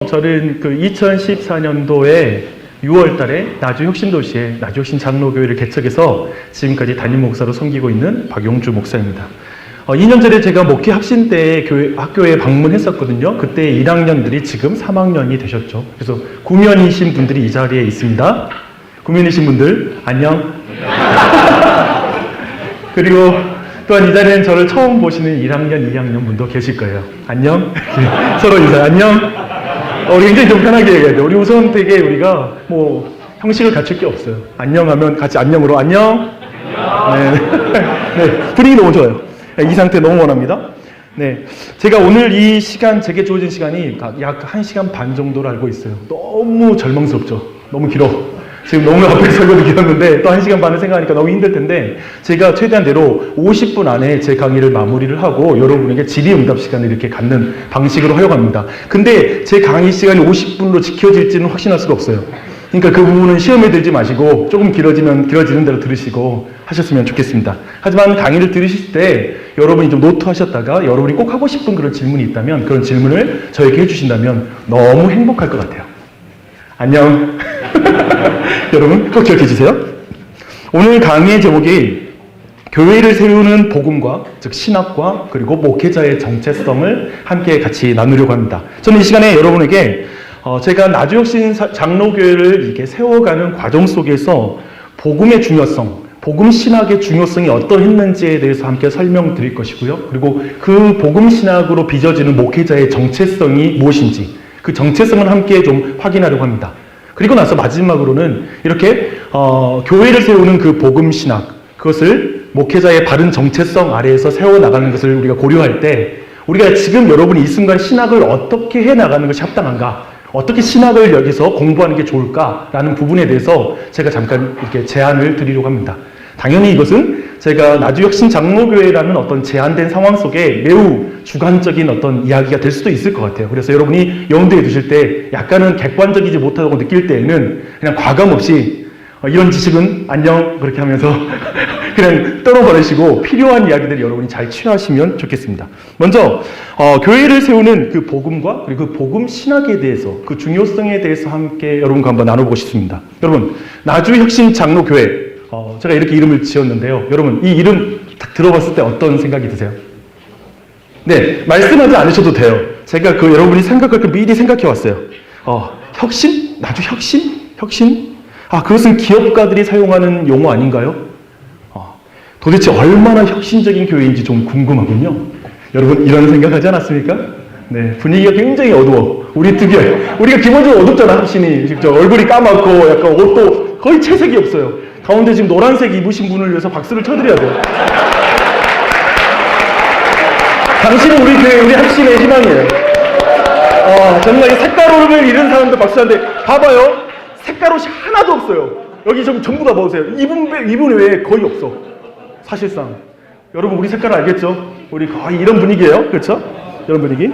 저는 그 2014년도에 6월 달에 나주혁신도시에 나주혁신장로교회를 개척해서 지금까지 담임 목사로 섬기고 있는 박용주 목사입니다. 2년 전에 제가 목회 합신 때 학교에 방문했었거든요. 그때 1학년들이 지금 3학년이 되셨죠. 그래서 구면이신 분들이 이 자리에 있습니다. 구면이신 분들 안녕. 그리고 또한 이 자리에는 저를 처음 보시는 1학년, 2학년 분도 계실 거예요. 안녕. 서로 인사 안녕. 우리 굉장히 좀 편하게 얘기해야 돼요. 우리 우선 되게 우리가 뭐 형식을 갖출 게 없어요. 안녕하면 같이 안녕으로 안녕. 네, 분위기 너무 좋아요. 이 상태 너무 원합니다. 네, 제가 오늘 이 시간, 제게 주어진 시간이 약 1시간 반 정도로 알고 있어요. 너무 절망스럽죠. 너무 길어. 지금 너무 앞에 설교도 길었는데 또 1시간 반을 생각하니까 너무 힘들 텐데 제가 최대한대로 50분 안에 제 강의를 마무리를 하고 여러분에게 질의응답 시간을 이렇게 갖는 방식으로 허용합니다. 근데 제 강의 시간이 50분으로 지켜질지는 확신할 수가 없어요. 그러니까 그 부분은 시험에 들지 마시고 조금 길어지면 길어지는 대로 들으시고 하셨으면 좋겠습니다. 하지만 강의를 들으실 때 여러분이 좀 노트하셨다가 여러분이 꼭 하고 싶은 그런 질문이 있다면 그런 질문을 저에게 해주신다면 너무 행복할 것 같아요. 안녕. 여러분 꼭 기억해 주세요. 오늘 강의의 제목이 교회를 세우는 복음과 즉 신학과 그리고 목회자의 정체성을 함께 같이 나누려고 합니다. 저는 이 시간에 여러분에게 제가 나주혁신 장로교회를 이렇게 세워가는 과정 속에서 복음의 중요성, 복음 신학의 중요성이 어떠했는지에 대해서 함께 설명드릴 것이고요. 그리고 그 복음 신학으로 빚어지는 목회자의 정체성이 무엇인지 그 정체성을 함께 좀 확인하려고 합니다. 그리고 나서 마지막으로는 이렇게 교회를 세우는 그 복음 신학, 그것을 목회자의 바른 정체성 아래에서 세워나가는 것을 우리가 고려할 때 우리가 지금 여러분이 이 순간 신학을 어떻게 해나가는 것이 합당한가, 어떻게 신학을 여기서 공부하는 게 좋을까라는 부분에 대해서 제가 잠깐 이렇게 제안을 드리려고 합니다. 당연히 이것은 제가 나주혁신장로교회라는 어떤 제한된 상황 속에 매우 주관적인 어떤 이야기가 될 수도 있을 것 같아요. 그래서 여러분이 염두에 두실 때 약간은 객관적이지 못하다고 느낄 때에는 그냥 과감 없이 이런 지식은 안녕 그렇게 하면서 그냥 떨어버리시고 필요한 이야기들 여러분이 잘 취하시면 좋겠습니다. 먼저 교회를 세우는 그 복음과 그리고 그 복음 신학에 대해서 그 중요성에 대해서 함께 여러분과 한번 나눠보고 싶습니다. 여러분 나주혁신장로교회 제가 이렇게 이름을 지었는데요. 여러분 이 이름 딱 들어봤을 때 어떤 생각이 드세요? 네, 말씀하지 않으셔도 돼요. 제가 그 여러분이 생각할 때 미리 생각해 왔어요. 혁신? 나주혁신? 혁신? 그것은 기업가들이 사용하는 용어 아닌가요? 도대체 얼마나 혁신적인 교회인지 좀 궁금하군요. 여러분 이런 생각하지 않았습니까? 네, 분위기가 굉장히 어두워. 우리가 기본적으로 어둡잖아. 혁신이 얼굴이 까맣고 약간 옷도 거의 채색이 없어요. 가운데 지금 노란색 입으신 분을 위해서 박수를 쳐드려야 돼요. 당신은 우리 교회, 우리 혁신의 희망이에요. 정말 색깔옷을 잃은 사람도 박수하는데 봐봐요. 색깔옷이 하나도 없어요. 여기 좀 전부 다 보세요. 이분 외에 거의 없어. 사실상. 여러분 우리 색깔 알겠죠? 우리 거의 이런 분위기예요. 그렇죠? 이런 분위기.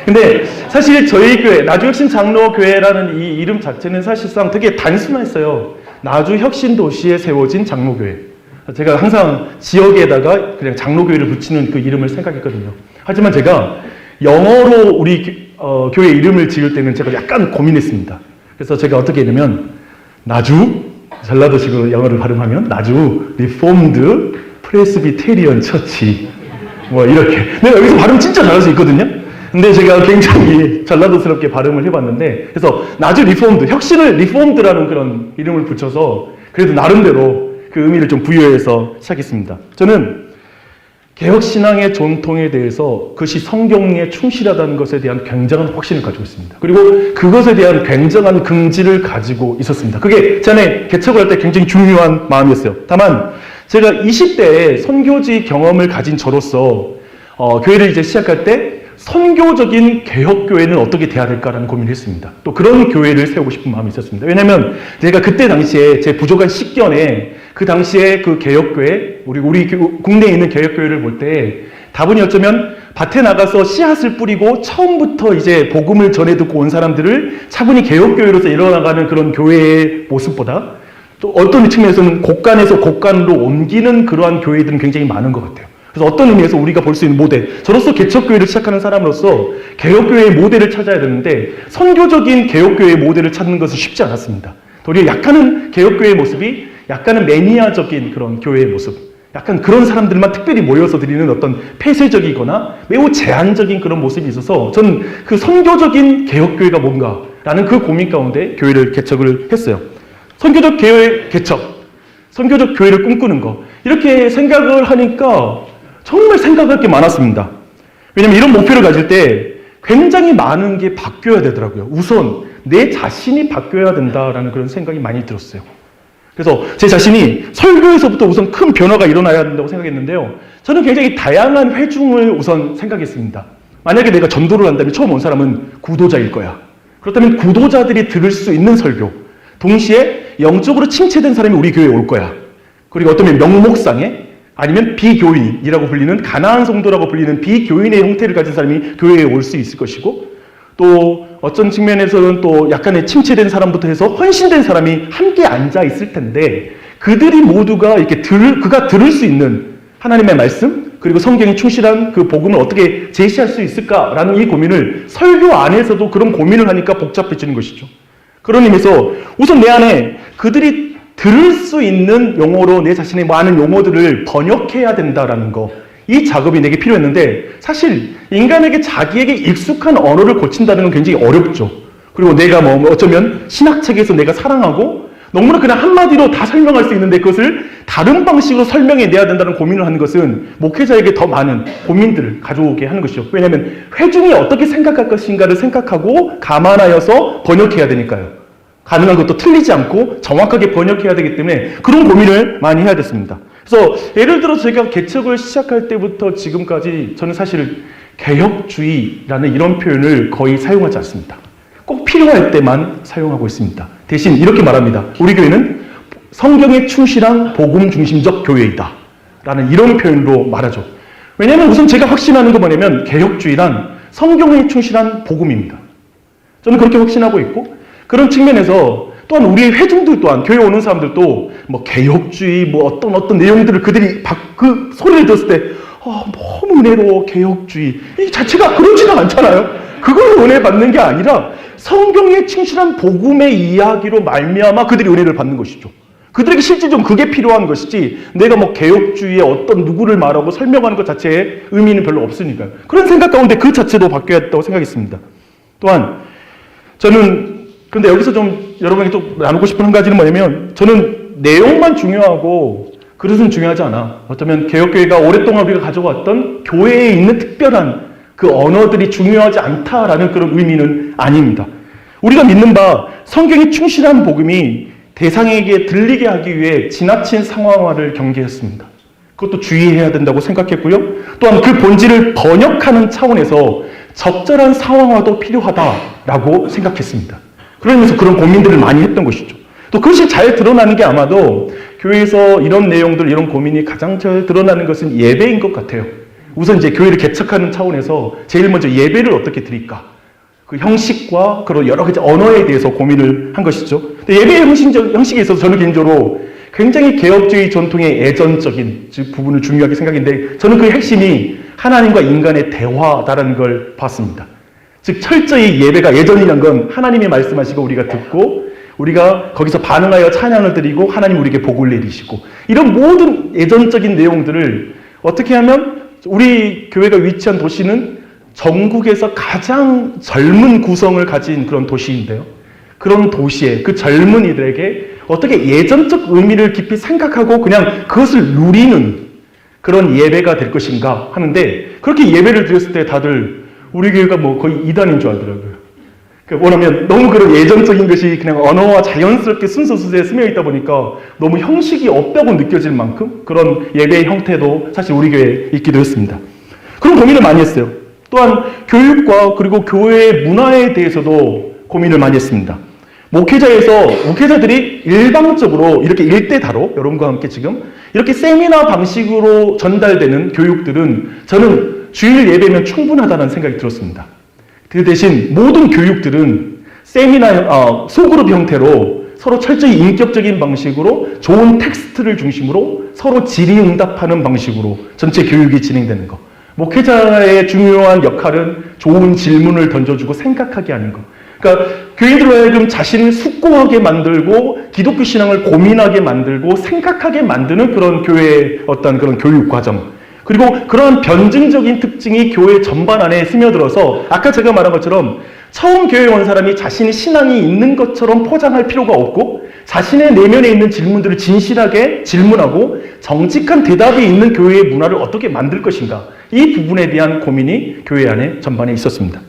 근데 사실 저희 교회, 나주혁신장로교회라는 이 이름 자체는 사실상 되게 단순했어요. 나주혁신도시에 세워진 장로교회. 제가 항상 지역에다가 그냥 장로교회를 붙이는 그 이름을 생각했거든요. 하지만 제가 영어로 우리 교회 이름을 지을 때는 제가 약간 고민했습니다. 그래서 제가 어떻게 했냐면 나주, 전라도식으로 영어를 발음하면 나주 리폼드 프레스비테리언 처치 뭐 이렇게. 내가 여기서 발음 진짜 잘할 수 있거든요. 근데 제가 굉장히 전라도스럽게 발음을 해봤는데 그래서 나주 리폼드, 혁신을 리폼드라는 그런 이름을 붙여서 그래도 나름대로 그 의미를 좀 부여해서 시작했습니다. 저는 개혁신앙의 전통에 대해서 그것이 성경에 충실하다는 것에 대한 굉장한 확신을 가지고 있습니다. 그리고 그것에 대한 굉장한 긍지를 가지고 있었습니다. 그게 전에 개척을 할 때 굉장히 중요한 마음이었어요. 다만 제가 20대에 선교지 경험을 가진 저로서 교회를 이제 시작할 때 선교적인 개혁교회는 어떻게 돼야 될까라는 고민을 했습니다. 또 그런 교회를 세우고 싶은 마음이 있었습니다. 왜냐하면 제가 그때 당시에 제 부족한 식견에 그 당시에 그 개혁교회, 우리 국내에 있는 개혁교회를 볼 때 다분히 어쩌면 밭에 나가서 씨앗을 뿌리고 처음부터 이제 복음을 전해 듣고 온 사람들을 차분히 개혁교회로서 일어나가는 그런 교회의 모습보다 또 어떤 측면에서는 곳간에서 곳간으로 옮기는 그러한 교회들은 굉장히 많은 것 같아요. 그래서 어떤 의미에서 우리가 볼 수 있는 모델, 저로서 개척교회를 시작하는 사람으로서 개혁교회의 모델을 찾아야 되는데 선교적인 개혁교회의 모델을 찾는 것은 쉽지 않았습니다. 도리어 약간은 개혁교회의 모습이 약간은 매니아적인 그런 교회의 모습, 약간 그런 사람들만 특별히 모여서 드리는 어떤 폐쇄적이거나 매우 제한적인 그런 모습이 있어서 저는 그 선교적인 개혁교회가 뭔가라는 그 고민 가운데 교회를 개척을 했어요. 선교적 교회 개척, 선교적 교회를 꿈꾸는 거, 이렇게 생각을 하니까 정말 생각할 게 많았습니다. 왜냐하면 이런 목표를 가질 때 굉장히 많은 게 바뀌어야 되더라고요. 우선 내 자신이 바뀌어야 된다라는 그런 생각이 많이 들었어요. 그래서 제 자신이 설교에서부터 우선 큰 변화가 일어나야 된다고 생각했는데요. 저는 굉장히 다양한 회중을 우선 생각했습니다. 만약에 내가 전도를 한다면 처음 온 사람은 구도자일 거야. 그렇다면 구도자들이 들을 수 있는 설교, 동시에 영적으로 침체된 사람이 우리 교회에 올 거야. 그리고 어쩌면 명목상에 아니면 비교인이라고 불리는 가나안 성도라고 불리는 비교인의 형태를 가진 사람이 교회에 올 수 있을 것이고, 또 어떤 측면에서는 또 약간의 침체된 사람부터 해서 헌신된 사람이 함께 앉아 있을 텐데, 그들이 모두가 이렇게 그가 들을 수 있는 하나님의 말씀, 그리고 성경에 충실한 그 복음을 어떻게 제시할 수 있을까라는 이 고민을 설교 안에서도 그런 고민을 하니까 복잡해지는 것이죠. 그런 의미에서 우선 내 안에 그들이 들을 수 있는 용어로 내 자신의 많은 용어들을 번역해야 된다라는 거, 이 작업이 내게 필요했는데, 사실 인간에게 자기에게 익숙한 언어를 고친다는 건 굉장히 어렵죠. 그리고 내가 뭐 어쩌면 신학책에서 내가 사랑하고 너무나 그냥 한마디로 다 설명할 수 있는데 그것을 다른 방식으로 설명해내야 된다는 고민을 하는 것은 목회자에게 더 많은 고민들을 가져오게 하는 것이죠. 왜냐하면 회중이 어떻게 생각할 것인가를 생각하고 감안하여서 번역해야 되니까요. 가능한 것도 틀리지 않고 정확하게 번역해야 되기 때문에 그런 고민을 많이 해야 됐습니다. 그래서 예를 들어 제가 개척을 시작할 때부터 지금까지 저는 사실 개혁주의라는 이런 표현을 거의 사용하지 않습니다. 꼭 필요할 때만 사용하고 있습니다. 대신 이렇게 말합니다. 우리 교회는 성경에 충실한 복음 중심적 교회이다 라는 이런 표현으로 말하죠. 왜냐하면 우선 제가 확신하는 거 뭐냐면 개혁주의란 성경에 충실한 복음입니다. 저는 그렇게 확신하고 있고, 그런 측면에서 또한 우리의 회중들 또한 교회 오는 사람들도 뭐 개혁주의 뭐 어떤 내용들을 그들이 그 소리를 들었을 때 너무 은혜로워 개혁주의 이 자체가 그렇지는 않잖아요. 그걸 은혜 받는 게 아니라 성경에 충실한 복음의 이야기로 말미암아 그들이 은혜를 받는 것이죠. 그들에게 실질적으로 그게 필요한 것이지 내가 뭐 개혁주의의 어떤 누구를 말하고 설명하는 것 자체에 의미는 별로 없으니까요. 그런 생각 가운데 그 자체도 바뀌어야 했다고 생각했습니다. 또한 저는 근데 여기서 좀 여러분에게 좀 나누고 싶은 한 가지는 뭐냐면, 저는 내용만 중요하고 그릇은 중요하지 않아. 어쩌면 개혁교회가 오랫동안 우리가 가져왔던 교회에 있는 특별한 그 언어들이 중요하지 않다라는 그런 의미는 아닙니다. 우리가 믿는 바 성경이 충실한 복음이 대상에게 들리게 하기 위해 지나친 상황화를 경계했습니다. 그것도 주의해야 된다고 생각했고요. 또한 그 본질을 번역하는 차원에서 적절한 상황화도 필요하다라고 생각했습니다. 그러면서 그런 고민들을 많이 했던 것이죠. 또 그것이 잘 드러나는 게 아마도 교회에서 이런 내용들, 이런 고민이 가장 잘 드러나는 것은 예배인 것 같아요. 우선 이제 교회를 개척하는 차원에서 제일 먼저 예배를 어떻게 드릴까? 그 형식과 그런 여러 가지 언어에 대해서 고민을 한 것이죠. 근데 예배의 형식에 있어서 저는 개인적으로 굉장히 개혁주의 전통의 애전적인 부분을 중요하게 생각했는데, 저는 그 핵심이 하나님과 인간의 대화다라는 걸 봤습니다. 즉 철저히 예배가 예전이란 건 하나님이 말씀하시고 우리가 듣고 우리가 거기서 반응하여 찬양을 드리고 하나님 우리에게 복을 내리시고, 이런 모든 예전적인 내용들을 어떻게 하면 우리 교회가 위치한 도시는 전국에서 가장 젊은 구성을 가진 그런 도시인데요. 그런 도시에 그 젊은이들에게 어떻게 예전적 의미를 깊이 생각하고 그냥 그것을 누리는 그런 예배가 될 것인가 하는데, 그렇게 예배를 드렸을 때 다들 우리 교회가 뭐 거의 이단인 줄 알더라고요. 뭐냐면 너무 그런 예전적인 것이 그냥 언어와 자연스럽게 순서수세에 스며 있다 보니까 너무 형식이 없다고 느껴질 만큼 그런 예배의 형태도 사실 우리 교회에 있기도 했습니다. 그런 고민을 많이 했어요. 또한 교육과 그리고 교회의 문화에 대해서도 고민을 많이 했습니다. 목회자들이 일방적으로 이렇게 일대다로 여러분과 함께 지금 이렇게 세미나 방식으로 전달되는 교육들은 저는 주일 예배면 충분하다는 생각이 들었습니다. 그 대신 모든 교육들은 세미나, 소그룹 형태로 서로 철저히 인격적인 방식으로 좋은 텍스트를 중심으로 서로 질의응답하는 방식으로 전체 교육이 진행되는 거. 목회자의 중요한 역할은 좋은 질문을 던져주고 생각하게 하는 거. 그러니까 교인들로 하여금 자신을 숙고하게 만들고 기독교 신앙을 고민하게 만들고 생각하게 만드는 그런 교회의 어떤 그런 교육 과정. 그리고 그런 변증적인 특징이 교회 전반 안에 스며들어서 아까 제가 말한 것처럼 처음 교회에 온 사람이 자신의 신앙이 있는 것처럼 포장할 필요가 없고 자신의 내면에 있는 질문들을 진실하게 질문하고 정직한 대답이 있는 교회의 문화를 어떻게 만들 것인가, 이 부분에 대한 고민이 교회 안에 전반에 있었습니다.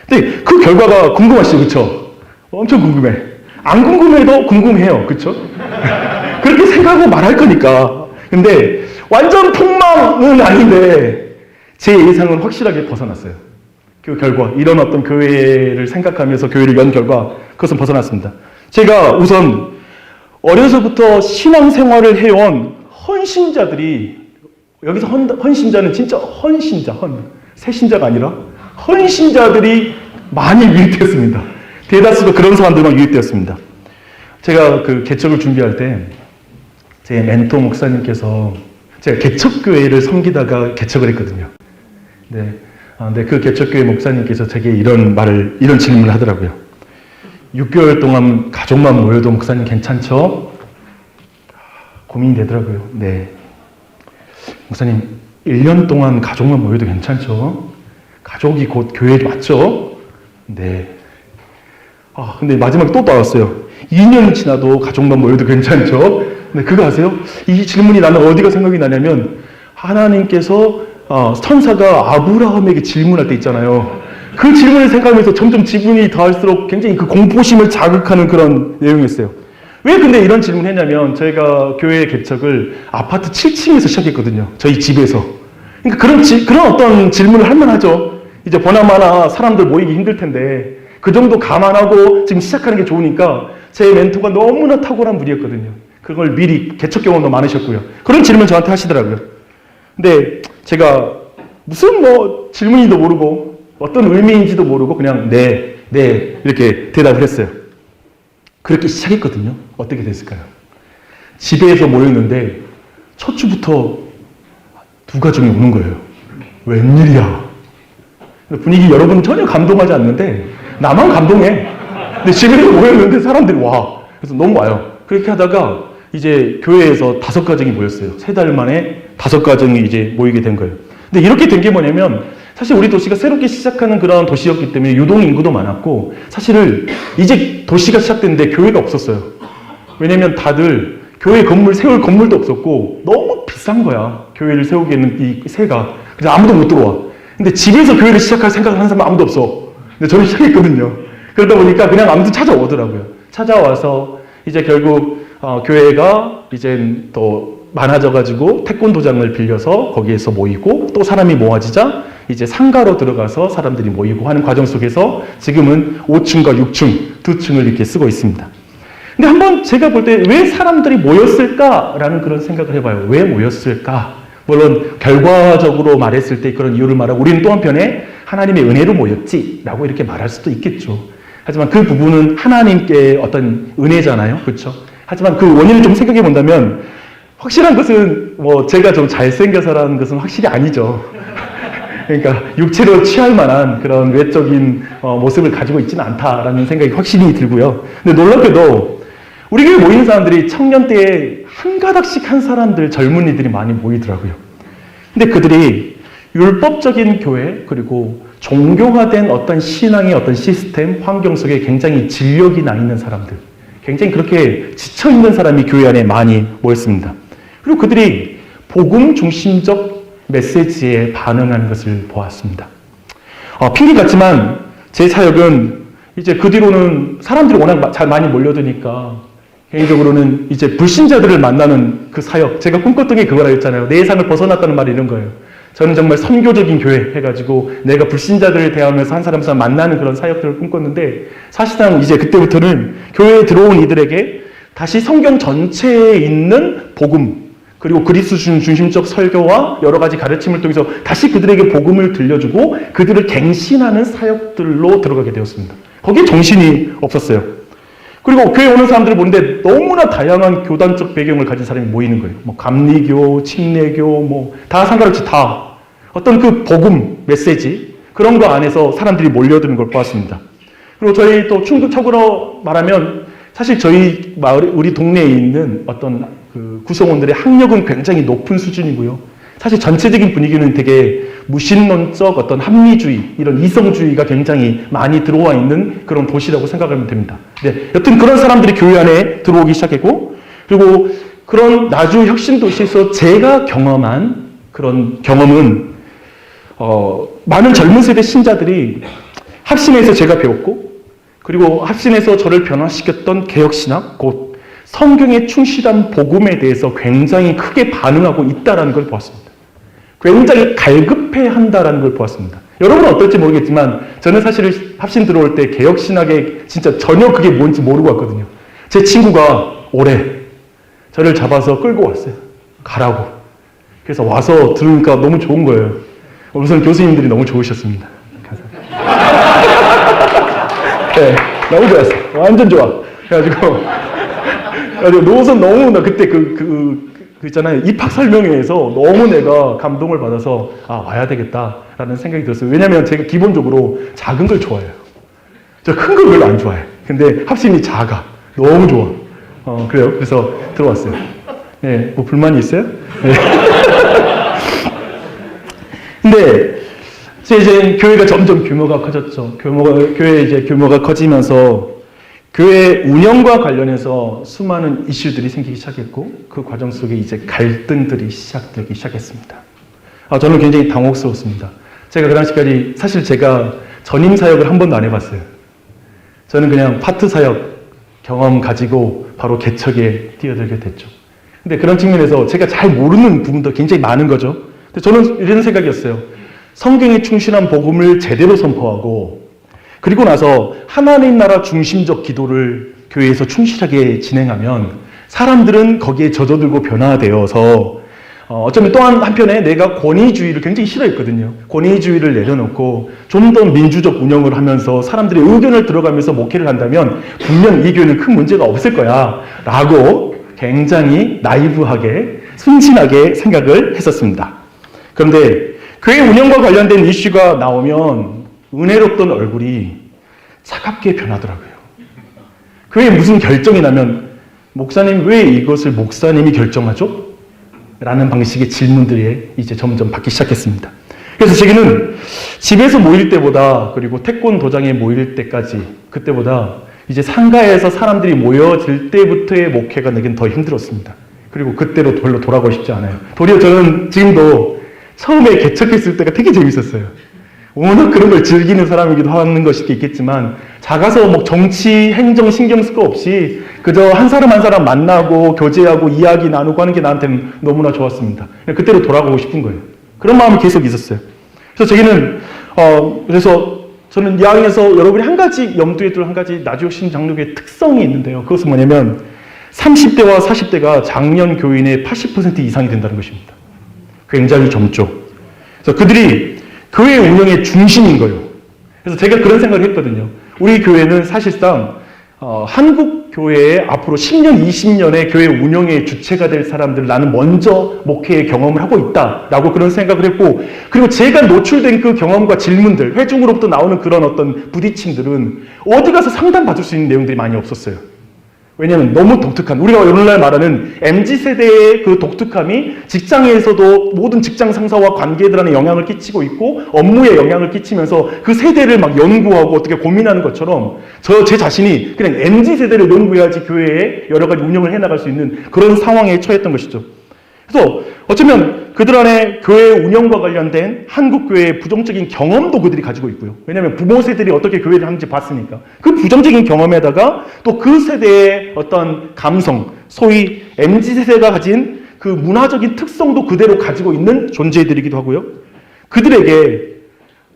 근데 그 결과가 궁금하시죠? 그렇죠? 엄청 궁금해. 안 궁금해도 궁금해요. 그렇죠? 그렇게 생각하고 말할 거니까. 근데 완전 폭망은 아닌데 제 예상은 확실하게 벗어났어요. 그 결과, 이런 어떤 교회를 생각하면서 교회를 연 결과, 그것은 벗어났습니다. 제가 우선 어려서부터 신앙생활을 해온 헌신자들이, 여기서 헌신자는 진짜 헌신자, 새신자가 아니라 헌신자들이 많이 유입되었습니다. 대다수가 그런 사람들만 유입되었습니다. 제가 그 개척을 준비할 때 제 멘토 목사님께서 제가 개척교회를 섬기다가 개척을 했거든요. 네. 근데 그 개척교회 목사님께서 제게 이런 질문을 하더라고요. 6개월 동안 가족만 모여도 목사님 괜찮죠? 고민이 되더라고요. 네. 목사님, 1년 동안 가족만 모여도 괜찮죠? 가족이 곧 교회 맞죠? 네. 근데 마지막에 또 나왔어요. 2년 지나도 가족만 모여도 괜찮죠? 네, 그거 아세요? 이 질문이 나는 어디가 생각이 나냐면, 하나님께서 천사가 아브라함에게 질문할 때 있잖아요. 그 질문을 생각하면서 점점 지분이 더할수록 굉장히 그 공포심을 자극하는 그런 내용이었어요. 왜 근데 이런 질문을 했냐면, 저희가 교회 개척을 아파트 7층에서 시작했거든요. 저희 집에서. 그러니까 그런 어떤 질문을 할 만하죠. 이제 보나마나 사람들 모이기 힘들 텐데, 그 정도 감안하고 지금 시작하는 게 좋으니까, 제 멘토가 너무나 탁월한 분이었거든요. 그걸 미리 개척 경험도 많으셨고요. 그런 질문 저한테 하시더라고요. 근데 제가 무슨 질문인지도 모르고 어떤 의미인지도 모르고 그냥 네 이렇게 대답을 했어요. 그렇게 시작했거든요. 어떻게 됐을까요? 집에서 모였는데 첫 주부터 두 가정이 오는 거예요. 웬일이야. 분위기 여러분 전혀 감동하지 않는데 나만 감동해. 근데 집에서 모였는데 사람들이 와. 그래서 너무 와요. 그렇게 하다가 이제 교회에서 5가정이 모였어요. 3달 만에 5가정이 이제 모이게 된 거예요. 근데 이렇게 된 게 뭐냐면, 사실 우리 도시가 새롭게 시작하는 그런 도시였기 때문에 유동 인구도 많았고, 사실은 이제 도시가 시작됐는데 교회가 없었어요. 왜냐면 다들 교회 건물 세울 건물도 없었고 너무 비싼 거야. 교회를 세우기에는 이 세가. 그래서 아무도 못 들어와. 근데 집에서 교회를 시작할 생각을 하는 사람은 아무도 없어. 근데 저는 시작했거든요. 그러다 보니까 그냥 아무도 찾아오더라고요. 찾아와서 이제 결국 교회가 이제 더 많아져가지고 태권도장을 빌려서 거기에서 모이고, 또 사람이 모아지자 이제 상가로 들어가서 사람들이 모이고 하는 과정 속에서 지금은 5층과 6층, 2층을 이렇게 쓰고 있습니다. 근데 한번 제가 볼 때 왜 사람들이 모였을까라는 그런 생각을 해봐요. 왜 모였을까? 물론 결과적으로 말했을 때 그런 이유를 말하고, 우리는 또 한편에 하나님의 은혜로 모였지라고 이렇게 말할 수도 있겠죠. 하지만 그 부분은 하나님께 어떤 은혜잖아요. 그렇죠? 하지만 그 원인을 좀 생각해 본다면, 확실한 것은 제가 좀 잘생겨서라는 것은 확실히 아니죠. 그러니까 육체로 취할 만한 그런 외적인 모습을 가지고 있지는 않다라는 생각이 확실히 들고요. 근데 놀랍게도 우리 교회 모이는 사람들이 청년 때에 한 가닥씩 한 사람들, 젊은이들이 많이 모이더라고요. 근데 그들이 율법적인 교회, 그리고 종교화된 어떤 신앙의 어떤 시스템, 환경 속에 굉장히 진력이 나 있는 사람들, 굉장히 그렇게 지쳐있는 사람이 교회 안에 많이 모였습니다. 그리고 그들이 복음 중심적 메시지에 반응하는 것을 보았습니다. 핑계 같지만 제 사역은 이제 그 뒤로는 사람들이 워낙 잘 많이 몰려드니까 개인적으로는 이제 불신자들을 만나는 그 사역, 제가 꿈꿨던 게 그거라 했잖아요. 내 예상을 벗어났다는 말이 이런 거예요. 저는 정말 선교적인 교회 해가지고 내가 불신자들을 대하면서 한 사람 만나는 그런 사역들을 꿈꿨는데, 사실상 이제 그때부터는 교회에 들어온 이들에게 다시 성경 전체에 있는 복음, 그리고 그리스도 중심적 설교와 여러 가지 가르침을 통해서 다시 그들에게 복음을 들려주고 그들을 갱신하는 사역들로 들어가게 되었습니다. 거기에 정신이 없었어요. 그리고 교회 오는 사람들을 보는데 너무나 다양한 교단적 배경을 가진 사람이 모이는 거예요. 뭐 감리교, 침례교, 뭐 다 상관없이 다 어떤 그 복음 메시지 그런 거 안에서 사람들이 몰려드는 걸 보았습니다. 그리고 저희 또 충격적으로 말하면 사실 저희 마을 우리 동네에 있는 어떤 그 구성원들의 학력은 굉장히 높은 수준이고요. 사실 전체적인 분위기는 되게 무신론적 어떤 합리주의, 이런 이성주의가 굉장히 많이 들어와 있는 그런 도시라고 생각하면 됩니다. 네, 여튼 그런 사람들이 교회 안에 들어오기 시작했고, 그리고 그런 나주 혁신 도시에서 제가 경험한 그런 경험은 많은 젊은 세대 신자들이 합신에서 제가 배웠고, 그리고 합신에서 저를 변화시켰던 개혁신학, 곧 성경에 충실한 복음에 대해서 굉장히 크게 반응하고 있다는 걸 보았습니다. 굉장히 갈급해한다는 걸 보았습니다. 여러분은 어떨지 모르겠지만 저는 사실 합신 들어올 때 개혁신학에 진짜 전혀 그게 뭔지 모르고 왔거든요. 제 친구가 올해 저를 잡아서 끌고 왔어요. 가라고. 그래서 와서 들으니까 너무 좋은 거예요. 우선 교수님들이 너무 좋으셨습니다. 네, 너무 좋았어요. 완전 좋아. 그래가지고 노선 너무 나 그때 그 있잖아요. 입학 설명회에서 너무 내가 감동을 받아서 와야 되겠다라는 생각이 들었어요. 왜냐하면 제가 기본적으로 작은 걸 좋아해요. 저 큰 걸 별로 안 좋아해. 근데 합심이 작아. 너무 좋아. 그래요. 그래서 들어왔어요. 네, 뭐 불만이 있어요? 네. 근데 이제 교회가 점점 규모가 커졌죠. 교회 이제 규모가 커지면서 교회 운영과 관련해서 수많은 이슈들이 생기기 시작했고, 그 과정 속에 이제 갈등들이 시작되기 시작했습니다. 저는 굉장히 당혹스러웠습니다. 제가 그 당시까지 사실 제가 전임 사역을 한 번도 안 해봤어요. 저는 그냥 파트 사역 경험 가지고 바로 개척에 뛰어들게 됐죠. 근데 그런 측면에서 제가 잘 모르는 부분도 굉장히 많은 거죠. 근데 저는 이런 생각이었어요. 성경에 충실한 복음을 제대로 선포하고, 그리고 나서 하나님 나라 중심적 기도를 교회에서 충실하게 진행하면 사람들은 거기에 젖어들고 변화되어서 어쩌면 또한 한편에 내가 권위주의를 굉장히 싫어했거든요. 권위주의를 내려놓고 좀 더 민주적 운영을 하면서 사람들의 의견을 들어가면서 목회를 한다면 분명 이 교회는 큰 문제가 없을 거야 라고 굉장히 나이브하게 순진하게 생각을 했었습니다. 그런데 교회 운영과 관련된 이슈가 나오면 은혜롭던 얼굴이 차갑게 변하더라고요. 교회에 무슨 결정이 나면 목사님 왜 이것을 목사님이 결정하죠? 라는 방식의 질문들이 이제 점점 받기 시작했습니다. 그래서 제게는 집에서 모일 때보다, 그리고 태권도장에 모일 때까지, 그때보다 이제 상가에서 사람들이 모여질 때부터의 목회가 내겐 더 힘들었습니다. 그리고 그때로 별로 돌아가고 싶지 않아요. 도리어 저는 지금도 처음에 개척했을 때가 되게 재밌었어요. 워낙 그런 걸 즐기는 사람이기도 하는 것이 있겠지만, 작아서 뭐 정치, 행정 신경 쓸 거 없이 그저 한 사람 한 사람 만나고 교제하고 이야기 나누고 하는 게 나한테는 너무나 좋았습니다. 그때로 돌아가고 싶은 거예요. 그런 마음이 계속 있었어요. 그래서 제게는 그래서 저는 이 안에서 여러분이 한 가지 염두에 둘 한 가지 나주혁신 장로교의 특성이 있는데요. 그것은 뭐냐면 30대와 40대가 장년 교인의 80% 이상이 된다는 것입니다. 굉장히 젊죠. 그래서 그들이 교회 운영의 중심인 거예요. 그래서 제가 그런 생각을 했거든요. 우리 교회는 사실상 한국 교회의 앞으로 10년, 20년의 교회 운영의 주체가 될 사람들, 나는 먼저 목회의 경험을 하고 있다라고 그런 생각을 했고, 그리고 제가 노출된 그 경험과 질문들, 회중으로부터 나오는 그런 어떤 부딪힘들은 어디 가서 상담받을 수 있는 내용들이 많이 없었어요. 왜냐하면 너무 독특한, 우리가 오늘날 말하는 MZ세대의 그 독특함이 직장에서도 모든 직장 상사와 관계들한테 영향을 끼치고 있고 업무에 영향을 끼치면서 그 세대를 막 연구하고 어떻게 고민하는 것처럼 제 자신이 그냥 MZ세대를 연구해야지 교회에 여러 가지 운영을 해나갈 수 있는 그런 상황에 처했던 것이죠. 그래서 어쩌면 그들 안에 교회 운영과 관련된 한국교회의 부정적인 경험도 그들이 가지고 있고요. 왜냐하면 부모 세대들이 어떻게 교회를 하는지 봤으니까. 그 부정적인 경험에다가 또 그 세대의 어떤 감성, 소위 MZ세대가 가진 그 문화적인 특성도 그대로 가지고 있는 존재들이기도 하고요. 그들에게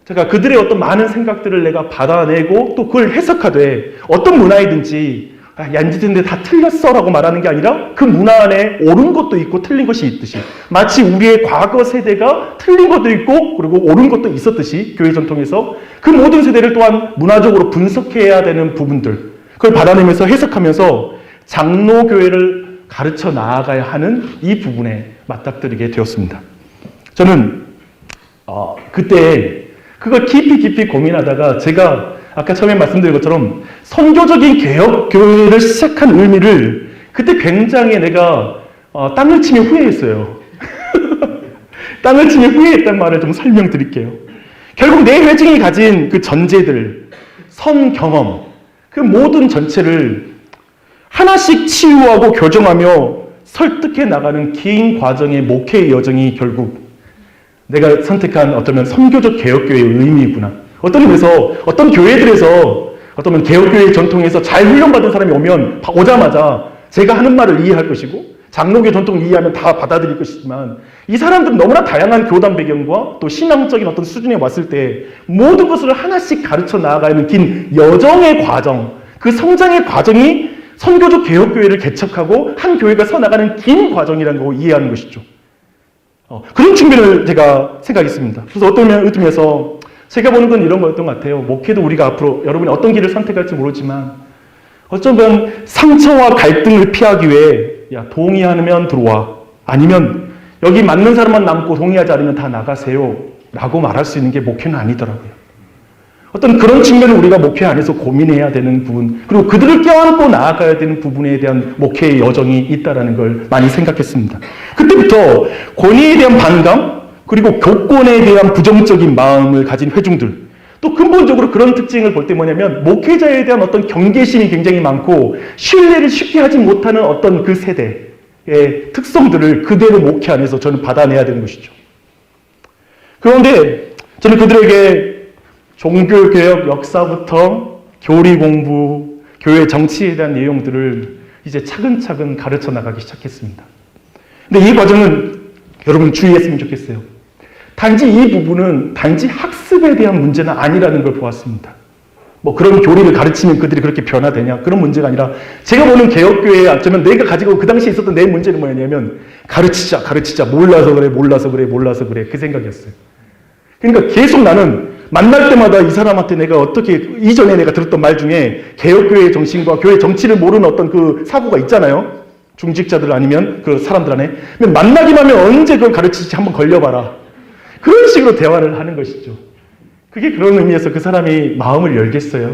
제가 그들의 어떤 많은 생각들을 내가 받아내고 또 그걸 해석하되 어떤 문화이든지 얀지인데 다 틀렸어라고 말하는 게 아니라 그 문화 안에 옳은 것도 있고 틀린 것이 있듯이, 마치 우리의 과거 세대가 틀린 것도 있고 그리고 옳은 것도 있었듯이 교회 전통에서 그 모든 세대를 또한 문화적으로 분석해야 되는 부분들, 그걸 받아내면서 해석하면서 장로교회를 가르쳐 나아가야 하는 이 부분에 맞닥뜨리게 되었습니다. 저는 그때 그걸 깊이 고민하다가 제가 아까 처음에 말씀드린 것처럼 선교적인 개혁교회를 시작한 의미를 그때 굉장히 내가 땅을 치며 후회했어요. 땅을 치며 후회했단 말을 좀 설명드릴게요. 결국 내 회중이 가진 그 전제들, 선 경험, 그 모든 전체를 하나씩 치유하고 교정하며 설득해 나가는 긴 과정의 목회의 여정이 결국 내가 선택한 어쩌면 선교적 개혁교회의 의미이구나. 어떤 의미에서 어떤 교회들에서 어떤 개혁교회 전통에서 잘 훈련받은 사람이 오자마자 제가 하는 말을 이해할 것이고 장로교 전통을 이해하면 다 받아들일 것이지만 이 사람들은 너무나 다양한 교단 배경과 또 신앙적인 어떤 수준에 왔을 때 모든 것을 하나씩 가르쳐 나아가는 긴 여정의 과정, 그 성장의 과정이 선교적 개혁교회를 개척하고 한 교회가 서나가는 긴 과정이라는 거 이해하는 것이죠. 그런 측면을 제가 생각했습니다. 그래서 어떤 의미에서 제가 보는 건 이런 거였던 것 같아요. 목회도 우리가 앞으로 여러분이 어떤 길을 선택할지 모르지만 어쩌면 상처와 갈등을 피하기 위해 동의하면 들어와, 아니면 여기 맞는 사람만 남고 동의하지 않으면 다 나가세요 라고 말할 수 있는 게 목회는 아니더라고요. 어떤 그런 측면을 우리가 목회 안에서 고민해야 되는 부분, 그리고 그들을 껴안고 나아가야 되는 부분에 대한 목회의 여정이 있다는 걸 많이 생각했습니다. 그때부터 권위에 대한 반감, 그리고 교권에 대한 부정적인 마음을 가진 회중들, 또 근본적으로 그런 특징을 볼 때 뭐냐면 목회자에 대한 어떤 경계심이 굉장히 많고 신뢰를 쉽게 하지 못하는 어떤 그 세대의 특성들을 그대로 목회 안에서 저는 받아내야 되는 것이죠. 그런데 저는 그들에게 종교개혁 역사부터 교리 공부, 교회 정치에 대한 내용들을 이제 차근차근 가르쳐 나가기 시작했습니다. 근데 이 과정은 여러분 주의했으면 좋겠어요. 단지 이 부분은 단지 학습에 대한 문제는 아니라는 걸 보았습니다. 뭐 그런 교리를 가르치면 그들이 그렇게 변화되냐, 그런 문제가 아니라 제가 보는 개혁교회에 어쩌면 내가 가지고 그 당시에 있었던 내 문제는 뭐였냐면 가르치자 몰라서 그래 그 생각이었어요. 그러니까 계속 나는 만날 때마다 이 사람한테 내가 어떻게 이전에 내가 들었던 말 중에 개혁교회의 정신과 교회 정치를 모르는 어떤 그 사고가 있잖아요. 중직자들 아니면 그 사람들 안에 만나기만 하면 언제 그걸 가르치지 한번 걸려봐라. 그런 식으로 대화를 하는 것이죠. 그게 그런 의미에서 그 사람이 마음을 열겠어요.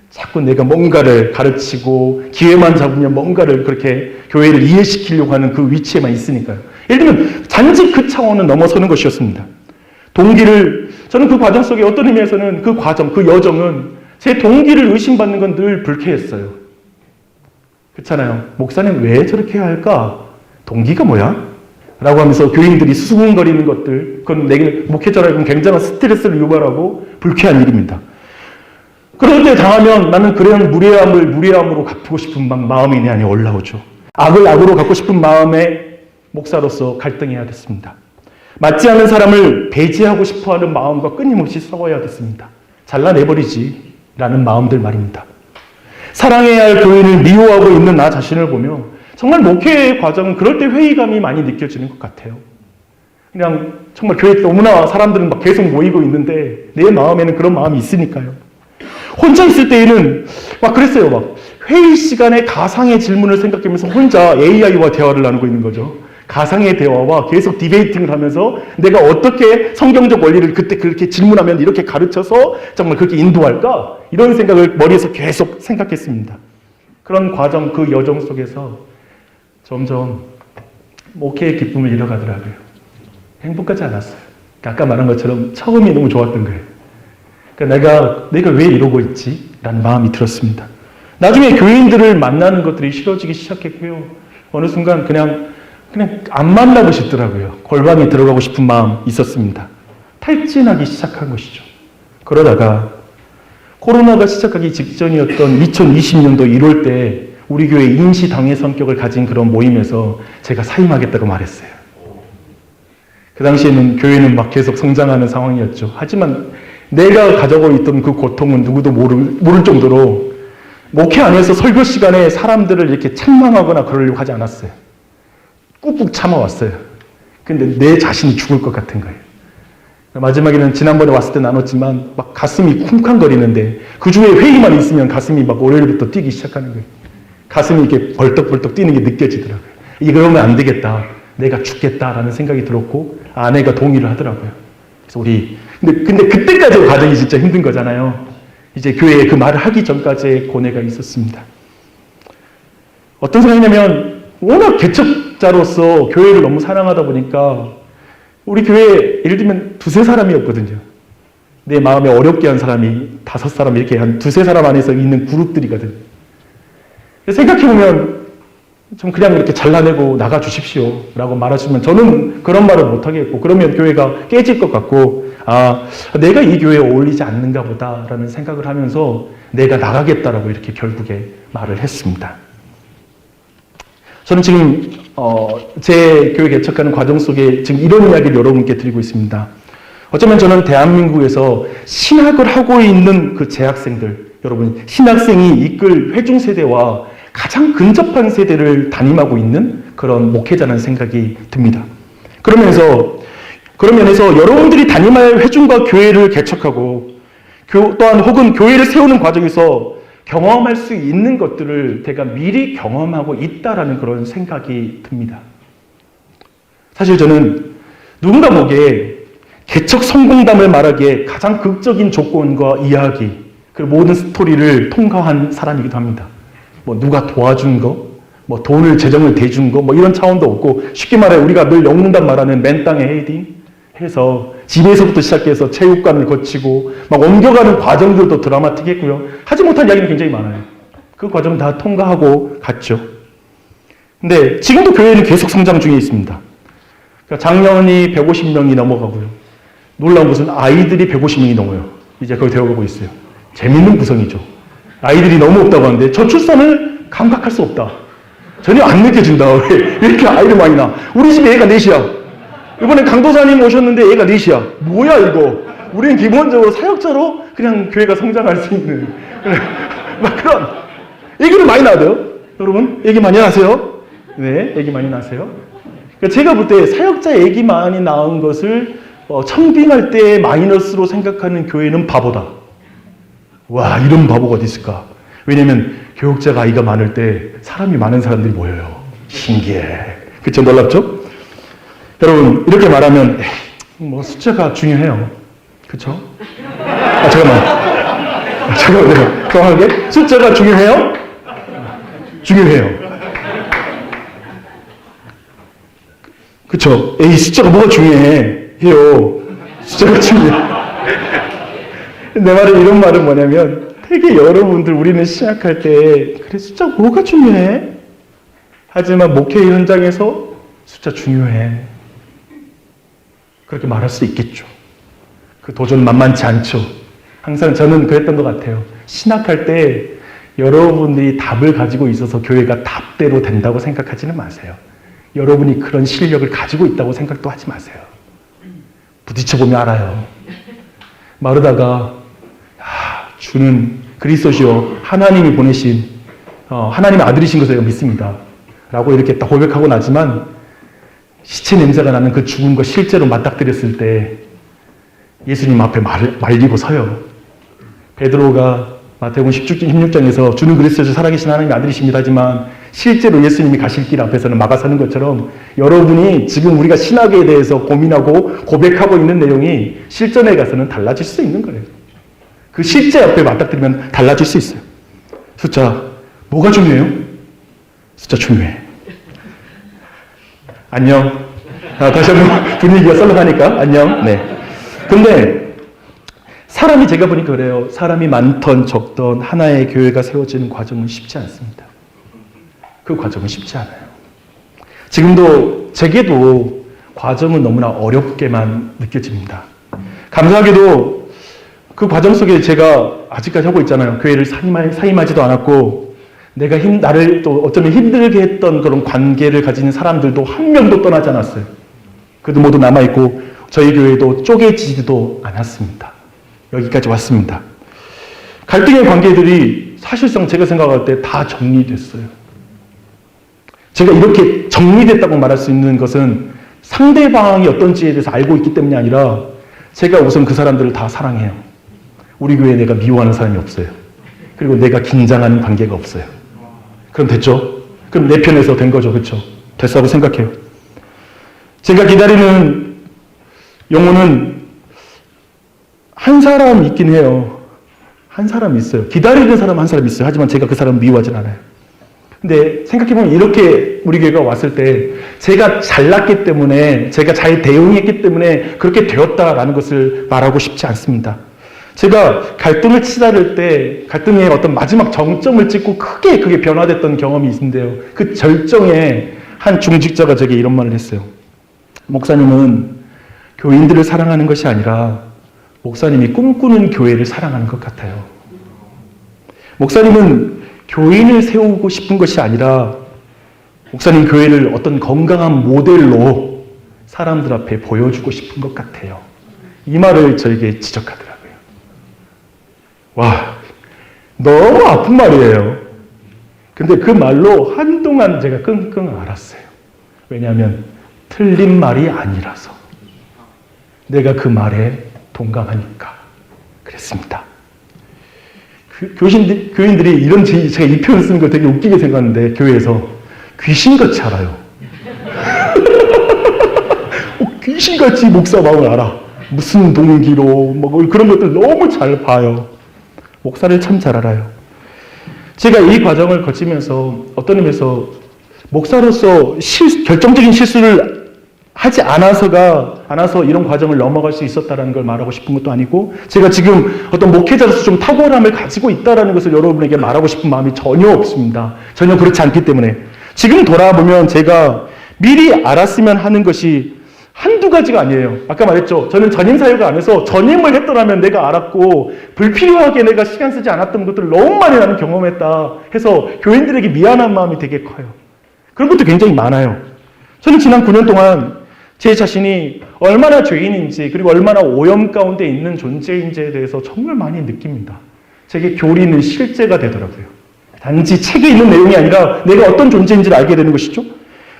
자꾸 내가 뭔가를 가르치고 기회만 잡으면 뭔가를 그렇게 교회를 이해시키려고 하는 그 위치에만 있으니까요. 예를 들면 단지 그 차원은 넘어서는 것이었습니다. 저는 그 과정 속에 어떤 의미에서는 그 과정, 그 여정은 제 동기를 의심받는 건 늘 불쾌했어요. 그렇잖아요. 목사님 왜 저렇게 할까? 동기가 뭐야? 라고 하면서 교인들이 수군거리는 것들, 그건 내게 목회자라고 굉장한 스트레스를 유발하고 불쾌한 일입니다. 그럴 때 당하면 나는 그런 무례함으로 갚고 싶은 마음이 내 안에 올라오죠. 악을 악으로 갚고 싶은 마음에 목사로서 갈등해야 됐습니다. 맞지 않은 사람을 배제하고 싶어하는 마음과 끊임없이 싸워야 됐습니다. 잘라내버리지 라는 마음들 말입니다. 사랑해야 할 교인을 미워하고 있는 나 자신을 보며 정말 목회의 과정은 그럴 때 회의감이 많이 느껴지는 것 같아요. 그냥 정말 교회에 너무나 사람들은 막 계속 모이고 있는데 내 마음에는 그런 마음이 있으니까요. 혼자 있을 때에는 막 그랬어요. 막 회의 시간에 가상의 질문을 생각하면서 혼자 AI와 대화를 나누고 있는 거죠. 가상의 대화와 계속 디베이팅을 하면서 내가 어떻게 성경적 원리를 그때 그렇게 질문하면 이렇게 가르쳐서 정말 그렇게 인도할까? 이런 생각을 머리에서 계속 생각했습니다. 그런 과정, 그 여정 속에서 점점 목회의 기쁨을 잃어가더라고요. 행복하지 않았어요. 아까 말한 것처럼 처음이 너무 좋았던 거예요. 그러니까 내가 왜 이러고 있지? 라는 마음이 들었습니다. 나중에 교인들을 만나는 것들이 싫어지기 시작했고요. 어느 순간 그냥 안 만나고 싶더라고요. 골방에 들어가고 싶은 마음 있었습니다. 탈진하기 시작한 것이죠. 그러다가 코로나가 시작하기 직전이었던 2020년도 1월 때 우리 교회 임시당회 성격을 가진 그런 모임에서 제가 사임하겠다고 말했어요. 그 당시에는 교회는 막 계속 성장하는 상황이었죠. 하지만 내가 가지고 있던 그 고통은 누구도 모를 정도로 목회 안에서 설교 시간에 사람들을 이렇게 책망하거나 그러려고 하지 않았어요. 꾹꾹 참아왔어요. 근데 내 자신이 죽을 것 같은 거예요. 마지막에는 지난번에 왔을 때 나눴지만 막 가슴이 쿵쾅거리는데 그 중에 회의만 있으면 가슴이 막 월요일부터 뛰기 시작하는 거예요. 가슴이 이렇게 벌떡벌떡 뛰는 게 느껴지더라고요. 이러면 안 되겠다. 내가 죽겠다라는 생각이 들었고 아내가 동의를 하더라고요. 그래서 근데 그때까지 과정이 진짜 힘든 거잖아요. 이제 교회에 그 말을 하기 전까지의 고뇌가 있었습니다. 어떤 생각이냐면 워낙 개척자로서 교회를 너무 사랑하다 보니까 우리 교회에 예를 들면 2-3사람이었거든요. 내 마음에 어렵게 한 사람이 5사람 이렇게 한 2-3사람 안에서 있는 그룹들이거든요. 생각해보면 좀 그냥 이렇게 잘라내고 나가주십시오 라고 말하시면 저는 그런 말을 못하겠고 그러면 교회가 깨질 것 같고 내가 이 교회에 어울리지 않는가 보다라는 생각을 하면서 내가 나가겠다라고 이렇게 결국에 말을 했습니다. 저는 지금 제 교회 개척하는 과정 속에 지금 이런 이야기를 여러분께 드리고 있습니다. 어쩌면 저는 대한민국에서 신학을 하고 있는 그 재학생들, 여러분 신학생이 이끌 회중세대와 가장 근접한 세대를 담임하고 있는 그런 목회자라는 생각이 듭니다. 그런 면에서 여러분들이 담임할 회중과 교회를 개척하고 또한 혹은 교회를 세우는 과정에서 경험할 수 있는 것들을 제가 미리 경험하고 있다라는 그런 생각이 듭니다. 사실 저는 누군가 보기에 개척 성공담을 말하기에 가장 극적인 조건과 이야기 그리고 모든 스토리를 통과한 사람이기도 합니다. 뭐 누가 도와준 거, 뭐 돈을 재정을 대준 거, 뭐 이런 차원도 없고 쉽게 말해 우리가 늘 영문단 말하는 맨 땅에 헤딩 해서 집에서부터 시작해서 체육관을 거치고 막 옮겨가는 과정들도 드라마틱했고요. 하지 못한 이야기는 굉장히 많아요. 그 과정 다 통과하고 갔죠. 근데 지금도 교회는 계속 성장 중에 있습니다. 그러니까 작년이 150명이 넘어가고요. 놀라운 것은 아이들이 150명이 넘어요. 이제 거의 되어가고 있어요. 재밌는 구성이죠. 아이들이 너무 없다고 하는데 저출산을 감각할 수 없다. 전혀 안 느껴진다. 왜 이렇게 아이들 많이 나? 우리 집에 애가 넷이야. 이번에 강도사님 오셨는데 애가 넷이야. 뭐야 이거? 우리는 기본적으로 사역자로 그냥 교회가 성장할 수 있는 막 그런 애기를 많이 낳아요. 여러분 애기 많이 낳으세요? 네, 애기 많이 낳으세요. 그러니까 제가 볼 때 사역자 애기 많이 낳은 것을 청빙할 때 마이너스로 생각하는 교회는 바보다. 와, 이런 바보가 어디 있을까? 왜냐면 교육자가 아이가 많을 때 사람이 많은 사람들이 모여요. 신기해. 그쵸? 놀랍죠? 여러분 이렇게 말하면 뭐 숫자가 중요해요. 그쵸? 잠깐만. 정확하게 숫자가 중요해요? 중요해요. 그쵸? 에이 숫자가 뭐가 중요해? 해요. 숫자가 중요해. 내 말은 이런 말은 뭐냐면 되게 여러분들 우리는 시작할 때 그래 숫자 뭐가 중요해? 하지만 목회 현장에서 숫자 중요해. 그렇게 말할 수 있겠죠. 그 도전 만만치 않죠. 항상 저는 그랬던 것 같아요. 신학할 때 여러분들이 답을 가지고 있어서 교회가 답대로 된다고 생각하지는 마세요. 여러분이 그런 실력을 가지고 있다고 생각도 하지 마세요. 부딪혀보면 알아요. 마르다가 주는 그리스도시요 하나님이 보내신 하나님의 아들이신 것을 제가 믿습니다. 라고 이렇게 딱 고백하고 나지만 시체 냄새가 나는 그 죽은 거 실제로 맞닥뜨렸을 때 예수님 앞에 말리고 서요. 베드로가 마태복음 16장에서 주는 그리스도시 살아계신 하나님의 아들이십니다 하지만 실제로 예수님이 가실 길 앞에서는 막아서는 것처럼 여러분이 지금 우리가 신학에 대해서 고민하고 고백하고 있는 내용이 실전에 가서는 달라질 수 있는 거예요. 그 실제 앞에 맞닥뜨리면 달라질 수 있어요. 숫자 뭐가 중요해요? 숫자 중요해. 안녕. 다시 한번 분위기가 썰렁하니까 안녕. 네. 근데 사람이 제가 보니까 그래요. 사람이 많던 적던 하나의 교회가 세워지는 과정은 쉽지 않습니다. 그 과정은 쉽지 않아요. 지금도 제게도 과정은 너무나 어렵게만 느껴집니다. 감사하게도 그 과정 속에 제가 아직까지 하고 있잖아요. 교회를 사임하지도 않았고 나를 또 어쩌면 힘들게 했던 그런 관계를 가지는 사람들도 한 명도 떠나지 않았어요. 그래도 모두 남아있고 저희 교회도 쪼개지지도 않았습니다. 여기까지 왔습니다. 갈등의 관계들이 사실상 제가 생각할 때 다 정리됐어요. 제가 이렇게 정리됐다고 말할 수 있는 것은 상대방이 어떤지에 대해서 알고 있기 때문이 아니라 제가 우선 그 사람들을 다 사랑해요. 우리 교회에 내가 미워하는 사람이 없어요. 그리고 내가 긴장하는 관계가 없어요. 그럼 됐죠? 그럼 내 편에서 된 거죠. 그렇죠? 됐다고 생각해요. 제가 기다리는 영혼은 한 사람 있긴 해요. 한 사람 있어요. 기다리는 사람 한 사람 있어요. 하지만 제가 그 사람 미워하진 않아요. 근데 생각해보면 이렇게 우리 교회가 왔을 때 제가 잘났기 때문에 제가 잘 대응했기 때문에 그렇게 되었다라는 것을 말하고 싶지 않습니다. 제가 갈등을 치달을 때 갈등의 어떤 마지막 정점을 찍고 크게 변화됐던 경험이 있는데요. 그 절정에 한 중직자가 제게 이런 말을 했어요. 목사님은 교인들을 사랑하는 것이 아니라 목사님이 꿈꾸는 교회를 사랑하는 것 같아요. 목사님은 교인을 세우고 싶은 것이 아니라 목사님 교회를 어떤 건강한 모델로 사람들 앞에 보여주고 싶은 것 같아요. 이 말을 저에게 지적하더라고요. 와, 너무 아픈 말이에요. 근데 그 말로 한동안 제가 끙끙 앓았어요. 왜냐하면 틀린 말이 아니라서. 내가 그 말에 동감하니까 그랬습니다. 교인들이 이런 제가 이 표현 쓰는 걸 되게 웃기게 생각하는데 교회에서 귀신같이 알아요. 귀신같이 목사 마음을 알아. 무슨 동기로 뭐 그런 것들 너무 잘 봐요. 목사를 참 잘 알아요. 제가 이 과정을 거치면서 어떤 의미에서 목사로서 결정적인 실수를 하지 않아서 이런 과정을 넘어갈 수 있었다는 걸 말하고 싶은 것도 아니고 제가 지금 어떤 목회자로서 좀 탁월함을 가지고 있다는 것을 여러분에게 말하고 싶은 마음이 전혀 없습니다. 전혀 그렇지 않기 때문에 지금 돌아보면 제가 미리 알았으면 하는 것이 한두 가지가 아니에요. 아까 말했죠. 저는 전임 사역을 하면서 전임을 했더라면 내가 알았고 불필요하게 내가 시간 쓰지 않았던 것들을 너무 많이 나는 경험했다 해서 교인들에게 미안한 마음이 되게 커요. 그런 것도 굉장히 많아요. 저는 지난 9년 동안 제 자신이 얼마나 죄인인지 그리고 얼마나 오염 가운데 있는 존재인지에 대해서 정말 많이 느낍니다. 제게 교리는 실제가 되더라고요. 단지 책에 있는 내용이 아니라 내가 어떤 존재인지를 알게 되는 것이죠.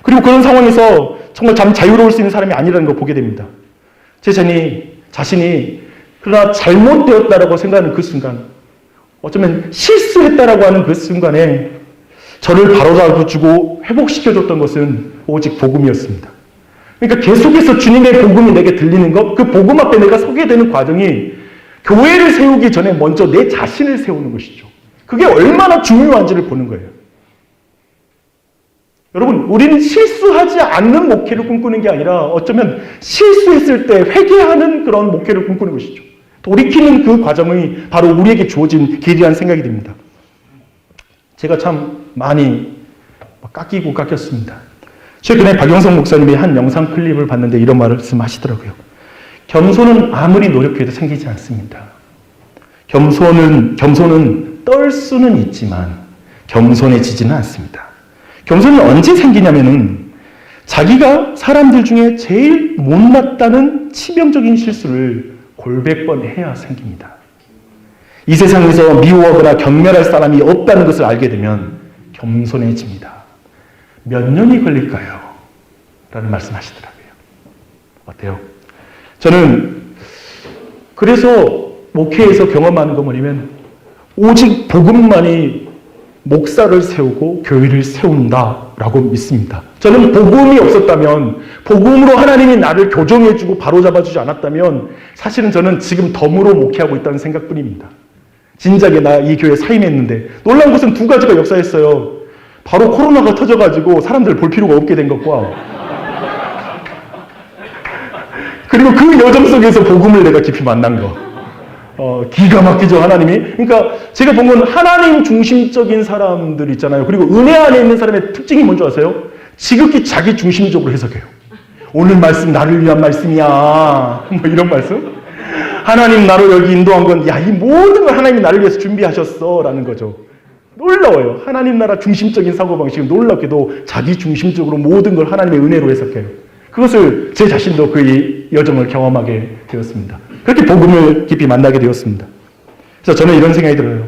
그리고 그런 상황에서 정말 자유로울 수 있는 사람이 아니라는 걸 보게 됩니다. 제 자신이 그러나 잘못되었다라고 생각하는 그 순간, 어쩌면 실수했다라고 하는 그 순간에 저를 바로잡아주고 회복시켜줬던 것은 오직 복음이었습니다. 그러니까 계속해서 주님의 복음이 내게 들리는 것, 그 복음 앞에 내가 서게 되는 과정이 교회를 세우기 전에 먼저 내 자신을 세우는 것이죠. 그게 얼마나 중요한지를 보는 거예요. 여러분, 우리는 실수하지 않는 목회를 꿈꾸는 게 아니라 어쩌면 실수했을 때 회개하는 그런 목회를 꿈꾸는 것이죠. 돌이키는 그 과정이 바로 우리에게 주어진 길이라는 생각이 듭니다. 제가 참 많이 깎였습니다. 최근에 박영성 목사님의 한 영상 클립을 봤는데 이런 말씀하시더라고요. 겸손은 아무리 노력해도 생기지 않습니다. 겸손은 떨 수는 있지만 겸손해지지는 않습니다. 겸손이 언제 생기냐면은 자기가 사람들 중에 제일 못났다는 치명적인 실수를 골백 번 해야 생깁니다. 이 세상에서 미워하거나 경멸할 사람이 없다는 것을 알게 되면 겸손해집니다. 몇 년이 걸릴까요? 라는 말씀하시더라고요. 어때요? 저는 그래서 목회에서 경험하는 거 뭐냐면 오직 복음만이 목사를 세우고 교회를 세운다라고 믿습니다. 저는 복음이 없었다면, 복음으로 하나님이 나를 교정해주고 바로잡아주지 않았다면 사실은 저는 지금 덤으로 목회하고 있다는 생각뿐입니다. 진작에 나 이 교회에 사임했는데 놀라운 것은 두 가지가 역사했어요. 바로 코로나가 터져가지고 사람들 볼 필요가 없게 된 것과 그리고 그 여정 속에서 복음을 내가 깊이 만난 거. 기가 막히죠, 하나님이. 그러니까 제가 본 건 하나님 중심적인 사람들 있잖아요. 그리고 은혜 안에 있는 사람의 특징이 뭔지 아세요? 지극히 자기 중심적으로 해석해요. 오늘 말씀 나를 위한 말씀이야. 뭐 이런 말씀? 하나님 나로 여기 인도한 건, 야, 이 모든 걸 하나님이 나를 위해서 준비하셨어. 라는 거죠. 놀라워요. 하나님 나라 중심적인 사고방식은 놀랍게도 자기 중심적으로 모든 걸 하나님의 은혜로 해석해요. 그것을 제 자신도 그 여정을 경험하게 되었습니다. 그렇게 복음을 깊이 만나게 되었습니다. 그래서 저는 이런 생각이 들어요.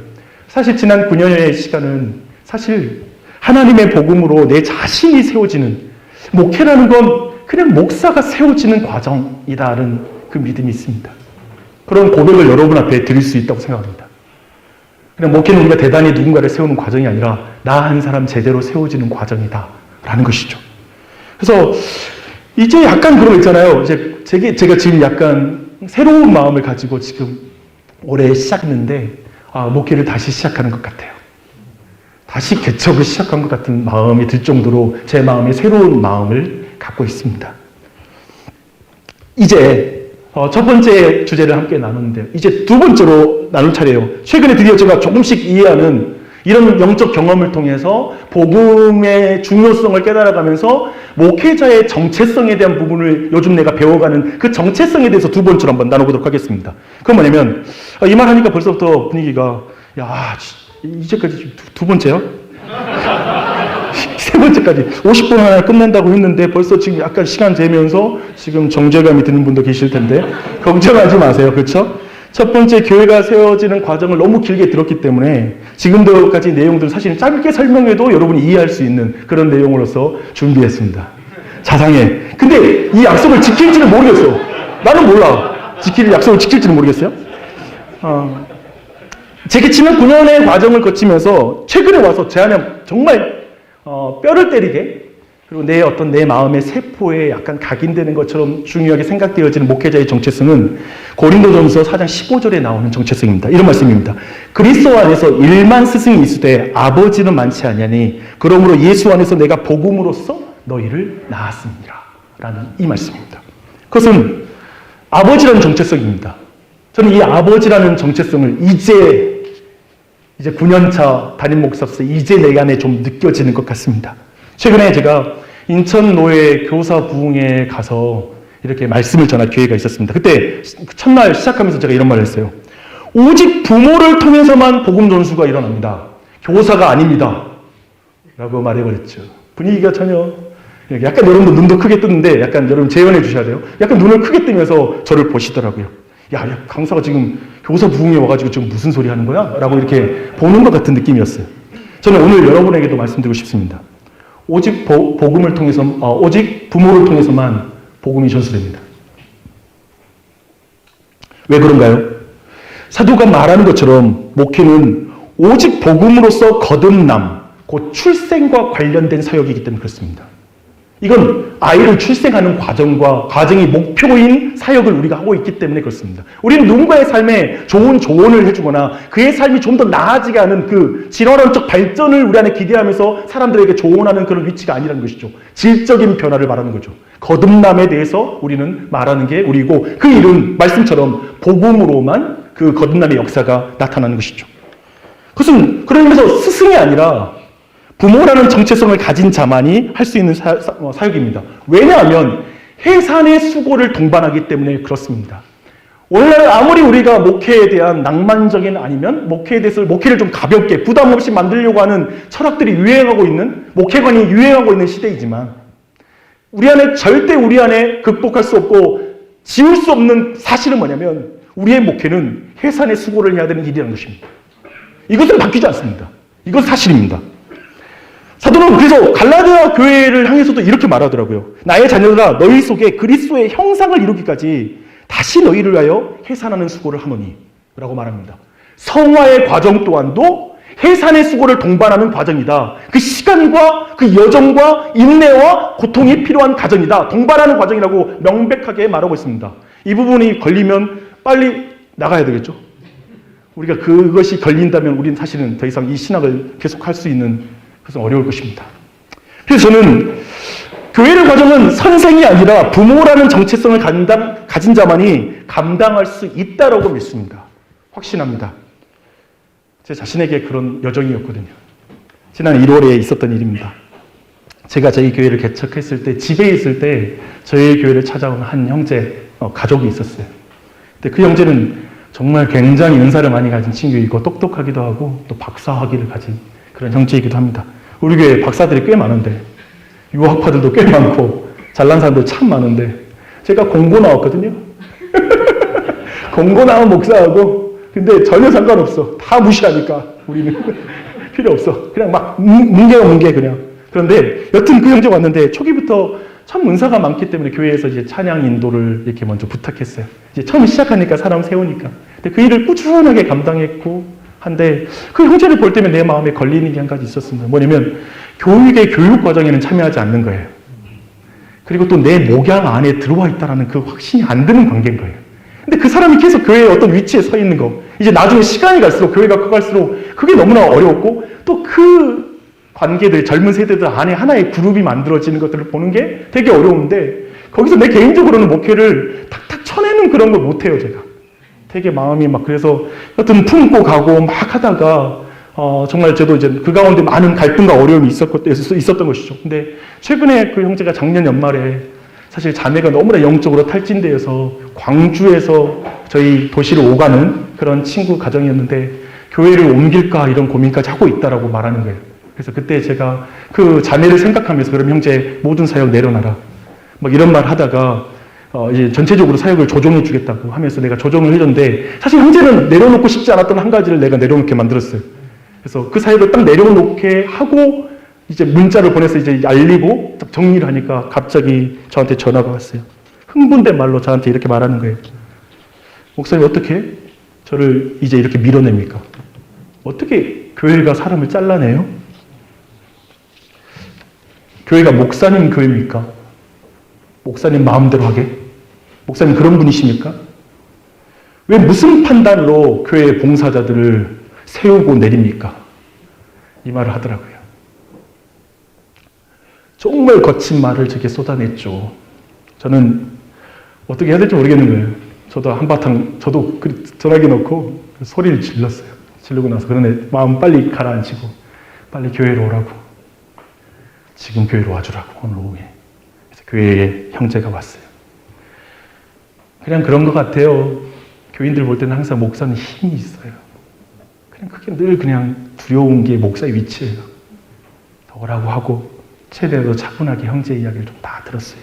사실 지난 9년의 시간은 사실 하나님의 복음으로 내 자신이 세워지는, 목회라는 건 그냥 목사가 세워지는 과정이다라는 그 믿음이 있습니다. 그런 고백을 여러분 앞에 드릴 수 있다고 생각합니다. 그냥 목회는 우리가 대단히 누군가를 세우는 과정이 아니라 나 한 사람 제대로 세워지는 과정이다 라는 것이죠. 그래서 이제 약간 그런 거 있잖아요. 이제 제가 지금 약간 새로운 마음을 가지고 지금 올해 시작했는데 목회를 다시 시작하는 것 같아요. 다시 개척을 시작한 것 같은 마음이 들 정도로 제 마음에 새로운 마음을 갖고 있습니다. 이제 첫 번째 주제를 함께 나눴는데요. 이제 두 번째로 나눌 차례예요. 최근에 드디어 제가 조금씩 이해하는 이런 영적 경험을 통해서 복음의 중요성을 깨달아가면서 목회자의 정체성에 대한 부분을 요즘 내가 배워가는 그 정체성에 대해서 두 번째로 한번 나눠보도록 하겠습니다. 그건 뭐냐면 이 말 하니까 벌써부터 분위기가 이제까지 두 번째요? 세 번째까지 50분 안에 끝낸다고 했는데 벌써 지금 약간 시간 재면서 지금 정죄감이 드는 분도 계실 텐데 걱정하지 마세요. 그렇죠? 첫 번째 교회가 세워지는 과정을 너무 길게 들었기 때문에 지금도까지 내용들은 사실 짧게 설명해도 여러분이 이해할 수 있는 그런 내용으로서 준비했습니다. 자상해. 근데 이 약속을 지킬지는 모르겠어. 나는 몰라. 약속을 지킬지는 모르겠어요. 제게 지난 9년의 과정을 거치면서 최근에 와서 제 안에 정말 뼈를 때리게 그리고 내 마음의 세포에 약간 각인되는 것처럼 중요하게 생각되어지는 목회자의 정체성은 고린도전서 4장 15절에 나오는 정체성입니다. 이런 말씀입니다. 그리스도 안에서 1만 스승이 있으되 아버지는 많지 아니하니 그러므로 예수 안에서 내가 복음으로써 너희를 낳았습니다. 라는 이 말씀입니다. 그것은 아버지라는 정체성입니다. 저는 이 아버지라는 정체성을 이제 9년차 담임 목사로서 이제 내 안에 좀 느껴지는 것 같습니다. 최근에 제가 인천노회 교사 부흥회에 가서 이렇게 말씀을 전할 기회가 있었습니다. 그때 첫날 시작하면서 제가 이런 말을 했어요. 오직 부모를 통해서만 복음 전수가 일어납니다. 교사가 아닙니다. 라고 말해버렸죠. 분위기가 전혀 약간 여러분도 눈도 크게 뜨는데 약간 여러분 재연해 주셔야 돼요. 약간 눈을 크게 뜨면서 저를 보시더라고요. 야, 강사가 지금 교사 부흥회 와가지고 지금 무슨 소리 하는 거야? 라고 이렇게 보는 것 같은 느낌이었어요. 저는 오늘 여러분에게도 말씀드리고 싶습니다. 오직 복음을 통해서, 오직 부모를 통해서만 복음이 전수됩니다. 왜 그런가요? 사도가 말하는 것처럼 목회는 오직 복음으로서 거듭남, 곧 출생과 관련된 사역이기 때문에 그렇습니다. 이건 아이를 출생하는 과정이 목표인 사역을 우리가 하고 있기 때문에 그렇습니다. 우리는 누군가의 삶에 좋은 조언을 해주거나 그의 삶이 좀 더 나아지게 하는 그 진화론적 발전을 우리 안에 기대하면서 사람들에게 조언하는 그런 위치가 아니라는 것이죠. 질적인 변화를 말하는 거죠. 거듭남에 대해서 우리는 말하는 게 우리고 그 일은 말씀처럼 복음으로만 그 거듭남의 역사가 나타나는 것이죠. 그것은 그런 의미에서 스승이 아니라 부모라는 정체성을 가진 자만이 할 수 있는 사역입니다. 왜냐하면 해산의 수고를 동반하기 때문에 그렇습니다. 오늘날 아무리 우리가 목회에 대한 낭만적인 아니면 목회를 좀 가볍게 부담 없이 만들려고 하는 철학들이 유행하고 있는 목회관이 유행하고 있는 시대이지만 우리 안에 극복할 수 없고 지울 수 없는 사실은 뭐냐면 우리의 목회는 해산의 수고를 해야 되는 일이라는 것입니다. 이것은 바뀌지 않습니다. 이건 사실입니다. 사도는 그래서 갈라디아 교회를 향해서도 이렇게 말하더라고요. 나의 자녀들아 너희 속에 그리스도의 형상을 이루기까지 다시 너희를 위하여 해산하는 수고를 하노니 라고 말합니다. 성화의 과정 또한도 해산의 수고를 동반하는 과정이다. 그 시간과 그 여정과 인내와 고통이 필요한 과정이다. 동반하는 과정이라고 명백하게 말하고 있습니다. 이 부분이 걸리면 빨리 나가야 되겠죠. 우리가 그것이 걸린다면 우리는 사실은 더 이상 이 신학을 계속할 수 있는 그것은 어려울 것입니다. 그래서 저는 교회의 과정은 선생이 아니라 부모라는 정체성을 가진 자만이 감당할 수 있다라고 믿습니다. 확신합니다. 제 자신에게 그런 여정이었거든요. 지난 1월에 있었던 일입니다. 제가 저희 교회를 개척했을 때 집에 있을 때 저희 교회를 찾아온 한 형제 가족이 있었어요. 근데 그 형제는 정말 굉장히 은사를 많이 가진 친구이고 똑똑하기도 하고 또 박사학위를 가진 그런 형제이기도 합니다. 우리 교회 박사들이 꽤 많은데 유학파들도 꽤 많고 잘난 사람들 참 많은데 제가 공고 나왔거든요. 공고 나온 목사하고 근데 전혀 상관없어. 다 무시하니까 우리는 필요 없어. 그냥 막 문개 그냥. 그런데 여튼 그 형제 왔는데 초기부터 참 은사가 많기 때문에 교회에서 이제 찬양 인도를 이렇게 먼저 부탁했어요. 이제 처음 시작하니까 사람 세우니까. 근데 그 일을 꾸준하게 감당했고 한데 그 형제를 볼 때면 내 마음에 걸리는 게 한 가지 있었습니다. 뭐냐면 교육의 교육 과정에는 참여하지 않는 거예요. 그리고 또 내 목양 안에 들어와 있다는 그 확신이 안 드는 관계인 거예요. 근데 그 사람이 계속 교회의 어떤 위치에 서 있는 거, 이제 나중에 시간이 갈수록 교회가 커갈수록 그게 너무나 어려웠고 또 그 관계들, 젊은 세대들 안에 하나의 그룹이 만들어지는 것들을 보는 게 되게 어려운데 거기서 내 개인적으로는 목회를 탁탁 쳐내는 그런 걸 못해요, 제가. 되게 마음이 막 그래서 하여튼 품고 가고 막 하다가 정말 저도 이제 그 가운데 많은 갈등과 어려움이 있었던 것이죠. 근데 최근에 그 형제가 작년 연말에 사실 자매가 너무나 영적으로 탈진되어서 광주에서 저희 도시로 오가는 그런 친구 가정이었는데 교회를 옮길까 이런 고민까지 하고 있다라고 말하는 거예요. 그래서 그때 제가 그 자매를 생각하면서 그럼 형제 모든 사역 내려놔라. 막 이런 말 하다가 이제 전체적으로 사역을 조정해 주겠다고 하면서 내가 조정을 해줬는데 사실 형제는 내려놓고 싶지 않았던 한 가지를 내가 내려놓게 만들었어요. 그래서 그 사역을 딱 내려놓게 하고 이제 문자를 보내서 이제 알리고 딱 정리를 하니까 갑자기 저한테 전화가 왔어요. 흥분된 말로 저한테 이렇게 말하는 거예요. 목사님 어떻게 저를 이제 이렇게 밀어냅니까? 어떻게 교회가 사람을 잘라내요? 교회가 목사님 교회입니까? 목사님 마음대로 하게? 목사님 그런 분이십니까? 왜 무슨 판단으로 교회 봉사자들을 세우고 내립니까? 이 말을 하더라고요. 정말 거친 말을 저게 쏟아냈죠. 저는 어떻게 해야 될지 모르겠는 거예요. 저도 한바탕, 저도 전화기 놓고 소리를 질렀어요. 지르고 나서 그러네 마음 빨리 가라앉히고 빨리 교회로 오라고. 지금 교회로 와주라고 오늘 오후에. 그래서 교회에 형제가 왔어요. 그냥 그런 것 같아요. 교인들 볼 때는 항상 목사는 힘이 있어요. 그냥 그게 늘 그냥 두려운 게 목사의 위치예요. 더 오라고 하고 최대한 차분하게 형제 이야기를 좀 다 들었어요.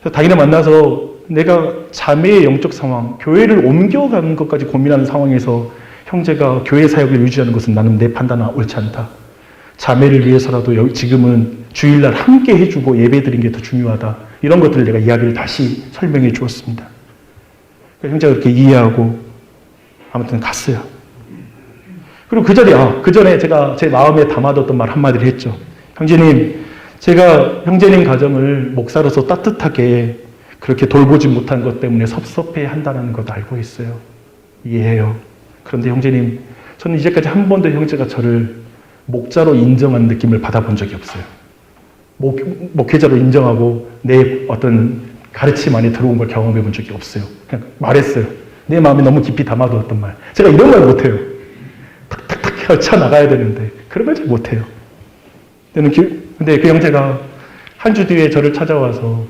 그래서 당일에 만나서 내가 자매의 영적 상황, 교회를 옮겨가는 것까지 고민하는 상황에서 형제가 교회 사역을 유지하는 것은 나는 내 판단은 옳지 않다. 자매를 위해서라도 지금은 주일날 함께 해주고 예배드리는 게 더 중요하다. 이런 것들을 내가 이야기를 다시 설명해 주었습니다. 형제가 그렇게 이해하고 아무튼 갔어요. 그리고 그 전에 제가 제 마음에 담아뒀던 말 한마디를 했죠. 형제님, 제가 형제님 가정을 목사로서 따뜻하게 그렇게 돌보지 못한 것 때문에 섭섭해 한다는 것도 알고 있어요. 이해해요. 그런데 형제님, 저는 이제까지 한 번도 형제가 저를 목자로 인정한 느낌을 받아본 적이 없어요. 목회자로 인정하고 내 어떤 가르침 안에 들어온 걸 경험해 본 적이 없어요. 그냥 말했어요. 내 마음에 너무 깊이 담아두었던 말. 제가 이런 말 못해요. 탁탁탁 쳐나가야 되는데 그런 걸 잘 못해요. 근데 그 형제가 한 주 뒤에 저를 찾아와서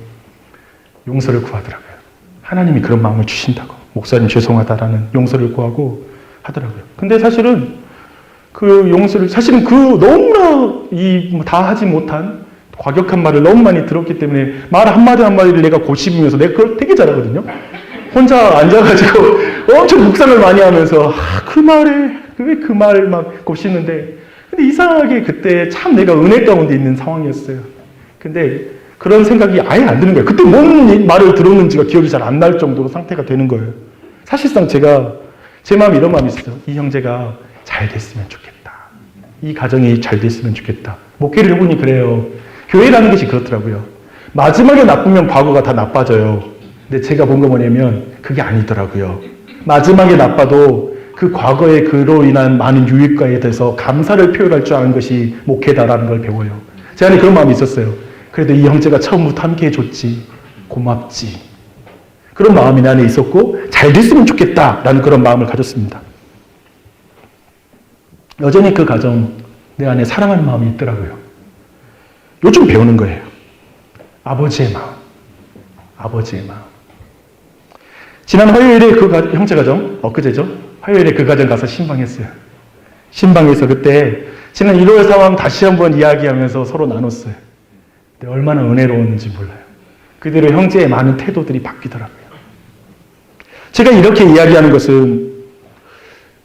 용서를 구하더라고요. 하나님이 그런 마음을 주신다고. 목사님 죄송하다라는 용서를 구하고 하더라고요. 근데 사실은 그 용서를, 사실은 그 너무나 다 하지 못한 과격한 말을 너무 많이 들었기 때문에 말 한마디 한마디를 내가 고집으면서 내가 그걸 되게 잘하거든요. 혼자 앉아가지고 엄청 묵상을 많이 하면서 그 말에 왜 그 말을 막 곱씹는데 근데 이상하게 그때 참 내가 은혜 가운데 있는 상황이었어요. 근데 그런 생각이 아예 안 드는 거예요. 그때 뭔 말을 들었는지가 기억이 잘 안 날 정도로 상태가 되는 거예요. 사실상 제 마음에 이런 마음이 있어요. 이 형제가 잘 됐으면 좋겠다. 이 가정이 잘 됐으면 좋겠다. 목회를 해보니 그래요. 교회라는 것이 그렇더라고요. 마지막에 나쁘면 과거가 다 나빠져요. 근데 제가 본 거 뭐냐면 그게 아니더라고요. 마지막에 나빠도 그 과거의 그로 인한 많은 유익과에 대해서 감사를 표현할 줄 아는 것이 목회다라는 걸 배워요. 제 안에 그런 마음이 있었어요. 그래도 이 형제가 처음부터 함께 해줬지. 고맙지. 그런 마음이 내 안에 있었고 잘 됐으면 좋겠다라는 그런 마음을 가졌습니다. 여전히 그 가정 내 안에 사랑하는 마음이 있더라고요. 요즘 배우는 거예요. 아버지의 마음. 아버지의 마음. 지난 화요일에 그 형제 가정, 엊그제죠? 화요일에 그 가정 가서 신방했어요. 신방에서 그때 지난 1월 상황 다시 한번 이야기하면서 서로 나눴어요. 근데 얼마나 은혜로웠는지 몰라요. 그대로 형제의 많은 태도들이 바뀌더라고요. 제가 이렇게 이야기하는 것은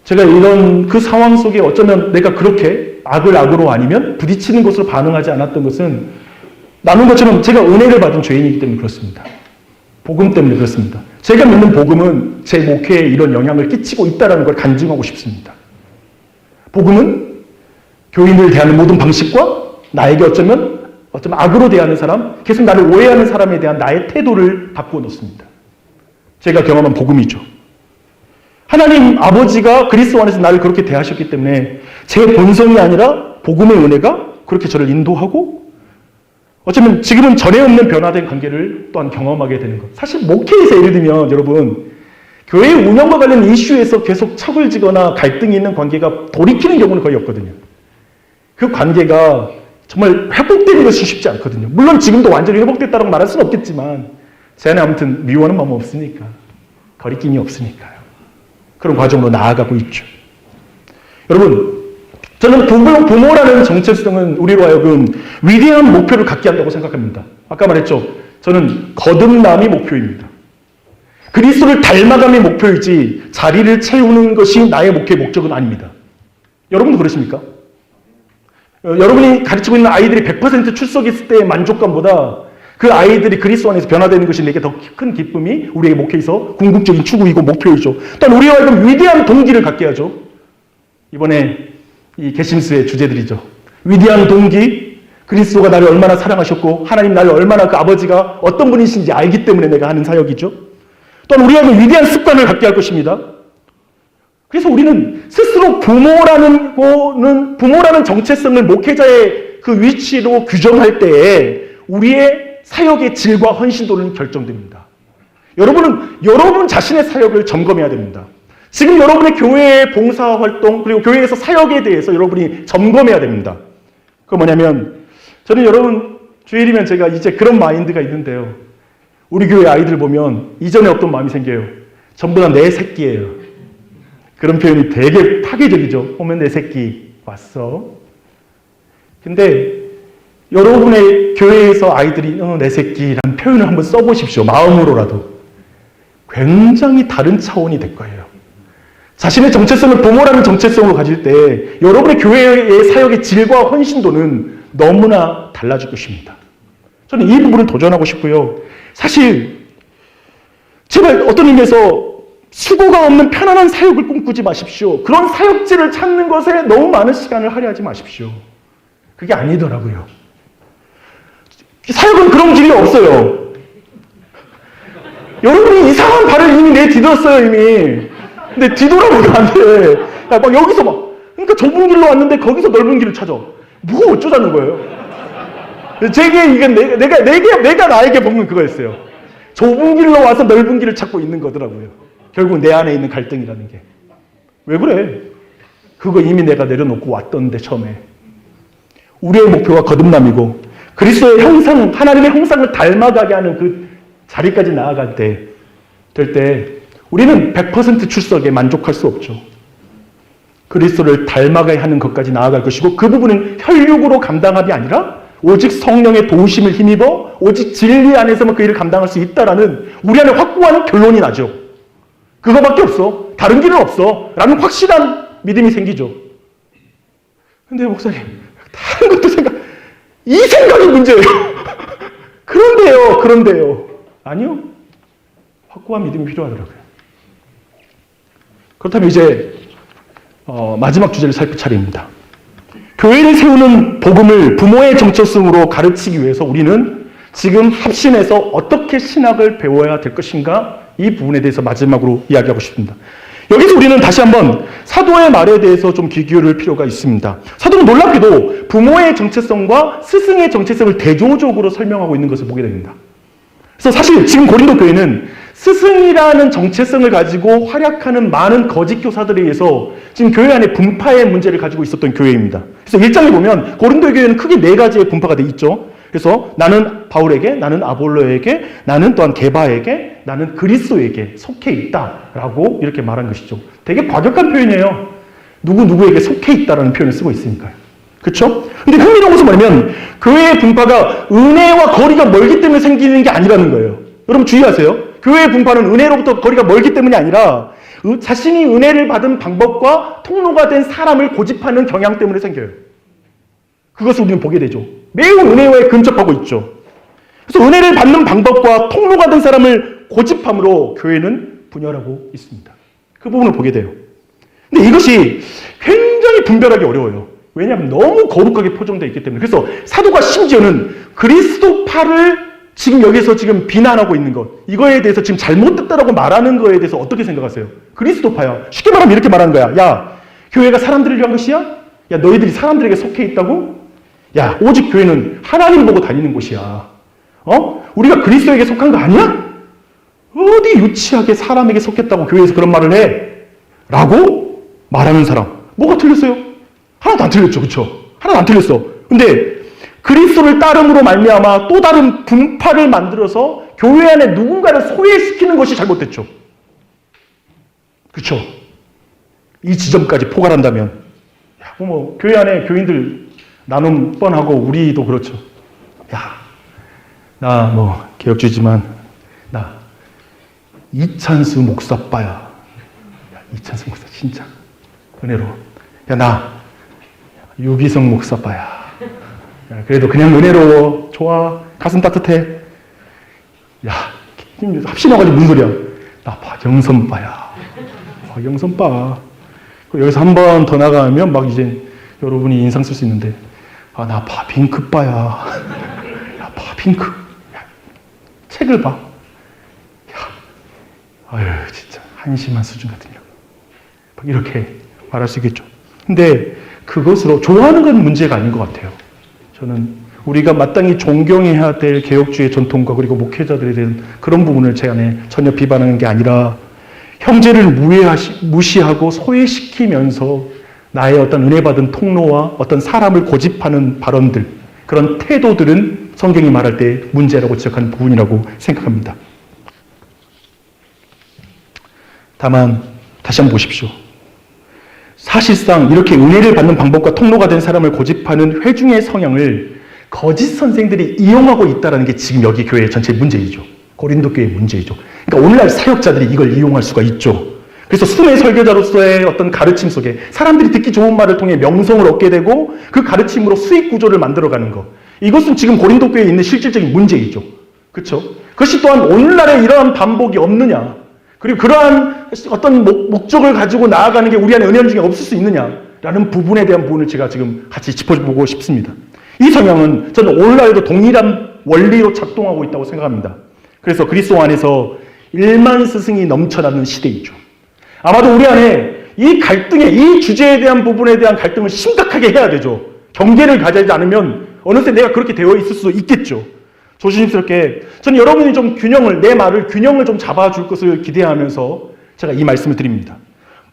제가 이런 그 상황 속에 어쩌면 내가 그렇게 악을 악으로 아니면 부딪히는 것으로 반응하지 않았던 것은 나눈 것처럼 제가 은혜를 받은 죄인이기 때문에 그렇습니다. 복음 때문에 그렇습니다. 제가 믿는 복음은 제 목회에 이런 영향을 끼치고 있다는 걸 간증하고 싶습니다. 복음은 교인을 대하는 모든 방식과 나에게 어쩌면 악으로 대하는 사람, 계속 나를 오해하는 사람에 대한 나의 태도를 바꾸어 놓습니다. 제가 경험한 복음이죠. 하나님 아버지가 그리스도 안에서 나를 그렇게 대하셨기 때문에 제 본성이 아니라 복음의 은혜가 그렇게 저를 인도하고 어쩌면 지금은 전에 없는 변화된 관계를 또한 경험하게 되는 것. 사실 목회에서 예를 들면 여러분 교회 운영과 관련 이슈에서 계속 척을 지거나 갈등이 있는 관계가 돌이키는 경우는 거의 없거든요. 그 관계가 정말 회복되는 것이 쉽지 않거든요. 물론 지금도 완전히 회복됐다고 말할 수는 없겠지만 제 안에 아무튼 미워하는 마음 없으니까 거리낌이 없으니까요. 그런 과정으로 나아가고 있죠. 여러분 저는 부모라는 정체성은 우리로 하여금 위대한 목표를 갖게 한다고 생각합니다. 아까 말했죠. 저는 거듭남이 목표입니다. 그리스도를 닮아감이 목표이지 자리를 채우는 것이 나의 목표의 목적은 아닙니다. 여러분도 그러십니까? 여러분이 가르치고 있는 아이들이 100% 출석했을 때의 만족감보다 그 아이들이 그리스도 안에서 변화되는 것이 내게 더 큰 기쁨이 우리의 목회에서 궁극적인 추구이고 목표이죠. 또한 우리와 하여금 위대한 동기를 갖게 하죠. 이번에 이 개심수의 주제들이죠. 위대한 동기, 그리스도가 나를 얼마나 사랑하셨고 하나님 나를 얼마나 그 아버지가 어떤 분이신지 알기 때문에 내가 하는 사역이죠. 또한 우리가 그 위대한 습관을 갖게 할 것입니다. 그래서 우리는 스스로 부모라는 정체성을 목회자의 그 위치로 규정할 때에 우리의 사역의 질과 헌신도는 결정됩니다. 여러분은 여러분 자신의 사역을 점검해야 됩니다. 지금 여러분의 교회의 봉사활동 그리고 교회에서 사역에 대해서 여러분이 점검해야 됩니다. 그건 뭐냐면 저는 여러분 주일이면 제가 이제 그런 마인드가 있는데요. 우리 교회 아이들 보면 이전에 없던 마음이 생겨요. 전부 다 내 새끼예요. 그런 표현이 되게 파괴적이죠. 오면 내 새끼 왔어. 근데 여러분의 교회에서 아이들이 내 새끼라는 표현을 한번 써보십시오. 마음으로라도. 굉장히 다른 차원이 될 거예요. 자신의 정체성을 부모라는 정체성으로 가질 때 여러분의 교회의 사역의 질과 헌신도는 너무나 달라질 것입니다. 저는 이 부분을 도전하고 싶고요. 사실 제발 어떤 의미에서 수고가 없는 편안한 사역을 꿈꾸지 마십시오. 그런 사역지를 찾는 것에 너무 많은 시간을 할애하지 마십시오. 그게 아니더라고요. 사역은 그런 길이 없어요. 여러분이 이상한 발을 이미 내디뎠어요, 이미. 근데 뒤돌아보면 안 돼. 막 여기서 그러니까 좁은 길로 왔는데 거기서 넓은 길을 찾아. 뭐 어쩌자는 거예요. 제게 이게 내가 나에게 먹는 그거였어요. 좁은 길로 와서 넓은 길을 찾고 있는 거더라고요. 결국 내 안에 있는 갈등이라는 게. 왜 그래? 그거 이미 내가 내려놓고 왔던데 처음에. 우리의 목표가 거듭남이고 그리스도의 형상, 하나님의 형상을 닮아가게 하는 그 자리까지 나아갈 때, 될 때 우리는 100% 출석에 만족할 수 없죠. 그리스도를 닮아가야 하는 것까지 나아갈 것이고 그 부분은 혈육으로 감당함이 아니라 오직 성령의 도우심을 힘입어 오직 진리 안에서만 그 일을 감당할 수 있다라는 우리 안에 확고한 결론이 나죠. 그거밖에 없어. 다른 길은 없어. 라는 확실한 믿음이 생기죠. 근데 목사님, 다른 것도 이 생각이 문제예요. 그런데요. 아니요. 확고한 믿음이 필요하더라고요. 그렇다면 이제 마지막 주제를 살필 차례입니다. 교회를 세우는 복음을 부모의 정체성으로 가르치기 위해서 우리는 지금 합심해서 어떻게 신학을 배워야 될 것인가 이 부분에 대해서 마지막으로 이야기하고 싶습니다. 여기서 우리는 다시 한번 사도의 말에 대해서 좀 귀 기울일 필요가 있습니다. 사도는 놀랍게도 부모의 정체성과 스승의 정체성을 대조적으로 설명하고 있는 것을 보게 됩니다. 그래서 사실 지금 고린도 교회는 스승이라는 정체성을 가지고 활약하는 많은 거짓 교사들에 의해서 지금 교회 안에 분파의 문제를 가지고 있었던 교회입니다. 그래서 1장에 보면 고린도 교회는 크게 4가지의 분파가 되어 있죠. 그래서 나는 바울에게, 나는 아볼로에게, 나는 또한 게바에게, 나는 그리스도에게 속해 있다라고 이렇게 말한 것이죠. 되게 과격한 표현이에요. 누구에게 속해 있다라는 표현을 쓰고 있으니까요. 그렇죠? 근데 흥미로운 것은 뭐냐면 교회의 분파가 은혜와 거리가 멀기 때문에 생기는 게 아니라는 거예요. 여러분 주의하세요. 교회의 분파는 은혜로부터 거리가 멀기 때문이 아니라 자신이 은혜를 받은 방법과 통로가 된 사람을 고집하는 경향 때문에 생겨요. 그것을 우리는 보게 되죠. 매우 은혜에 근접하고 있죠. 그래서 은혜를 받는 방법과 통로가 된 사람을 고집함으로 교회는 분열하고 있습니다. 그 부분을 보게 돼요. 근데 이것이 굉장히 분별하기 어려워요. 왜냐하면 너무 거룩하게 포장되어 있기 때문에. 그래서 사도가 심지어는 그리스도파를 지금 여기서 지금 비난하고 있는 것, 이거에 대해서 지금 잘못됐다라고 말하는 거에 대해서 어떻게 생각하세요? 그리스도파야. 쉽게 말하면 이렇게 말하는 거야. 야, 교회가 사람들을 위한 것이야? 야, 너희들이 사람들에게 속해 있다고? 야, 오직 교회는 하나님 보고 다니는 곳이야. 우리가 그리스도에게 속한 거 아니야? 어디 유치하게 사람에게 속했다고 교회에서 그런 말을 해? 라고 말하는 사람. 뭐가 틀렸어요? 하나도 안 틀렸죠. 그렇죠? 하나도 안 틀렸어. 근데 그리스도를 따름으로 말미암아 또 다른 분파를 만들어서 교회 안에 누군가를 소외시키는 것이 잘못됐죠. 그렇죠? 이 지점까지 포괄한다면, 교회 안에 교인들 나눔 뻔하고 우리도 그렇죠. 야, 나 개혁주의지만 나 이찬수 목사빠야. 야, 이찬수 목사 진짜 은혜로워. 야, 나 유기성 목사빠야. 야, 그래도 그냥 은혜로워. 좋아. 가슴 따뜻해. 야, 합심해가지고 무슨 소리야. 나 박영선빠야. 박영선빠. 여기서 한 번 더 나가면 막 이제 여러분이 인상 쓸 수 있는데, 아, 나 바핑크빠야. 야, 바핑크. 야, 책을 봐. 야, 아유, 진짜 한심한 수준 같으냐. 막 이렇게 말할 수 있겠죠. 근데 그것으로 좋아하는 건 문제가 아닌 것 같아요. 저는 우리가 마땅히 존경해야 될 개혁주의 전통과 그리고 목회자들에 대한 그런 부분을 제 안에 전혀 비판하는 게 아니라 형제를 무시하고 소외시키면서 나의 어떤 은혜 받은 통로와 어떤 사람을 고집하는 발언들, 그런 태도들은 성경이 말할 때 문제라고 지적하는 부분이라고 생각합니다. 다만 다시 한번 보십시오. 사실상 이렇게 은혜를 받는 방법과 통로가 된 사람을 고집하는 회중의 성향을 거짓 선생들이 이용하고 있다는 게 지금 여기 교회 전체의 문제이죠. 고린도 교회의 문제이죠. 그러니까 오늘날 사역자들이 이걸 이용할 수가 있죠. 그래서 수매 설교자로서의 어떤 가르침 속에 사람들이 듣기 좋은 말을 통해 명성을 얻게 되고 그 가르침으로 수익 구조를 만들어가는 것. 이것은 지금 고린도 교회에 있는 실질적인 문제이죠. 그렇죠? 그것이 또한 오늘날에 이러한 반복이 없느냐. 그리고 그러한 어떤 목적을 가지고 나아가는 게 우리 안에 은혜 중에 없을 수 있느냐라는 부분에 대한 부분을 제가 지금 같이 짚어보고 싶습니다. 이 성향은 저는 오늘날에도 동일한 원리로 작동하고 있다고 생각합니다. 그래서 그리스도 안에서 일만 스승이 넘쳐나는 시대이죠. 아마도 우리 안에 이 갈등에, 이 주제에 대한 부분에 대한 갈등을 심각하게 해야 되죠. 경계를 가지지 않으면 어느새 내가 그렇게 되어 있을 수도 있겠죠. 조심스럽게 저는 여러분이 좀 내 말을 균형을 좀 잡아줄 것을 기대하면서 제가 이 말씀을 드립니다.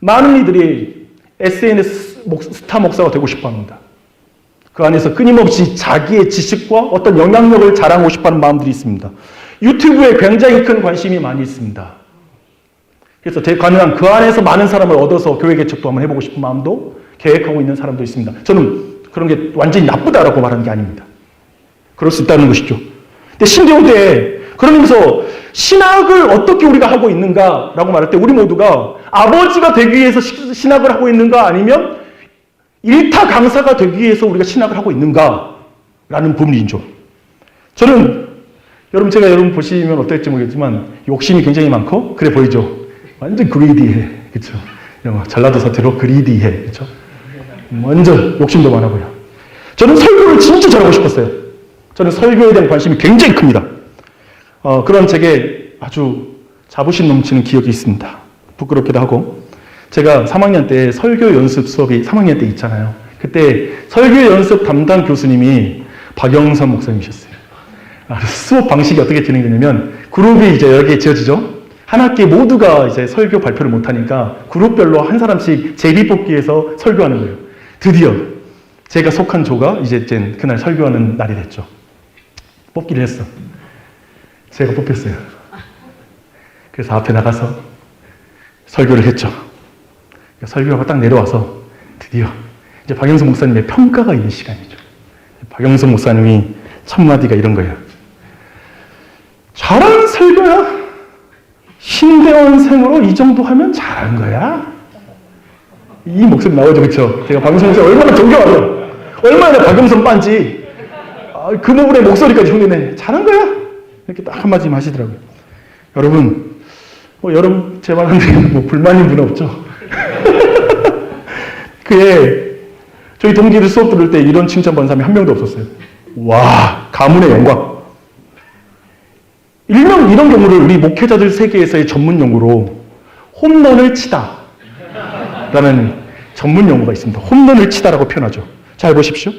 많은 이들이 SNS 스타 목사가 되고 싶어 합니다. 그 안에서 끊임없이 자기의 지식과 어떤 영향력을 자랑하고 싶어하는 마음들이 있습니다. 유튜브에 굉장히 큰 관심이 많이 있습니다. 그래서 가능한 그 안에서 많은 사람을 얻어서 교회 개척도 한번 해보고 싶은 마음도 계획하고 있는 사람도 있습니다. 저는 그런 게 완전히 나쁘다라고 말하는 게 아닙니다. 그럴 수 있다는 것이죠. 근데 신대호대에 그러면서 신학을 어떻게 우리가 하고 있는가라고 말할 때 우리 모두가 아버지가 되기 위해서 신학을 하고 있는가 아니면 일타 강사가 되기 위해서 우리가 신학을 하고 있는가라는 부분이죠. 저는 여러분 보시면 어떨지 모르겠지만 욕심이 굉장히 많고 그래 보이죠. 완전 그리디해, 그렇죠? 전라도 사투리로 그리디해, 그렇죠? 완전 욕심도 많아 보여. 저는 설교를 진짜 잘하고 싶었어요. 저는 설교에 대한 관심이 굉장히 큽니다. 그런 제게 아주 자부심 넘치는 기억이 있습니다. 부끄럽기도 하고. 제가 3학년 때 설교 연습 수업이 3학년 때 있잖아요. 그때 설교 연습 담당 교수님이 박영선 목사님이셨어요. 수업 방식이 어떻게 진행되냐면 그룹이 이제 여러 개 지어지죠. 한 학기 모두가 이제 설교 발표를 못하니까 그룹별로 한 사람씩 제비뽑기해서 설교하는 거예요. 드디어 제가 속한 조가 이제 그날 설교하는 날이 됐죠. 뽑기를 했어. 제가 뽑혔어요. 그래서 앞에 나가서 설교를 했죠. 설교하고 딱 내려와서 드디어 이제 박영선 목사님의 평가가 있는 시간이죠. 박영선 목사님이 첫 마디가 이런 거예요. 잘하는 설교야. 신대원생으로 이 정도 하면 잘한 거야. 이 목소리 나오죠, 그렇죠? 제가 박영선 목사님 얼마나 존경하죠. 얼마나 박영선 빤지. 그 부분에 목소리까지 흉내내. 잘한 거야. 이렇게 딱 한마디 하시더라고요. 여러분, 여러분 제 말하는데 불만인 분 없죠? 그에 저희 동기들 수업 들을 때 이런 칭찬받는 사람이 한 명도 없었어요. 와, 가문의 영광. 일명 이런 경우를 우리 목회자들 세계에서의 전문 용어로 홈런을 치다 라는 전문 용어가 있습니다. 홈런을 치다라고 표현하죠. 잘 보십시오.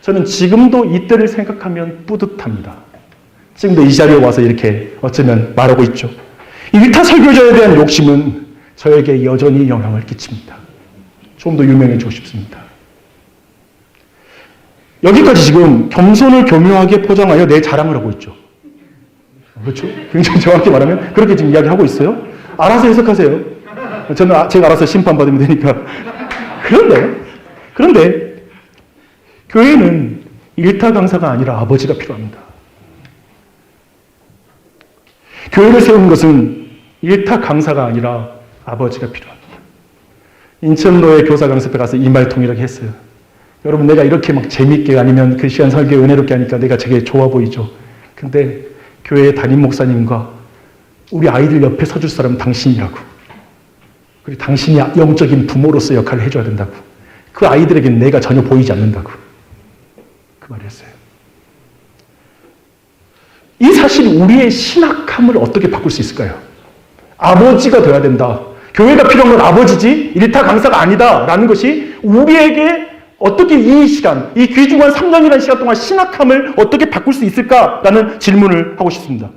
저는 지금도 이때를 생각하면 뿌듯합니다. 지금도 이 자리에 와서 이렇게 어쩌면 말하고 있죠. 일타 설교자에 대한 욕심은 저에게 여전히 영향을 끼칩니다. 좀 더 유명해지고 싶습니다. 여기까지 지금 겸손을 교묘하게 포장하여 내 자랑을 하고 있죠. 그렇죠? 굉장히 정확히 말하면 그렇게 지금 이야기하고 있어요. 알아서 해석하세요. 저는 제가 알아서 심판받으면 되니까. 그런데 교회는 일타 강사가 아니라 아버지가 필요합니다. 교회를 세우는 것은 일타 강사가 아니라 아버지가 필요합니다. 인천로의 교사 강습회 가서 이 말 동일하게 했어요. 여러분, 내가 이렇게 막 재밌게 아니면 그 시간 설교 은혜롭게 하니까 내가 되게 좋아 보이죠. 근데 교회 담임 목사님과 우리 아이들 옆에 서줄 사람은 당신이라고. 그리고 당신이 영적인 부모로서 역할을 해줘야 된다고. 그 아이들에게는 내가 전혀 보이지 않는다고. 그 말을 했어요. 이 사실이 우리의 신학함을 어떻게 바꿀 수 있을까요? 아버지가 돼야 된다. 교회가 필요한 건 아버지지 일타 강사가 아니다 라는 것이 우리에게 어떻게 이 시간, 이 귀중한 3년이라는 시간 동안 신학함을 어떻게 바꿀 수 있을까라는 질문을 하고 싶습니다.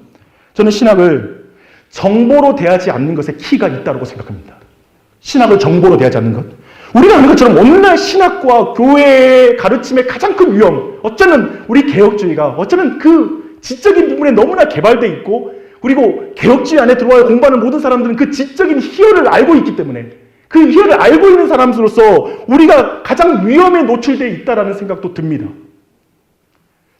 저는 신학을 정보로 대하지 않는 것에 키가 있다고 생각합니다. 신학을 정보로 대하지 않는 것. 우리가 아는 것처럼 오늘날 신학과 교회의 가르침의 가장 큰 위험, 어쩌면 우리 개혁주의가 어쩌면 그 지적인 부분에 너무나 개발되어 있고 그리고 개혁주의 안에 들어와야 공부하는 모든 사람들은 그 지적인 희열을 알고 있기 때문에 그 희열을 알고 있는 사람으로서 우리가 가장 위험에 노출되어 있다는 생각도 듭니다.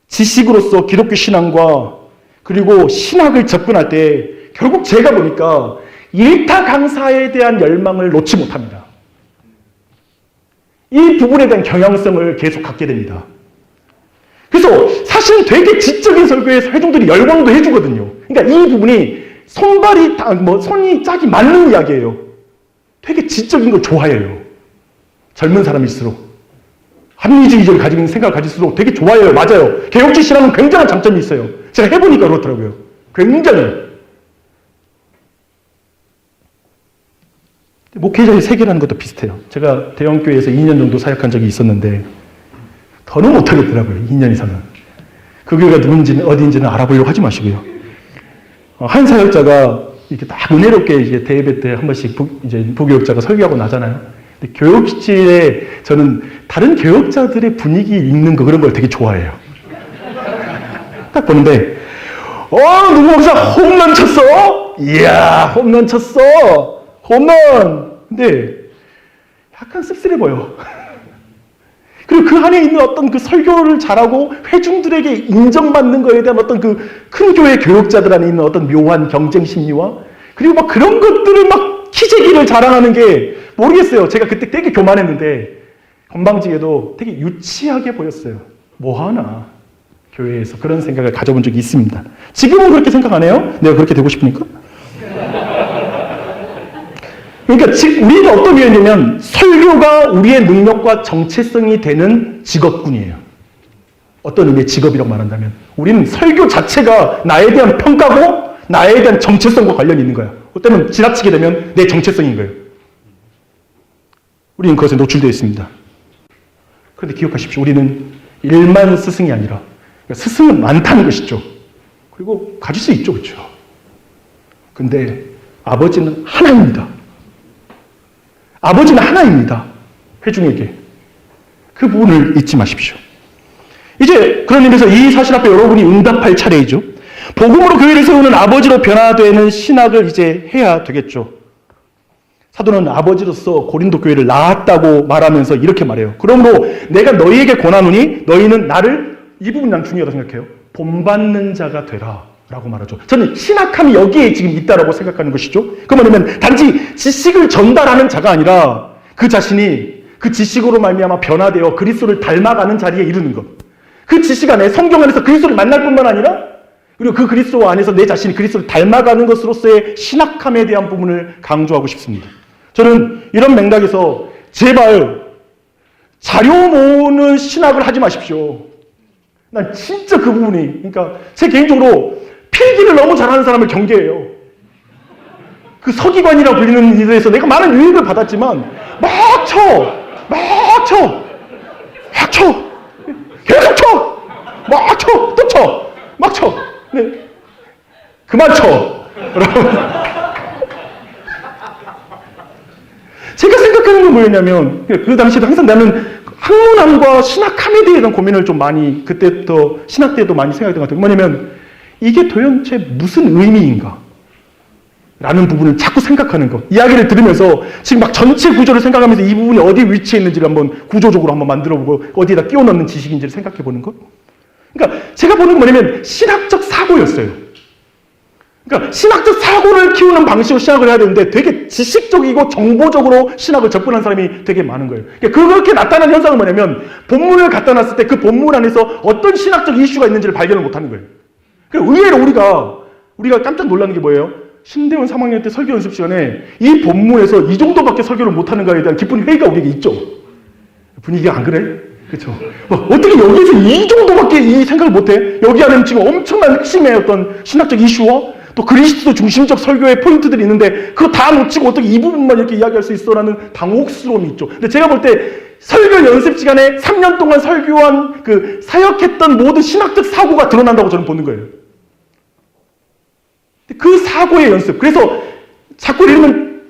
지식으로서 기독교 신앙과 그리고 신학을 접근할 때 결국 제가 보니까 일타 강사에 대한 열망을 놓지 못합니다. 이 부분에 대한 경향성을 계속 갖게 됩니다. 그래서 사실은 되게 지적인 설교에 회중들이 열광도 해주거든요. 그러니까 이 부분이 손이 짝이 맞는 이야기예요. 되게 지적인 걸 좋아해요. 젊은 사람일수록. 합리주의적으로 가지고 있는 생각을 가질수록 되게 좋아해요. 맞아요. 개혁주의 신앙은 굉장한 장점이 있어요. 제가 해보니까 그렇더라고요. 굉장히. 목회자의 세계라는 것도 비슷해요. 제가 대형교회에서 2년 정도 사역한 적이 있었는데 더는 못하겠더라고요. 2년 이상은. 그 교회가 누군지는 어디인지는 알아보려고 하지 마시고요. 한 사역자가 이렇게 딱 은혜롭게 이제 대예배 때 한 번씩 부교육자가 설교하고 나잖아요. 근데 교육실에 저는 다른 교육자들의 분위기 읽는 거 그런 걸 되게 좋아해요. 딱 보는데 누구 목사 홈런 쳤어? 이야, 홈런 쳤어. 홈런. 근데 약간 씁쓸해 보여. 그리고 그 안에 있는 어떤 그 설교를 잘하고 회중들에게 인정받는 거에 대한 어떤 그 큰 교회 교육자들 안에 있는 어떤 묘한 경쟁 심리와 그리고 막 그런 것들을 막 키재기를 자랑하는 게 모르겠어요. 제가 그때 되게 교만했는데 건방지게도 되게 유치하게 보였어요. 뭐하나 교회에서 그런 생각을 가져본 적이 있습니다. 지금은 그렇게 생각 안 해요? 내가 그렇게 되고 싶으니까? 그러니까 우리가 어떤 의미냐면 설교가 우리의 능력과 정체성이 되는 직업군이에요. 어떤 의미의 직업이라고 말한다면 우리는 설교 자체가 나에 대한 평가고 나에 대한 정체성과 관련이 있는 거야. 그때는 지나치게 되면 내 정체성인 거예요. 우리는 그것에 노출되어 있습니다. 그런데 기억하십시오. 우리는 일만 스승이 아니라 스승은 많다는 것이죠. 그리고 가질 수 있죠. 그렇죠? 근데 아버지는 하나입니다. 아버지는 하나입니다. 회중에게. 그 부분을 잊지 마십시오. 이제 그런 의미에서 이 사실 앞에 여러분이 응답할 차례이죠. 복음으로 교회를 세우는 아버지로 변화되는 신학을 이제 해야 되겠죠. 사도는 아버지로서 고린도 교회를 낳았다고 말하면서 이렇게 말해요. 그러므로 내가 너희에게 권하노니 너희는 나를, 이 부분 난 중요하다고 생각해요. 본받는 자가 되라 라고 말하죠. 저는 신학함이 여기에 지금 있다라고 생각하는 것이죠. 그 뭐냐면 단지 지식을 전달하는 자가 아니라 그 자신이 그 지식으로 말미암아 변화되어 그리스도를 닮아가는 자리에 이르는 것. 그 지식 안에 성경 안에서 그리스도를 만날 뿐만 아니라 그리고 그 그리스도 안에서 내 자신이 그리스도를 닮아가는 것으로서의 신학함에 대한 부분을 강조하고 싶습니다. 저는 이런 맥락에서 제발 자료 모으는 신학을 하지 마십시오. 난 진짜 그 부분이, 그러니까 제 개인적으로 필기를 너무 잘하는 사람을 경계해요. 그 서기관이라고 불리는 일에서 내가 많은 유익을 받았지만 막 쳐! 계속 쳐! 막 쳐! 또 쳐! 막 쳐! 네. 그만 쳐! 여러분. 제가 생각하는 건 뭐였냐면, 그 당시에도 항상 나는 학문함과 신학함에 대한 고민을 좀 많이, 그때부터, 신학 때도 많이 생각했던 것 같아요. 뭐냐면, 이게 도대체 무슨 의미인가? 라는 부분을 자꾸 생각하는 거. 이야기를 들으면서 지금 막 전체 구조를 생각하면서 이 부분이 어디 위치에 있는지를 한번 구조적으로 한번 만들어보고 어디에다 끼워 넣는 지식인지를 생각해보는 것. 그러니까 제가 보는 건 뭐냐면 신학적 사고였어요. 그러니까 신학적 사고를 키우는 방식으로 신학을 해야 되는데 되게 지식적이고 정보적으로 신학을 접근한 사람이 되게 많은 거예요. 그러니까 그렇게 나타나는 현상은 뭐냐면 본문을 갖다 놨을 때 그 본문 안에서 어떤 신학적 이슈가 있는지를 발견을 못하는 거예요. 그러니까 의외로 우리가 깜짝 놀라는 게 뭐예요? 신대원 3학년 때 설교 연습 시간에 이 본문에서 이 정도밖에 설교를 못하는가에 대한 깊은 회의가 우리에게 있죠. 분위기가 안 그래? 그렇죠. 어떻게 여기서 이 정도밖에 이 생각을 못해? 여기 안에는 지금 엄청난 핵심의 어떤 신학적 이슈와 또 그리스도 중심적 설교의 포인트들이 있는데 그거 다 놓치고 어떻게 이 부분만 이렇게 이야기할 수 있어라는 당혹스러움이 있죠. 근데 제가 볼 때 설교 연습 시간에 3년 동안 설교한 그 사역했던 모든 신학적 사고가 드러난다고 저는 보는 거예요. 그 사고의 연습. 그래서 자꾸 이러면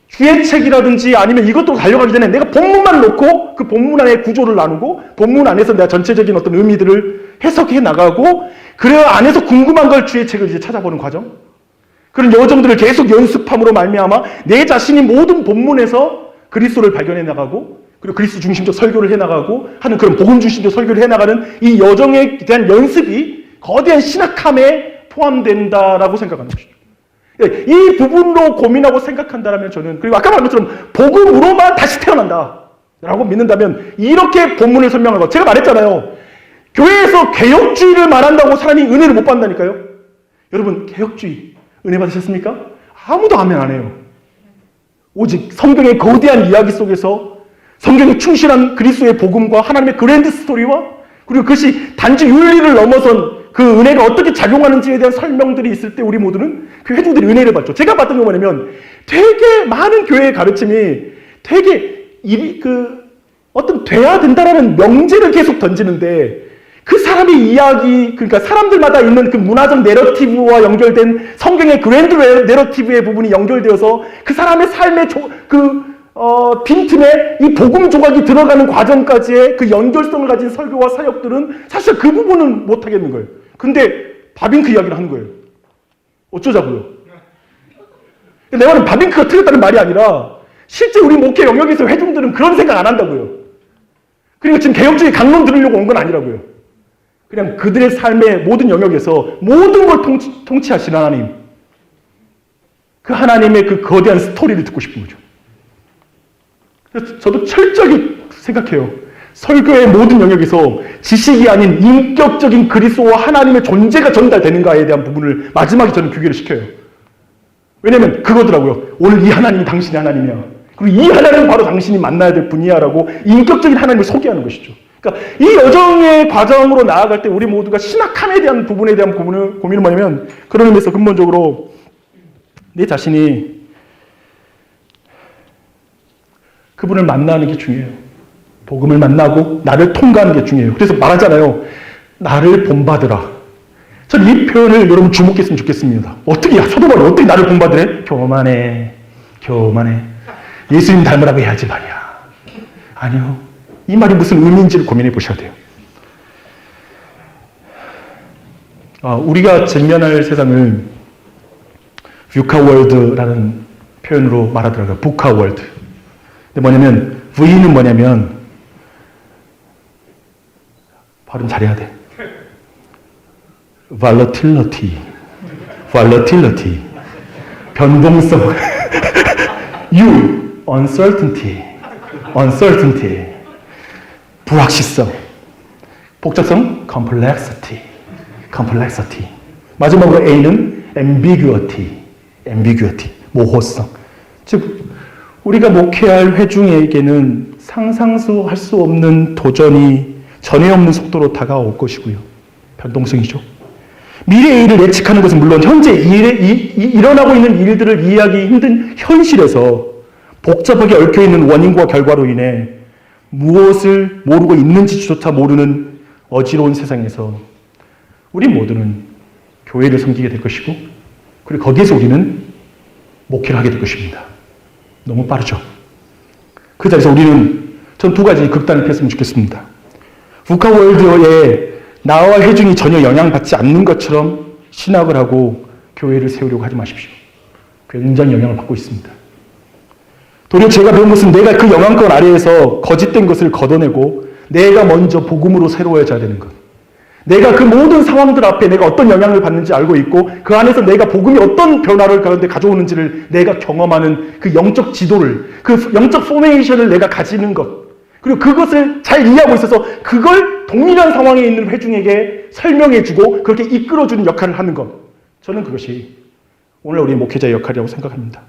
주의책이라든지 아니면 이것도 달려가기 전에 내가 본문만 놓고 그 본문 안에 구조를 나누고 본문 안에서 내가 전체적인 어떤 의미들을 해석해 나가고 그래야 안에서 궁금한 걸 주의책을 이제 찾아보는 과정. 그런 여정들을 계속 연습함으로 말미암아 내 자신이 모든 본문에서 그리스도를 발견해 나가고 그리고 그리스도 중심적 설교를 해 나가고 하는 그런 복음 중심적 설교를 해 나가는 이 여정에 대한 연습이 거대한 신학함에 포함된다라고 생각하는 것이죠. 이 부분으로 고민하고 생각한다면 저는 그리고 아까 말한 것처럼 복음으로만 다시 태어난다라고 믿는다면 이렇게 본문을 설명하고 제가 말했잖아요. 교회에서 개혁주의를 말한다고 사람이 은혜를 못 받는다니까요. 여러분 개혁주의 은혜 받으셨습니까? 아무도 아멘 안 해요. 오직 성경의 거대한 이야기 속에서 성경에 충실한 그리스도의 복음과 하나님의 그랜드 스토리와 그리고 그것이 단지 윤리를 넘어선 그 은혜가 어떻게 작용하는지에 대한 설명들이 있을 때 우리 모두는 그 회중들이 은혜를 받죠. 제가 봤던 건 뭐냐면 되게 많은 교회의 가르침이 되게 어떤 돼야 된다라는 명제를 계속 던지는데 그 사람의 이야기, 그러니까 사람들마다 있는 그 문화적 내러티브와 연결된 성경의 그랜드 내러티브의 부분이 연결되어서 그 사람의 삶의 빈틈에 이 복음 조각이 들어가는 과정까지의 그 연결성을 가진 설교와 사역들은 사실 그 부분은 못하겠는 거예요. 근데 바빙크 이야기를 하는 거예요. 어쩌자고요? 내 말은 바빙크가 틀렸다는 말이 아니라 실제 우리 목회 영역에서 회중들은 그런 생각 안 한다고요. 그리고 지금 개혁주의 강론 들으려고 온 건 아니라고요. 그냥 그들의 삶의 모든 영역에서 모든 걸 통치하신 하나님, 그 하나님의 그 거대한 스토리를 듣고 싶은 거죠. 그래서 저도 철저히 생각해요. 설교의 모든 영역에서 지식이 아닌 인격적인 그리스도와 하나님의 존재가 전달되는가에 대한 부분을 마지막에 저는 규결을 시켜요. 왜냐면 그거더라고요. 오늘 이 하나님이 당신의 하나님이야. 그리고 이 하나님은 바로 당신이 만나야 될 분이야 라고 인격적인 하나님을 소개하는 것이죠. 그러니까 이 여정의 과정으로 나아갈 때 우리 모두가 신학함에 대한 부분에 대한 고민은 뭐냐면 그런 의미에서 근본적으로 내 자신이 그분을 만나는 게 중요해요. 복음을 만나고 나를 통과하는 게 중요해요. 그래서 말하잖아요. 나를 본받으라. 전 이 표현을 여러분 주목했으면 좋겠습니다. 어떻게, 사도 바울이 어떻게 나를 본받으래? 교만해. 예수님 닮으라고 해야지 말이야. 아니요. 이 말이 무슨 의미인지를 고민해 보셔야 돼요. 우리가 직면할 세상을 뷰카월드라는 표현으로 말하더라고요. 부카월드. 근데 뭐냐면 V는 뭐냐면 발음 잘해야 돼. volatility, 변동성. U, uncertainty, 불확실성. 복잡성, complexity. 마지막으로 A는 ambiguity, 모호성. 즉 우리가 목회할 회중에게는 상상할 수 없는 도전이 전에 없는 속도로 다가올 것이고요. 변동성이죠. 미래 일을 예측하는 것은 물론 현재 일어나고 있는 일들을 이해하기 힘든 현실에서 복잡하게 얽혀있는 원인과 결과로 인해 무엇을 모르고 있는지조차 모르는 어지러운 세상에서 우리 모두는 교회를 섬기게 될 것이고 그리고 거기에서 우리는 목회를 하게 될 것입니다. 너무 빠르죠. 그 자리에서 우리는 전 두 가지 극단을 폈으면 좋겠습니다. 북카월드에 나와 회중이 전혀 영향받지 않는 것처럼 신학을 하고 교회를 세우려고 하지 마십시오. 굉장히 영향을 받고 있습니다. 도리어 제가 배운 것은 내가 그 영향권 아래에서 거짓된 것을 걷어내고 내가 먼저 복음으로 새로워져야 되는 것. 내가 그 모든 상황들 앞에 내가 어떤 영향을 받는지 알고 있고 그 안에서 내가 복음이 어떤 변화를 가운데 가져오는지를 내가 경험하는 그 영적 지도를, 그 영적 포메이션을 내가 가지는 것. 그리고 그것을 잘 이해하고 있어서 그걸 동일한 상황에 있는 회중에게 설명해주고 그렇게 이끌어주는 역할을 하는 것. 저는 그것이 오늘 우리 목회자의 역할이라고 생각합니다.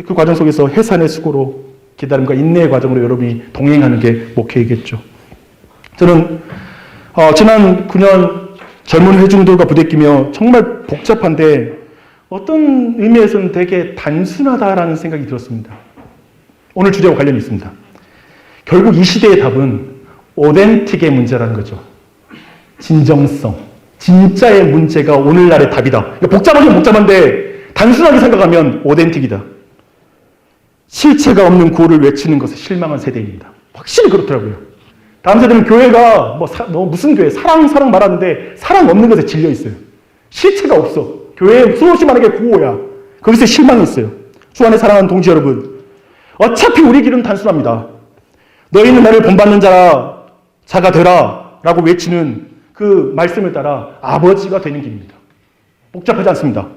그 과정 속에서 해산의 수고로 기다림과 인내의 과정으로 여러분이 동행하는 게 목회이겠죠. 저는 지난 9년 젊은 회중들과 부대끼며 정말 복잡한데 어떤 의미에서는 되게 단순하다라는 생각이 들었습니다. 오늘 주제와 관련이 있습니다. 결국 이 시대의 답은 오덴틱의 문제라는 거죠. 진정성, 진짜의 문제가 오늘날의 답이다. 그러니까 복잡하긴 복잡한데 단순하게 생각하면 오덴틱이다. 실체가 없는 구호를 외치는 것에 실망한 세대입니다. 확실히 그렇더라고요. 다음 세대는 교회가 무슨 교회, 사랑 말하는데 사랑 없는 것에 질려 있어요. 실체가 없어. 교회에 수없이 많은 게 구호야. 거기서 실망했어요. 주 안에 사랑하는 동지 여러분, 어차피 우리 길은 단순합니다. 너희는 나를 본받는 자가 되라 라고 외치는 그 말씀을 따라 아버지가 되는 길입니다. 복잡하지 않습니다.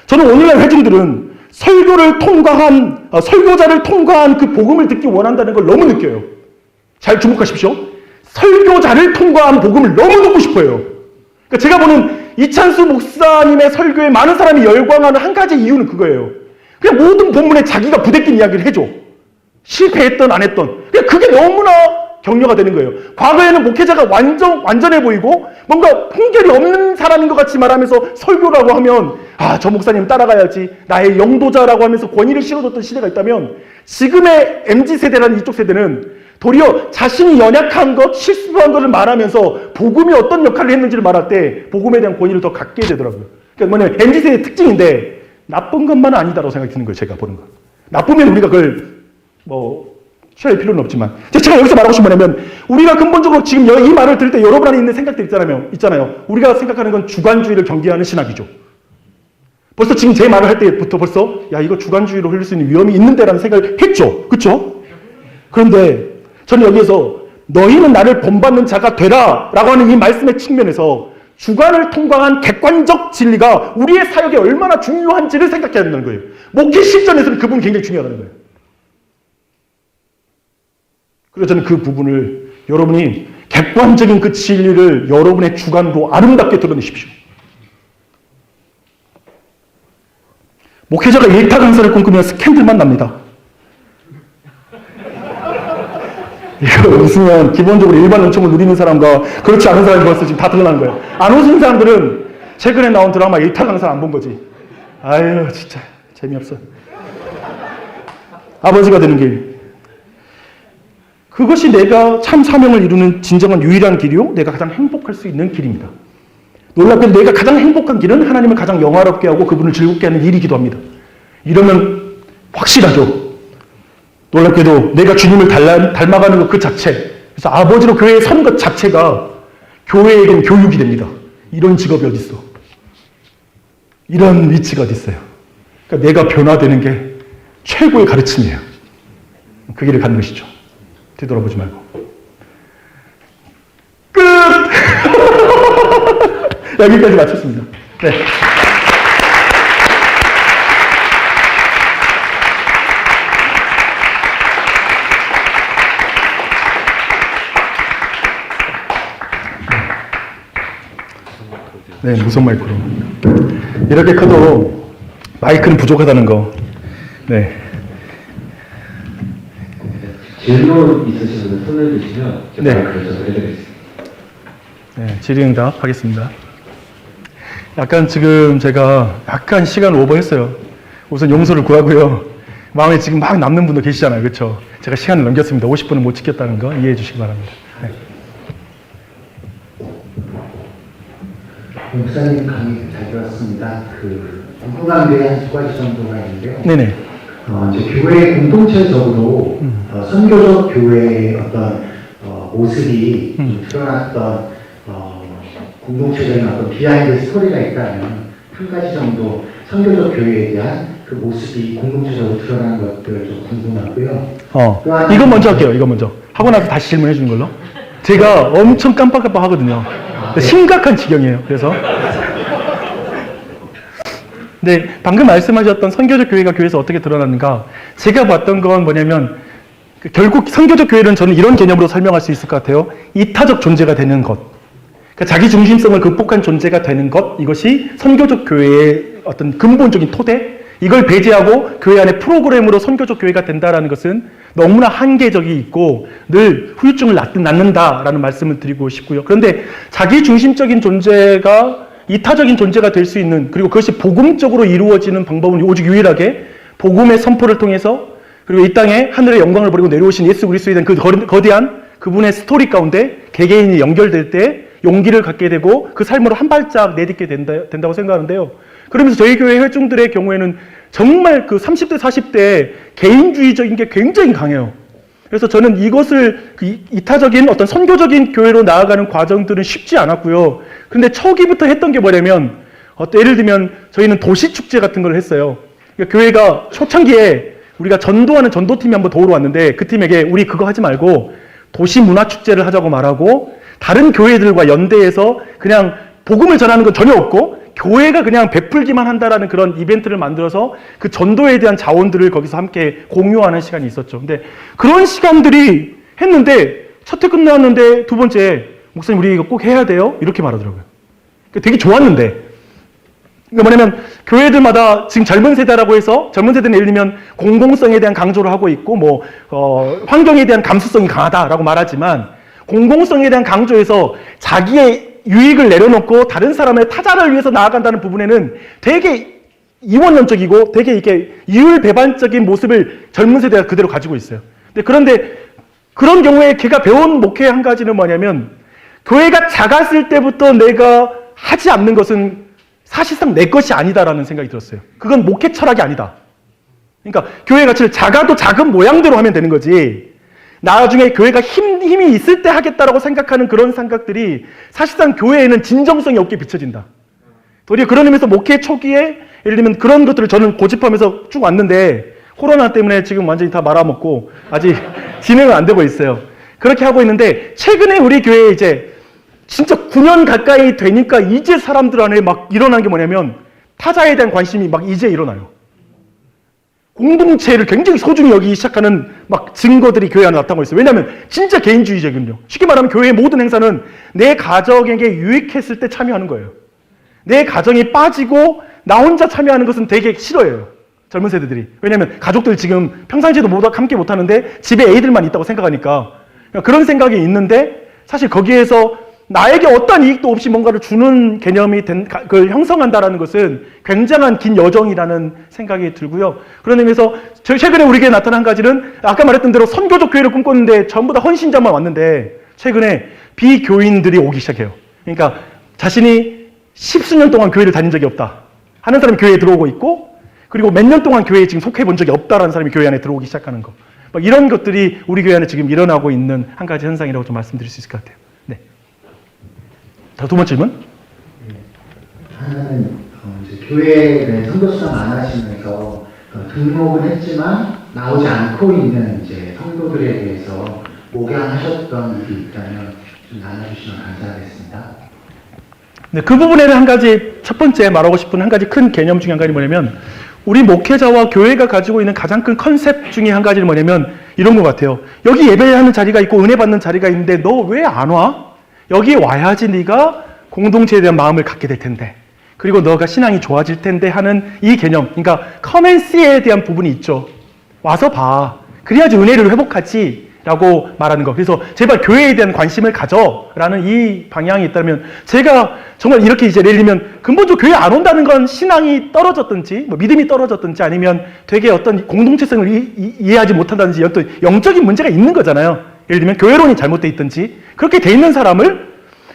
저는 오늘날 회중들은 설교자를 통과한 그 복음을 듣기 원한다는 걸 너무 느껴요. 잘 주목하십시오. 설교자를 통과한 복음을 너무 듣고 싶어요. 그러니까 제가 보는 이찬수 목사님의 설교에 많은 사람이 열광하는 한 가지 이유는 그거예요. 그냥 모든 본문에 자기가 부대낀 이야기를 해줘. 실패했던 안 했던. 그냥 그게 너무나 격려가 되는 거예요. 과거에는 목회자가 완전해 보이고 뭔가 풍결이 없는 사람인 것 같이 말하면서 설교라고 하면 저 목사님 따라가야지 나의 영도자라고 하면서 권위를 실어줬던 시대가 있다면 지금의 MZ세대라는 이쪽 세대는 도리어 자신이 연약한 것, 실수한 것을 말하면서 복음이 어떤 역할을 했는지를 말할 때 복음에 대한 권위를 더 갖게 되더라고요. 그러니까 뭐냐면 MZ세대의 특징인데 나쁜 것만은 아니다라고 생각이 드는 거예요. 제가 보는 거. 나쁘면 우리가 그걸 취할 필요는 없지만 제가 여기서 말하고 싶은 뭐냐면 우리가 근본적으로 지금 이 말을 들을 때 여러분 안에 있는 생각들 있잖아요. 우리가 생각하는 건 주관주의를 경계하는 신학이죠. 벌써 지금 제 말을 할 때부터 벌써 이거 주관주의로 흘릴 수 있는 위험이 있는데라는 생각을 했죠. 그렇죠? 그런데 저는 여기에서 너희는 나를 본받는 자가 되라 라고 하는 이 말씀의 측면에서 주관을 통과한 객관적 진리가 우리의 사역에 얼마나 중요한지를 생각해야 된다는 거예요. 목회 실전에서는 그 부분이 굉장히 중요하다는 거예요. 그래서 저는 그 부분을 여러분이 객관적인 그 진리를 여러분의 주관으로 아름답게 드러내십시오. 목회자가 일타 강사를 꿈꾸면 스캔들만 납니다. 이거 웃으면 기본적으로 일반 은총을 누리는 사람과 그렇지 않은 사람이 벌써 지금 다 드러나는 거예요. 안 웃은 사람들은 최근에 나온 드라마 일타 강사 안 본 거지. 아유 진짜 재미없어. 아버지가 되는 길. 그것이 내가 참 사명을 이루는 진정한 유일한 길이요. 내가 가장 행복할 수 있는 길입니다. 놀랍게도 내가 가장 행복한 길은 하나님을 가장 영화롭게 하고 그분을 즐겁게 하는 일이기도 합니다. 이러면 확실하죠. 놀랍게도 내가 주님을 닮아가는 것 그 자체, 그래서 아버지로 교회에 서는 것 자체가 교회에겐 교육이 됩니다. 이런 직업이 어디 있어? 이런 위치가 어디 있어요? 그러니까 내가 변화되는 게 최고의 가르침이에요. 그 길을 가는 것이죠. 뒤돌아보지 말고. 끝! 여기까지 마쳤습니다. 네. 네, 무선 마이크로. 이렇게 커도 마이크는 부족하다는 거. 네. 질문 있으신 분들 손을 드시면 제가 결정을 해드리겠습니다. 네, 질의응답 하겠습니다. 약간 지금 제가 약간 시간 오버했어요. 우선 용서를 구하고요. 마음에 지금 막 남는 분도 계시잖아요. 그렇죠? 제가 시간을 넘겼습니다. 50분을 못 지켰다는 거 이해해 주시기 바랍니다. 네. 목사님 강의 잘 들었습니다. 궁금한 게 한 두 가지 정도가 있는데요. 네네. 이제 교회 공동체적으로 선교적 교회의 어떤 모습이 좀 드러났던 공동체적인 어떤 비하인드 스토리가 있다면 한 가지 정도 선교적 교회에 대한 그 모습이 공동체적으로 드러난 것들 좀 궁금하고요. 이거 먼저 할게요. 이거 먼저 하고 나서 다시 질문해 주는 걸로. 제가 엄청 깜빡깜빡 하거든요. 심각한 지경이에요. 그래서 네, 방금 말씀하셨던 선교적 교회가 교회에서 어떻게 드러났는가, 제가 봤던 건 뭐냐면 결국 선교적 교회는 저는 이런 개념으로 설명할 수 있을 것 같아요. 이타적 존재가 되는 것, 그러니까 자기 중심성을 극복한 존재가 되는 것, 이것이 선교적 교회의 어떤 근본적인 토대. 이걸 배제하고 교회 안에 프로그램으로 선교적 교회가 된다라는 것은 너무나 한계적이 있고 늘 후유증을 낳는다라는 말씀을 드리고 싶고요. 그런데 자기 중심적인 존재가 이타적인 존재가 될 수 있는, 그리고 그것이 복음적으로 이루어지는 방법은 오직 유일하게 복음의 선포를 통해서, 그리고 이 땅에 하늘의 영광을 버리고 내려오신 예수 그리스도에 대한 그 거대한 그분의 스토리 가운데 개개인이 연결될 때 용기를 갖게 되고 그 삶으로 한 발짝 내딛게 된다고 생각하는데요. 그러면서 저희 교회 회중들의 경우에는 정말 그 30대, 40대 개인주의적인 게 굉장히 강해요. 그래서 저는 이것을 이타적인 어떤 선교적인 교회로 나아가는 과정들은 쉽지 않았고요. 근데 초기부터 했던 게 뭐냐면, 예를 들면 저희는 도시축제 같은 걸 했어요. 그러니까 교회가 초창기에 우리가 전도하는 전도팀이 한번 도우러 왔는데 그 팀에게 우리 그거 하지 말고 도시문화축제를 하자고 말하고, 다른 교회들과 연대해서 그냥 복음을 전하는 건 전혀 없고 교회가 그냥 베풀기만 한다라는 그런 이벤트를 만들어서 그 전도에 대한 자원들을 거기서 함께 공유하는 시간이 있었죠. 근데 그런 시간들이 했는데 첫 회 끝났는데 두 번째, 목사님 우리 이거 꼭 해야 돼요? 이렇게 말하더라고요. 되게 좋았는데, 그러니까 뭐냐면 교회들마다 지금 젊은 세대라고 해서 젊은 세대는 예를 들면 공공성에 대한 강조를 하고 있고 환경에 대한 감수성이 강하다라고 말하지만, 공공성에 대한 강조에서 자기의 유익을 내려놓고 다른 사람의 타자를 위해서 나아간다는 부분에는 되게 이원론적이고 되게 이렇게 이율배반적인 모습을 젊은 세대가 그대로 가지고 있어요. 그런데 그런 경우에 걔가 배운 목회의 한 가지는 뭐냐면, 교회가 작았을 때부터 내가 하지 않는 것은 사실상 내 것이 아니다라는 생각이 들었어요. 그건 목회 철학이 아니다. 그러니까 교회 가치를 작아도 작은 모양대로 하면 되는 거지, 나중에 교회가 힘이 있을 때 하겠다라고 생각하는 그런 생각들이 사실상 교회에는 진정성이 없게 비춰진다. 도리어 그런 의미에서 목회 초기에 예를 들면 그런 것들을 저는 고집하면서 쭉 왔는데, 코로나 때문에 지금 완전히 다 말아먹고 아직 진행은 안 되고 있어요. 그렇게 하고 있는데, 최근에 우리 교회에 이제 진짜 9년 가까이 되니까 이제 사람들 안에 막 일어난 게 뭐냐면, 타자에 대한 관심이 막 이제 일어나요. 공동체를 굉장히 소중히 여기기 시작하는 막 증거들이 교회 안에 나타나고 있어요. 왜냐하면 진짜 개인주의적이거든요. 쉽게 말하면 교회의 모든 행사는 내 가정에게 유익했을 때 참여하는 거예요. 내 가정이 빠지고 나 혼자 참여하는 것은 되게 싫어해요, 젊은 세대들이. 왜냐하면 가족들 지금 평상시에도 함께 못하는데 집에 애들만 있다고 생각하니까 그런 생각이 있는데, 사실 거기에서 나에게 어떠한 이익도 없이 뭔가를 주는 개념이 그걸 형성한다라는 것은 굉장한 긴 여정이라는 생각이 들고요. 그런 의미에서 최근에 우리 교회에 나타난 한 가지는, 아까 말했던 대로 선교적 교회를 꿈꿨는데 전부 다 헌신자만 왔는데 최근에 비교인들이 오기 시작해요. 그러니까 자신이 10수년 동안 교회를 다닌 적이 없다 하는 사람이 교회에 들어오고 있고, 그리고 몇 년 동안 교회에 지금 속해 본 적이 없다라는 사람이 교회 안에 들어오기 시작하는 거. 막 이런 것들이 우리 교회 안에 지금 일어나고 있는 한 가지 현상이라고 좀 말씀드릴 수 있을 것 같아요. 네. 두 번째 질문? 하나는 이제 교회 내 선교수당 안 하시면서 등록은 했지만 나오지 않고 있는 이제 성도들에 대해서 목양하셨던 일이 있다면 좀 나눠주시면 감사하겠습니다. 네, 그 부분에는 한 가지, 첫 번째 말하고 싶은 한 가지 큰 개념 중에 한 가지 뭐냐면, 우리 목회자와 교회가 가지고 있는 가장 큰 컨셉 중에 한 가지는 뭐냐면 이런 것 같아요. 여기 예배하는 자리가 있고 은혜 받는 자리가 있는데 너 왜 안 와? 여기에 와야지 네가 공동체에 대한 마음을 갖게 될 텐데, 그리고 너가 신앙이 좋아질 텐데 하는 이 개념, 그러니까 커맨시에 대한 부분이 있죠. 와서 봐. 그래야지 은혜를 회복하지 라고 말하는 거. 그래서 제발 교회에 대한 관심을 가져라는 이 방향이 있다면, 제가 정말 이렇게 이제 예를 들면 근본적으로 교회 안 온다는 건 신앙이 떨어졌든지 뭐 믿음이 떨어졌든지 아니면 되게 어떤 공동체성을 이해하지 못한다든지 어떤 영적인 문제가 있는 거잖아요. 예를 들면 교회론이 잘못돼 있든지. 그렇게 돼 있는 사람을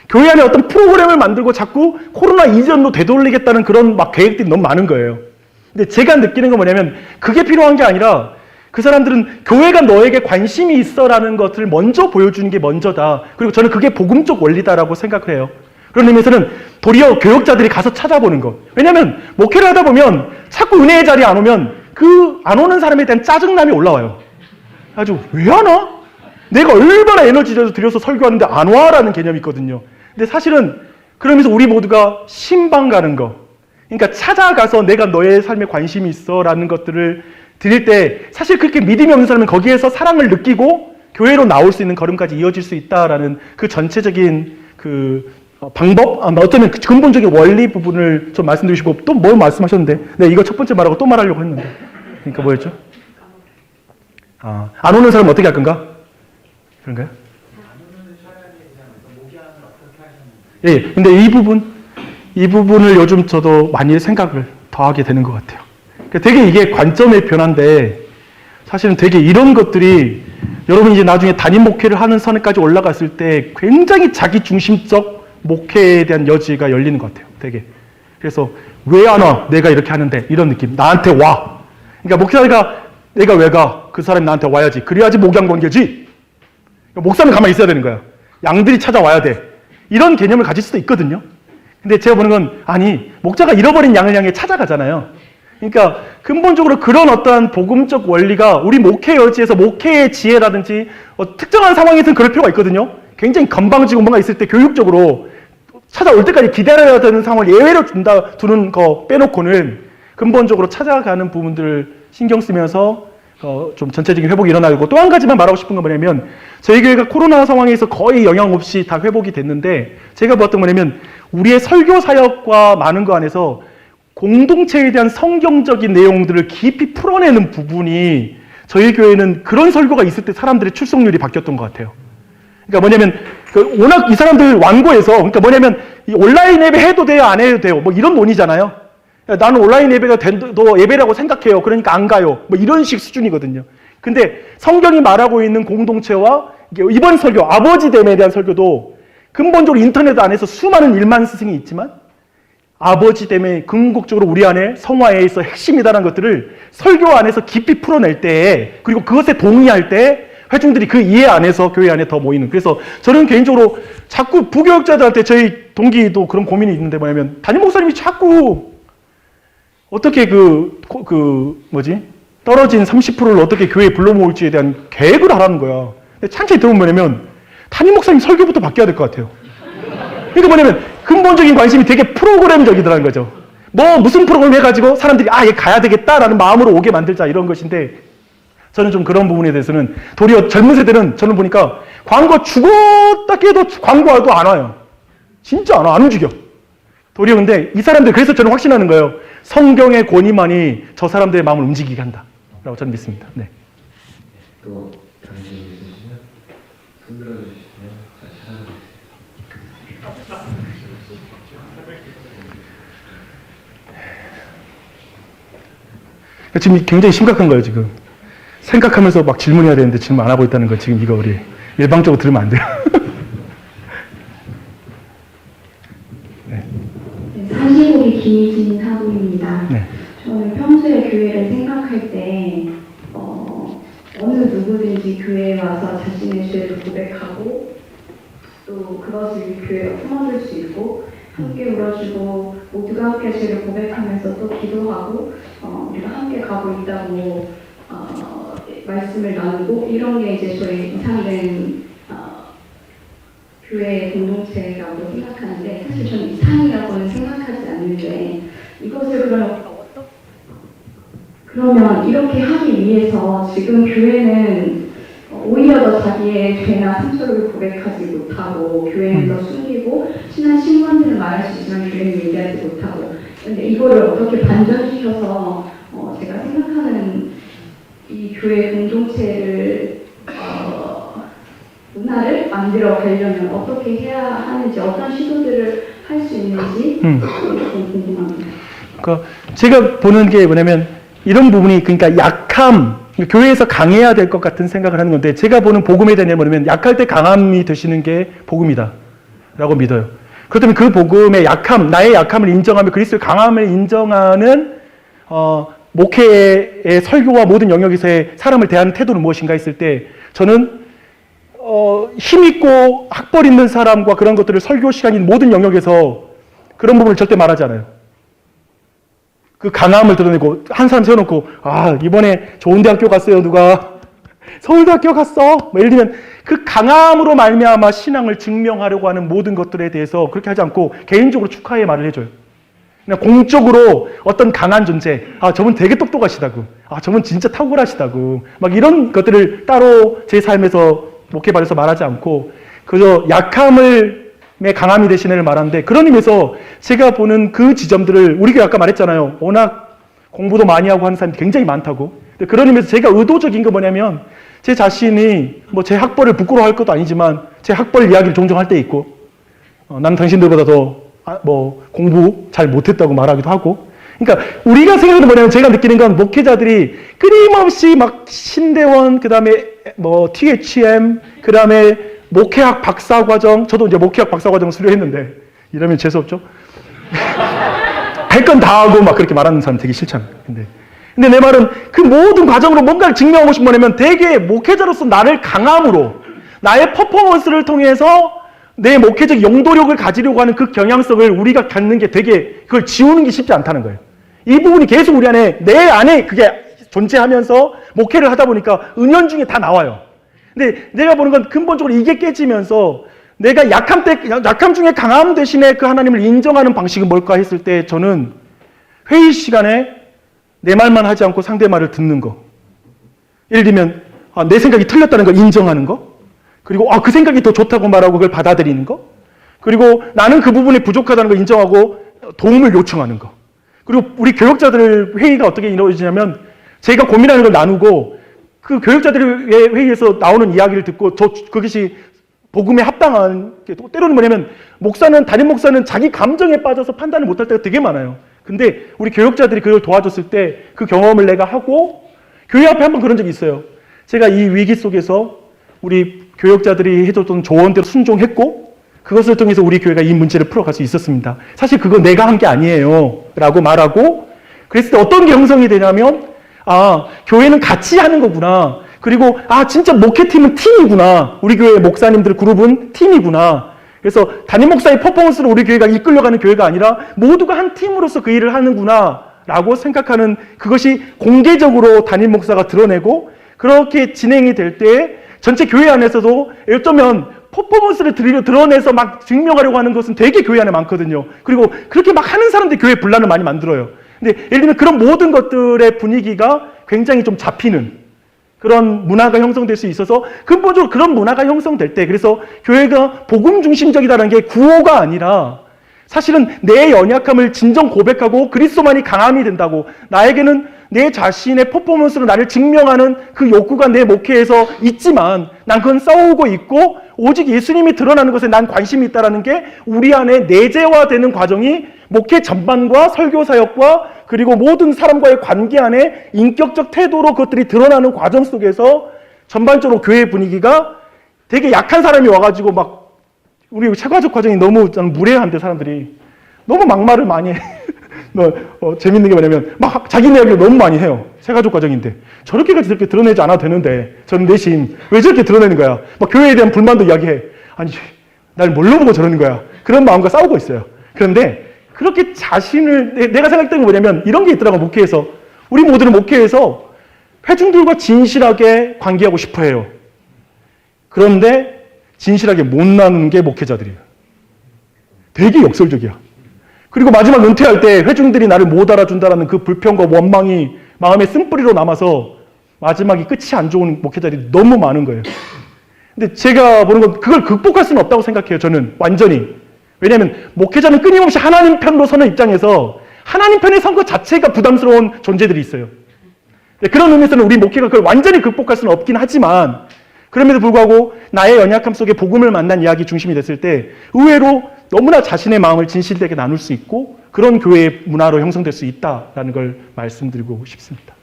교회 안에 어떤 프로그램을 만들고 자꾸 코로나 이전으로 되돌리겠다는 그런 막 계획들이 너무 많은 거예요. 근데 제가 느끼는 건 뭐냐면, 그게 필요한 게 아니라 그 사람들은 교회가 너에게 관심이 있어라는 것을 먼저 보여주는 게 먼저다. 그리고 저는 그게 복음적 원리다라고 생각을 해요. 그런 의미에서는 도리어 교역자들이 가서 찾아보는 거. 왜냐하면 목회를 하다 보면 자꾸 은혜의 자리에 안 오면 그 안 오는 사람에 대한 짜증남이 올라와요. 아주 왜 안 와? 내가 얼마나 에너지를 들여서 설교하는데 안 와라는 개념이 있거든요. 근데 사실은 그러면서 우리 모두가 신방 가는 거, 그러니까 찾아가서 내가 너의 삶에 관심이 있어라는 것들을 드릴 때, 사실 그렇게 믿음이 없는 사람은 거기에서 사랑을 느끼고 교회로 나올 수 있는 걸음까지 이어질 수 있다라는 그 전체적인 그 방법, 어쩌면 그 근본적인 원리 부분을 좀 말씀드리고 싶고, 또 뭘 말씀하셨는데, 네, 이거 첫 번째 말하고 또 말하려고 했는데, 그러니까 뭐였죠? 안 오는 사람은 어떻게 할 건가? 그런가요? 예, 근데 이 부분을 요즘 저도 많이 생각을 더 하게 되는 것 같아요. 그러니까 되게 이게 관점의 변화인데, 사실은 되게 이런 것들이 여러분이 이제 나중에 담임 목회를 하는 선에까지 올라갔을 때 굉장히 자기 중심적 목회에 대한 여지가 열리는 것 같아요. 되게. 그래서 왜 안 와? 내가 이렇게 하는데, 이런 느낌. 나한테 와. 그러니까 목사가 내가 왜 가? 그 사람이 나한테 와야지. 그래야지 목양 관계지. 목사는 가만히 있어야 되는 거야. 양들이 찾아와야 돼. 이런 개념을 가질 수도 있거든요. 근데 제가 보는 건, 아니, 목자가 잃어버린 양을 향해 찾아가잖아요. 그러니까 근본적으로 그런 어떠한 복음적 원리가 우리 목회 여지에서 목회의 지혜라든지 특정한 상황에서는 그럴 필요가 있거든요. 굉장히 건방지고 뭔가 있을 때 교육적으로 찾아올 때까지 기다려야 되는 상황을 예외로 두는 거 빼놓고는 근본적으로 찾아가는 부분들을 신경 쓰면서 좀 전체적인 회복이 일어나고, 또 한 가지만 말하고 싶은 건 뭐냐면, 저희 교회가 코로나 상황에서 거의 영향 없이 다 회복이 됐는데, 제가 보았던 뭐냐면 우리의 설교 사역과 많은 거 안에서 공동체에 대한 성경적인 내용들을 깊이 풀어내는 부분이, 저희 교회는 그런 설교가 있을 때 사람들의 출석률이 바뀌었던 것 같아요. 그러니까 뭐냐면 워낙 이 사람들 완고해서, 그러니까 뭐냐면 이 온라인 예배 해도 돼요, 안 해도 돼요, 뭐 이런 논의잖아요. 나는 온라인 예배가 너 예배라고 생각해요, 그러니까 안 가요, 뭐 이런 식 수준이거든요. 근데 성경이 말하고 있는 공동체와 이번 설교, 아버지됨에 대한 설교도 근본적으로 인터넷 안에서 수많은 일만 스승이 있지만, 아버지됨의 궁극적으로 우리 안에 성화에 있어 핵심이다라는 것들을 설교 안에서 깊이 풀어낼 때, 그리고 그것에 동의할 때 회중들이 그 이해 안에서 교회 안에 더 모이는. 그래서 저는 개인적으로 자꾸 부교육자들한테, 저희 동기도 그런 고민이 있는데 뭐냐면, 담임 목사님이 자꾸 어떻게 떨어진 30%를 어떻게 교회에 불러 모을지에 대한 계획을 하라는 거야. 근데 찬찬히 들어보면 뭐냐면, 담임 목사님 설교부터 바뀌어야 될 것 같아요. 그러니까 뭐냐면 근본적인 관심이 되게 프로그램적이더라는 거죠. 무슨 프로그램 해가지고 사람들이 얘 가야 되겠다라는 마음으로 오게 만들자, 이런 것인데, 저는 좀 그런 부분에 대해서는 도리어 젊은 세대는 저는 보니까 광고 죽었다 깨도 광고와도 안 와요. 진짜 안 움직여. 도리어 근데 이 사람들, 그래서 저는 확신하는 거예요. 성경의 권위만이 저 사람들의 마음을 움직이게 한다 라고 저는 믿습니다. 네. 또 다른 질문 있으시면 손 들어주시면 다시 찾아뵙겠습니다. 지금 굉장히 심각한 거예요, 지금. 생각하면서 막 질문해야 되는데 질문 안 하고 있다는 거, 지금 이거 우리 일방적으로 들으면 안 돼요. 네, 사시국이 김희진 사부입니다. 네. 저는 평소에 교회를 생각할 때 어느 누구든지 교회에 와서 자신의 죄를 고백하고, 또 그것을 교회에 품어줄 수 있고, 함께 울어주고, 모두가 함께 죄를 고백하면서 또 기도하고, 우리가 함께 가고 있다고 말씀을 나누고, 이런 게 이제 저희 이상된 교회의 공동체라고 생각하는데, 사실 저는 이상이라고는 생각하지 않는데, 이것을 그러면 이렇게 하기 위해서 지금 교회는 오히려 더 자기의 죄나 상처를 고백하지 못하고 교회는 더 숨기고 친한 친구한테는 말할 수 있지만 교회는 얘기하지 못하고 근데 이거를 어떻게 반전시켜서 제가 생각하는 이 교회 공동체를 문화를 만들어 가려면 어떻게 해야 하는지 어떤 시도들을 할 수 있는지 좀 궁금합니다. 그러니까 제가 보는 게 뭐냐면 이런 부분이 그러니까 약함 교회에서 강해야 될 것 같은 생각을 하는 건데 제가 보는 복음에 대한 뭐냐면 약할 때 강함이 되시는 게 복음이다 라고 믿어요. 그렇다면 그 복음의 약함 나의 약함을 인정하며 그리스도의 강함을 인정하는 목회의 설교와 모든 영역에서의 사람을 대하는 태도는 무엇인가 했을 때 저는 힘있고 학벌 있는 사람과 그런 것들을 설교 시간인 모든 영역에서 그런 부분을 절대 말하지 않아요. 그 강함을 드러내고 한 사람 세워놓고 이번에 좋은 대학교 갔어요 누가 서울대학교 갔어 뭐 예를 들면 그 강함으로 말미암아 신앙을 증명하려고 하는 모든 것들에 대해서 그렇게 하지 않고 개인적으로 축하의 말을 해줘요. 그냥 공적으로 어떤 강한 존재 저분 되게 똑똑하시다고 저분 진짜 탁월하시다고 막 이런 것들을 따로 제 삶에서 목회발에서 말하지 않고 그저 약함을 강함이 되신 애를 말하는데 그런 의미에서 제가 보는 그 지점들을 우리 교회 아까 말했잖아요. 워낙 공부도 많이 하고 하는 사람이 굉장히 많다고. 그런 의미에서 제가 의도적인 건 뭐냐면 제 자신이 제 학벌을 부끄러워할 것도 아니지만 제 학벌 이야기를 종종 할 때 있고 난 당신들보다 더 공부 잘 못했다고 말하기도 하고 그러니까 우리가 생각하는 뭐냐면 제가 느끼는 건 목회자들이 끊임없이 막 신대원 그다음에 THM 그다음에 목회학 박사과정 저도 이제 목회학 박사과정 수료했는데 이러면 재수없죠? 할 건 다 하고 막 그렇게 말하는 사람 되게 싫잖아요. 근데 내 말은 그 모든 과정으로 뭔가를 증명하고 싶은 거냐면 되게 목회자로서 나를 강함으로 나의 퍼포먼스를 통해서 내 목회적 용도력을 가지려고 하는 그 경향성을 우리가 갖는 게 되게 그걸 지우는 게 쉽지 않다는 거예요. 이 부분이 계속 우리 안에 내 안에 그게 존재하면서 목회를 하다 보니까 은연중에 다 나와요. 근데 내가 보는 건 근본적으로 이게 깨지면서 내가 약함 중에 강함 대신에 그 하나님을 인정하는 방식은 뭘까 했을 때 저는 회의 시간에 내 말만 하지 않고 상대 말을 듣는 거. 예를 들면 내 생각이 틀렸다는 걸 인정하는 거. 그리고 그 생각이 더 좋다고 말하고 그걸 받아들이는 거. 그리고 나는 그 부분이 부족하다는 걸 인정하고 도움을 요청하는 거. 그리고 우리 교역자들 회의가 어떻게 이루어지냐면 제가 고민하는 걸 나누고 그 교역자들의 회의에서 나오는 이야기를 듣고 그것이 복음에 합당한 게 때로는 뭐냐면 담임 목사는 자기 감정에 빠져서 판단을 못할 때가 되게 많아요. 근데 우리 교역자들이 그걸 도와줬을 때 그 경험을 내가 하고 교회 앞에 한번 그런 적이 있어요. 제가 이 위기 속에서 우리 교역자들이 해줬던 조언대로 순종했고 그것을 통해서 우리 교회가 이 문제를 풀어갈 수 있었습니다. 사실 그거 내가 한 게 아니에요 라고 말하고 그랬을 때 어떤 게 형성이 되냐면 교회는 같이 하는 거구나. 그리고 진짜 목회팀은 팀이구나. 우리 교회 목사님들 그룹은 팀이구나. 그래서 담임 목사의 퍼포먼스로 우리 교회가 이끌려가는 교회가 아니라 모두가 한 팀으로서 그 일을 하는구나 라고 생각하는 그것이 공개적으로 담임 목사가 드러내고 그렇게 진행이 될 때 전체 교회 안에서도 어쩌면 퍼포먼스를 드러내서 막 증명하려고 하는 것은 되게 교회 안에 많거든요. 그리고 그렇게 막 하는 사람들이 교회 분란을 많이 만들어요. 근데 예를 들면 그런 모든 것들의 분위기가 굉장히 좀 잡히는 그런 문화가 형성될 수 있어서 근본적으로 그런 문화가 형성될 때 그래서 교회가 복음 중심적이다라는 게 구호가 아니라 사실은 내 연약함을 진정 고백하고 그리스도만이 강함이 된다고 나에게는 내 자신의 퍼포먼스로 나를 증명하는 그 욕구가 내 목회에서 있지만 난 그건 싸우고 있고 오직 예수님이 드러나는 것에 난 관심이 있다는 게 우리 안에 내재화되는 과정이 목회 전반과 설교 사역과 그리고 모든 사람과의 관계 안에 인격적 태도로 그것들이 드러나는 과정 속에서 전반적으로 교회 분위기가 되게 약한 사람이 와가지고 막 우리 체과적 과정이 너무 저는 무례한데 사람들이 너무 막말을 많이 해. 재밌는 게 뭐냐면 막 자기 이야기를 너무 많이 해요. 체과적 과정인데 저렇게까지 저렇게 드러내지 않아도 되는데 저는 내심 왜 저렇게 드러내는 거야? 막 교회에 대한 불만도 이야기해. 아니 날 뭘로 보고 저러는 거야? 그런 마음과 싸우고 있어요. 그런데 그렇게 자신을 내가 생각했던 게 뭐냐면 이런 게 있더라고. 목회에서 우리 모두는 목회에서 회중들과 진실하게 관계하고 싶어해요. 그런데 진실하게 못 나누는 게 목회자들이에요. 되게 역설적이야. 그리고 마지막 은퇴할 때 회중들이 나를 못 알아준다는 그 불평과 원망이 마음의 쓴뿌리로 남아서 마지막이 끝이 안 좋은 목회자들이 너무 많은 거예요. 근데 제가 보는 건 그걸 극복할 수는 없다고 생각해요. 저는 완전히. 왜냐하면 목회자는 끊임없이 하나님 편으로 서는 입장에서 하나님 편에 선 것 자체가 부담스러운 존재들이 있어요. 그런 의미에서는 우리 목회가 그걸 완전히 극복할 수는 없긴 하지만 그럼에도 불구하고 나의 연약함 속에 복음을 만난 이야기 중심이 됐을 때 의외로 너무나 자신의 마음을 진실되게 나눌 수 있고 그런 교회의 문화로 형성될 수 있다라는 걸 말씀드리고 싶습니다.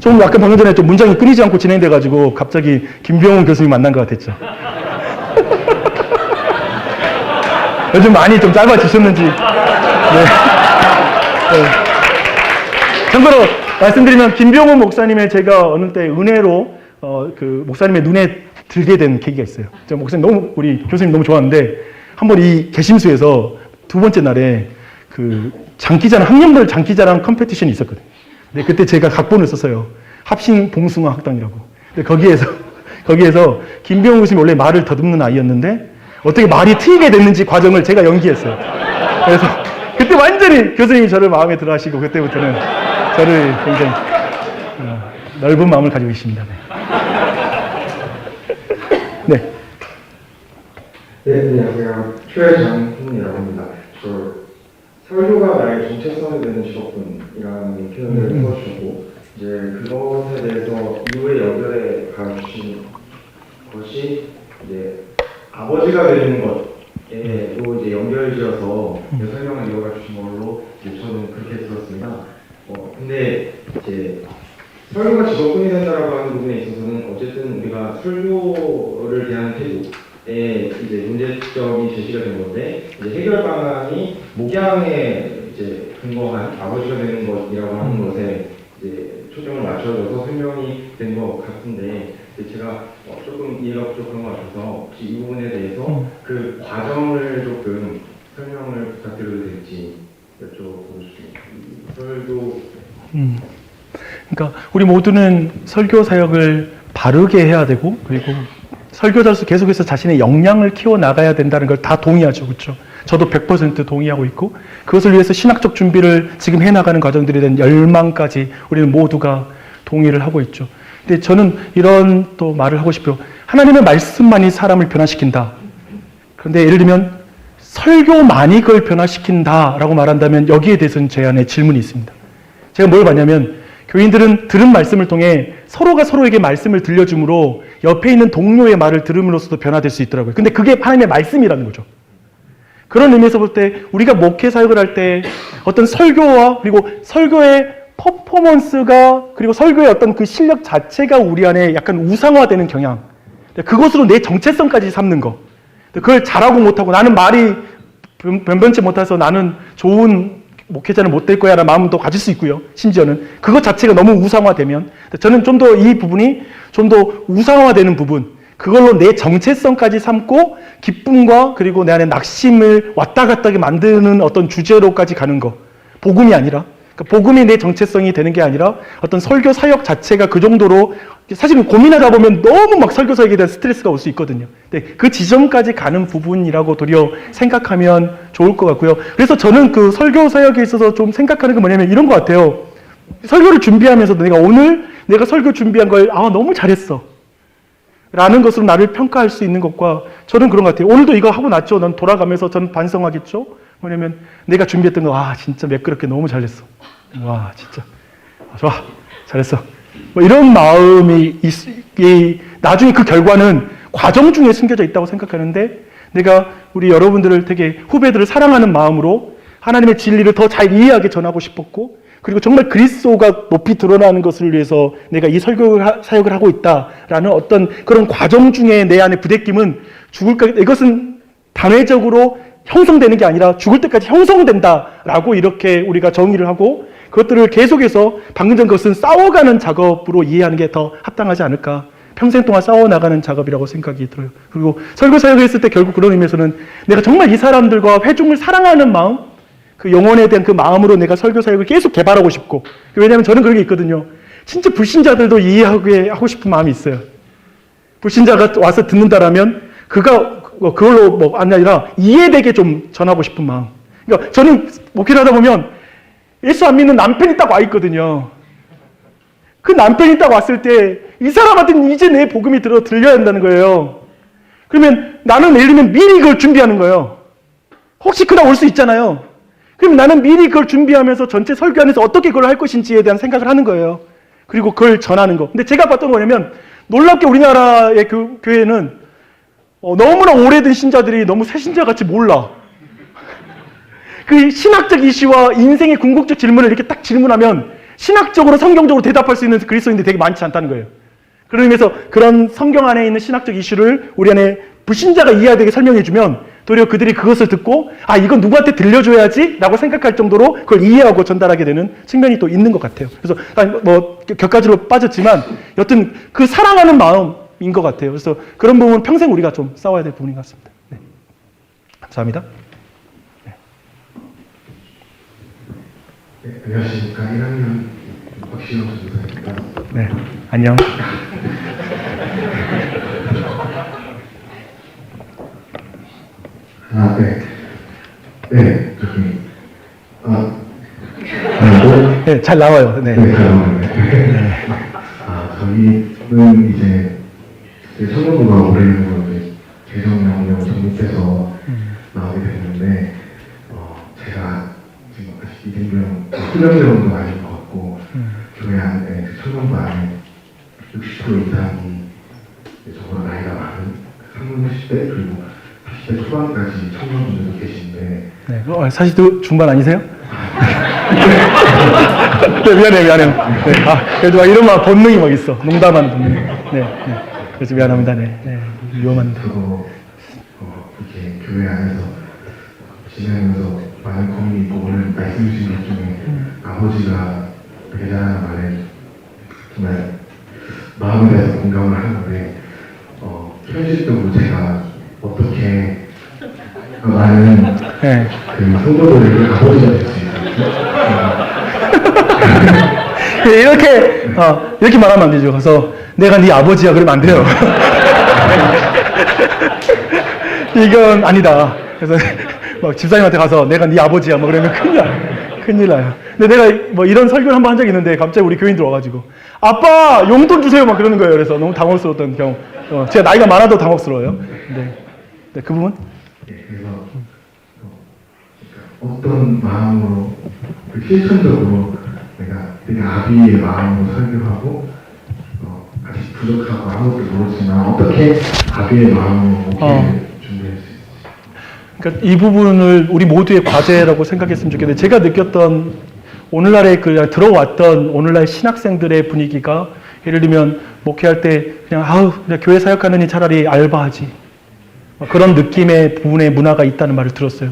좀 아까 방금 전에 좀 문장이 끊이지 않고 진행돼가지고 갑자기 김병훈 교수님 만난 것 같았죠. 요즘 많이 좀 짧아지셨는지. 네. 참고로 말씀드리면 김병훈 목사님의 제가 어느 때 은혜로 그 목사님의 눈에 들게 된 계기가 있어요. 제가 목사님 너무 우리 교수님 너무 좋아하는데 한번 이 개심수에서 두 번째 날에 그 장기자랑 학년별 장기자랑 컴페티션이 있었거든요. 근데 그때 제가 각본을 썼어요. 합신 봉숭아 학당이라고. 근데 거기에서 김병훈 교수님 원래 말을 더듬는 아이였는데 어떻게 말이 트이게 됐는지 과정을 제가 연기했어요. 그래서 그때 완전히 교수님이 저를 마음에 들어 하시고 그때부터는 저를 굉장히 넓은 마음을 가지고 계십니다. 네. 네, 안녕하세요. 최장훈이라고 합니다. 저 설교가 나의 정체성이 되는 직업군이라는 표현을 써주셨고 이제 그것에 대해서 이후에 연결해 가주신 것이 이제 아버지가 되는 것에도 이제 연결지어서 설명을 이어가 주신 걸로 이제 저는 그렇게 들었습니다. 근데 이제 설교가 직업군이 된다라고 하는 부분에 있어서는 어쨌든 우리가 설교를 대하는 태도에 이제 문제점이 제시가 된 건데 이제 해결 방안이 목양에 이제 근거한 아버지가 되는 것이라고 하는 것에 이제 초점을 맞춰줘서 설명이 된 것 같은데 제가 조금 이해가 부족한 것 같아서 혹시 이 부분에 대해서 그 과정을 조금 설명을 부탁드려도 될지 여쭤보고 싶습니다. 설교. 그러니까 우리 모두는 설교 사역을 바르게 해야 되고 그리고 설교자로서 계속해서 자신의 역량을 키워 나가야 된다는 걸 다 동의하죠, 그렇죠? 저도 100% 동의하고 있고 그것을 위해서 신학적 준비를 지금 해나가는 과정들에 대한 열망까지 우리는 모두가 동의를 하고 있죠. 근데 저는 이런 또 말을 하고 싶어요. 하나님의 말씀만이 사람을 변화시킨다. 그런데 예를 들면 설교만이 그걸 변화시킨다라고 말한다면 여기에 대해서는 제 안에 질문이 있습니다. 제가 뭘 봤냐면 교인들은 들은 말씀을 통해 서로가 서로에게 말씀을 들려줌으로 옆에 있는 동료의 말을 들음으로써도 변화될 수 있더라고요. 근데 그게 하나님의 말씀이라는 거죠. 그런 의미에서 볼 때 우리가 목회 사역을 할 때 어떤 설교와 그리고 설교의 퍼포먼스가 그리고 설교의 어떤 그 실력 자체가 우리 안에 약간 우상화되는 경향, 그것으로 내 정체성까지 삼는 거, 그걸 잘하고 못하고 나는 말이 변변치 못해서 나는 좋은 목회자는 못 될 거야 라는 마음도 가질 수 있고요. 심지어는 그것 자체가 너무 우상화되면 저는 좀 더 이 부분이 좀 더 우상화되는 부분, 그걸로 내 정체성까지 삼고 기쁨과 그리고 내 안에 낙심을 왔다 갔다 하게 만드는 어떤 주제로까지 가는 거, 복음이 아니라, 그러니까 복음이 내 정체성이 되는 게 아니라 어떤 설교 사역 자체가 그 정도로 사실은 고민하다 보면 너무 막 설교 사역에 대한 스트레스가 올 수 있거든요. 근데 그 지점까지 가는 부분이라고 도리어 생각하면 좋을 것 같고요. 그래서 저는 그 설교 사역에 있어서 좀 생각하는 게 뭐냐면 이런 것 같아요. 설교를 준비하면서도 내가 설교 준비한 걸 너무 잘했어 라는 것으로 나를 평가할 수 있는 것과 저는 그런 것 같아요. 오늘도 이거 하고 났죠. 난 돌아가면서 저는 반성하겠죠. 뭐냐면 내가 준비했던 거 진짜 매끄럽게 너무 잘했어. 와 진짜 좋아 잘했어. 뭐 이런 마음이 나중에 그 결과는 과정 중에 숨겨져 있다고 생각하는데 내가 우리 여러분들을 되게 후배들을 사랑하는 마음으로 하나님의 진리를 더 잘 이해하게 전하고 싶었고 그리고 정말 그리스도가 높이 드러나는 것을 위해서 내가 이 설교 사역을 하고 있다라는 어떤 그런 과정 중에 내 안에 부대낌은 이것은 단회적으로 형성되는 게 아니라 죽을 때까지 형성된다라고 이렇게 우리가 정의를 하고 그것들을 계속해서 방금 전 것은 싸워가는 작업으로 이해하는 게 더 합당하지 않을까. 평생 동안 싸워나가는 작업이라고 생각이 들어요. 그리고 설교 사역을 했을 때 결국 그런 의미에서는 내가 정말 이 사람들과 회중을 사랑하는 마음, 그 영혼에 대한 그 마음으로 내가 설교 사역을 계속 개발하고 싶고, 왜냐하면 저는 그런 게 있거든요. 진짜 불신자들도 이해하게 하고 싶은 마음이 있어요. 불신자가 와서 듣는다라면 그걸로 아니라 이해되게 좀 전하고 싶은 마음. 그러니까 저는 목회를 하다 보면 예수 안 믿는 남편이 딱 와 있거든요. 그 남편이 딱 왔을 때 이 사람한테는 이제 내 복음이 들려야 한다는 거예요. 그러면 나는 예를 들면 미리 그걸 준비하는 거예요. 혹시 그날 올 수 있잖아요. 그럼 나는 미리 그걸 준비하면서 전체 설교 안에서 어떻게 그걸 할 것인지에 대한 생각을 하는 거예요. 그리고 그걸 전하는 거. 근데 제가 봤던 거냐면 놀랍게 우리나라의 교회는 너무나 오래된 신자들이 너무 새 신자같이 몰라. 그 신학적 이슈와 인생의 궁극적 질문을 이렇게 딱 질문하면 신학적으로 성경적으로 대답할 수 있는 그리스도인들이 되게 많지 않다는 거예요. 그런 의미에서 그런 성경 안에 있는 신학적 이슈를 우리 안에 불신자가 이해하게 설명해주면 도리어 그들이 그것을 듣고 아 이건 누구한테 들려줘야지 라고 생각할 정도로 그걸 이해하고 전달하게 되는 측면이 또 있는 것 같아요. 그래서 뭐 격가지로 빠졌지만 여튼 그 사랑하는 마음인 것 같아요. 그래서 그런 부분은 평생 우리가 좀 싸워야 될 부분인 것 같습니다. 네. 감사합니다. 네, 안녕하십니까. 1학년 박시영 전도사입니다. 네, 안녕. 네. 네, 저기, 뭐? 네, 잘 나와요. 네. 네, 잘 나오네. 저희는 이제 청년부가 올해는 이제 개정명령 정립돼서 나오게 됐는데, 제가 지금 아직 이등병 훈련병도 아닌 것 같고, 교회 안에 청년부 안에 60% 이상이 저보다 나이가 많은 30, 40대 그리고 40대 초반까지 청년분들도 계신데 네, 40대 중반 아니세요? 네, 미안해요. 네, 그래도 막 이런 막 본능이 막 있어. 농담하는 본능. 네. 그래서 미안합니다. 네. 위험한. 저도 이렇게 교회 안에서 지내면서 많은 고민이 있고 오늘 말씀 주신 것 중에 아버지가 배달하는 말에 정말 마음에 대해서 공감을 하는데 현실적으로 제가 어떻게 많은 네. 그 성도들에게 아버지가 될 수 있을지 이렇게 말하면 안 되죠. 그래서 내가 네 아버지야 그러면 안 돼요. 이건 아니다. 그래서 막 집사님한테 가서 내가 네 아버지야 뭐 그러면 큰일 나요. 근데 내가 뭐 이런 설교를 한번 한 적이 있는데 갑자기 우리 교인들 와가지고 아빠 용돈 주세요 막 그러는 거예요. 그래서 너무 당황스러웠던 경우. 제가 나이가 많아도 당황스러워요. 네, 그 부분. 그래서 어떤 마음으로 실천적으로 내가 아비의 마음으로 설교하고 아직 부족하고 아무것도 모르지만 어떻게 아비의 마음으로 목회를 준비할 수 있을지. 그러니까 이 부분을 우리 모두의 과제라고 생각했으면 좋겠는데 제가 느꼈던 오늘날의 들어왔던 오늘날 신학생들의 분위기가 예를 들면 목회할 때 그냥 교회 사역하느니 차라리 알바하지 그런 느낌의 부분의 문화가 있다는 말을 들었어요.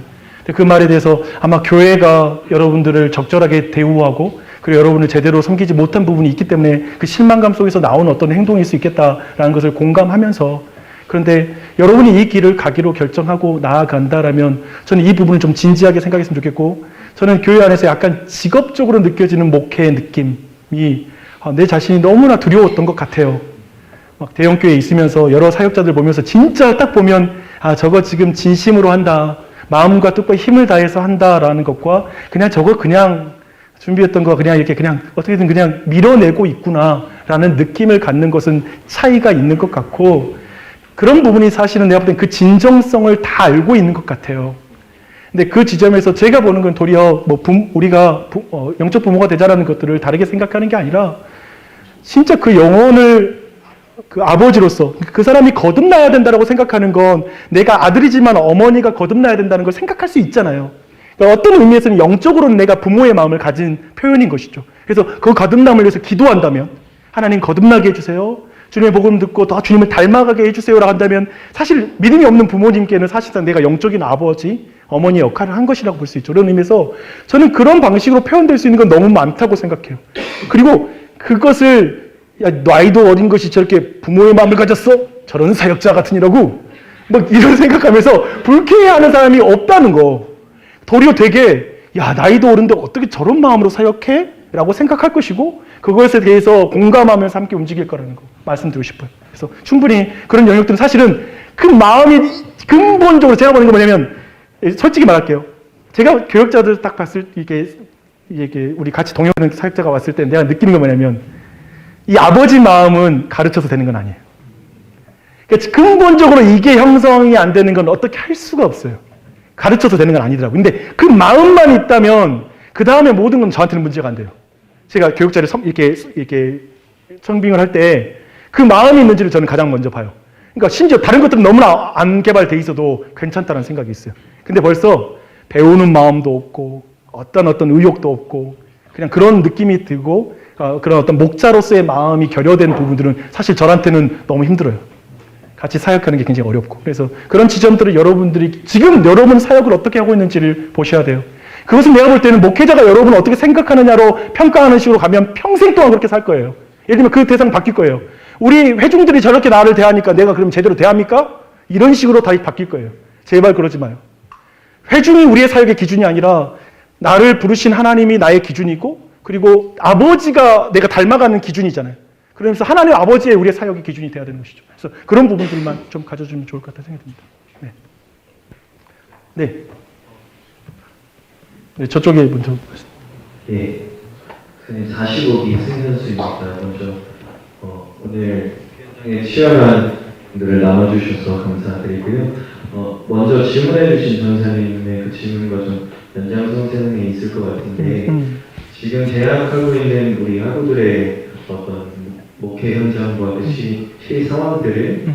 그 말에 대해서 아마 교회가 여러분들을 적절하게 대우하고 그리고 여러분을 제대로 섬기지 못한 부분이 있기 때문에 그 실망감 속에서 나온 어떤 행동일 수 있겠다라는 것을 공감하면서 그런데 여러분이 이 길을 가기로 결정하고 나아간다라면 저는 이 부분을 좀 진지하게 생각했으면 좋겠고 저는 교회 안에서 약간 직업적으로 느껴지는 목회의 느낌이 내 자신이 너무나 두려웠던 것 같아요. 막 대형교회에 있으면서 여러 사역자들 보면서 진짜 딱 보면 저거 지금 진심으로 한다. 마음과 뜻과 힘을 다해서 한다라는 것과 그냥 준비했던 거 이렇게 어떻게든 그냥 밀어내고 있구나라는 느낌을 갖는 것은 차이가 있는 것 같고 그런 부분이 사실은 내가 볼 땐 그 진정성을 다 알고 있는 것 같아요. 근데 그 지점에서 제가 보는 건 도리어 우리가 영적 부모가 되자라는 것들을 다르게 생각하는 게 아니라 진짜 그 영혼을 그 아버지로서 그 사람이 거듭나야 된다고 생각하는 건 내가 아들이지만 어머니가 거듭나야 된다는 걸 생각할 수 있잖아요. 그러니까 어떤 의미에서는 영적으로는 내가 부모의 마음을 가진 표현인 것이죠. 그래서 그 거듭남을 위해서 기도한다면 하나님 거듭나게 해주세요. 주님의 복음 듣고 더 주님을 닮아가게 해주세요라고 한다면 사실 믿음이 없는 부모님께는 사실상 내가 영적인 아버지, 어머니의 역할을 한 것이라고 볼 수 있죠. 그런 의미에서 저는 그런 방식으로 표현될 수 있는 건 너무 많다고 생각해요. 그리고 그것을 나이도 어린 것이 저렇게 부모의 마음을 가졌어? 저런 사역자 같으니라고 막 이런 생각하면서 불쾌해하는 사람이 없다는 거. 도리어 되게 나이도 어른데 어떻게 저런 마음으로 사역해? 라고 생각할 것이고 그것에 대해서 공감하면서 함께 움직일 거라는 거 말씀드리고 싶어요. 그래서 충분히 그런 영역들은 사실은 그 마음이 근본적으로 제가 보는 게 뭐냐면 솔직히 말할게요. 제가 교역자들 딱 봤을 이게 우리 같이 동역하는 사역자가 왔을 때 내가 느끼는 게 뭐냐면 이 아버지 마음은 가르쳐서 되는 건 아니에요. 그러니까 근본적으로 이게 형성이 안 되는 건 어떻게 할 수가 없어요. 가르쳐서 되는 건 아니더라고요. 근데 그 마음만 있다면 그 다음에 모든 건 저한테는 문제가 안 돼요. 제가 교육자를 이렇게 청빙을 할 때 그 마음이 있는지를 저는 가장 먼저 봐요. 그러니까 심지어 다른 것들은 너무나 안 개발돼 있어도 괜찮다는 생각이 있어요. 근데 벌써 배우는 마음도 없고 어떤 의욕도 없고 그냥 그런 느낌이 들고 그런 어떤 목자로서의 마음이 결여된 부분들은 사실 저한테는 너무 힘들어요. 같이 사역하는 게 굉장히 어렵고. 그래서 그런 지점들을 여러분들이 지금 여러분 사역을 어떻게 하고 있는지를 보셔야 돼요. 그것은 내가 볼 때는 목회자가 여러분을 어떻게 생각하느냐로 평가하는 식으로 가면 평생 동안 그렇게 살 거예요. 예를 들면 그 대상 바뀔 거예요. 우리 회중들이 저렇게 나를 대하니까 내가 그럼 제대로 대합니까? 이런 식으로 다시 바뀔 거예요. 제발 그러지 마요. 회중이 우리의 사역의 기준이 아니라 나를 부르신 하나님이 나의 기준이고 그리고 아버지가 내가 닮아가는 기준이잖아요. 그러면서 하나님 아버지의 우리의 사역의 기준이 돼야 되는 것이죠. 그래서 그런 부분들만 좀 가져주면 좋을 것 같다는 생각이 듭니다. 네. 네, 저쪽에 먼저. 예, 선생님 45기 승현수입니다. 먼저 오늘 굉장히 치열한 분들을 나눠주셔서 감사드리고요. 먼저 질문해주신 전사님의 그 질문과 좀 연장선상에 있을 것 같은데 지금 재학하고 있는 우리 학우들의 어떤 목회 현장과 그 시 상황들을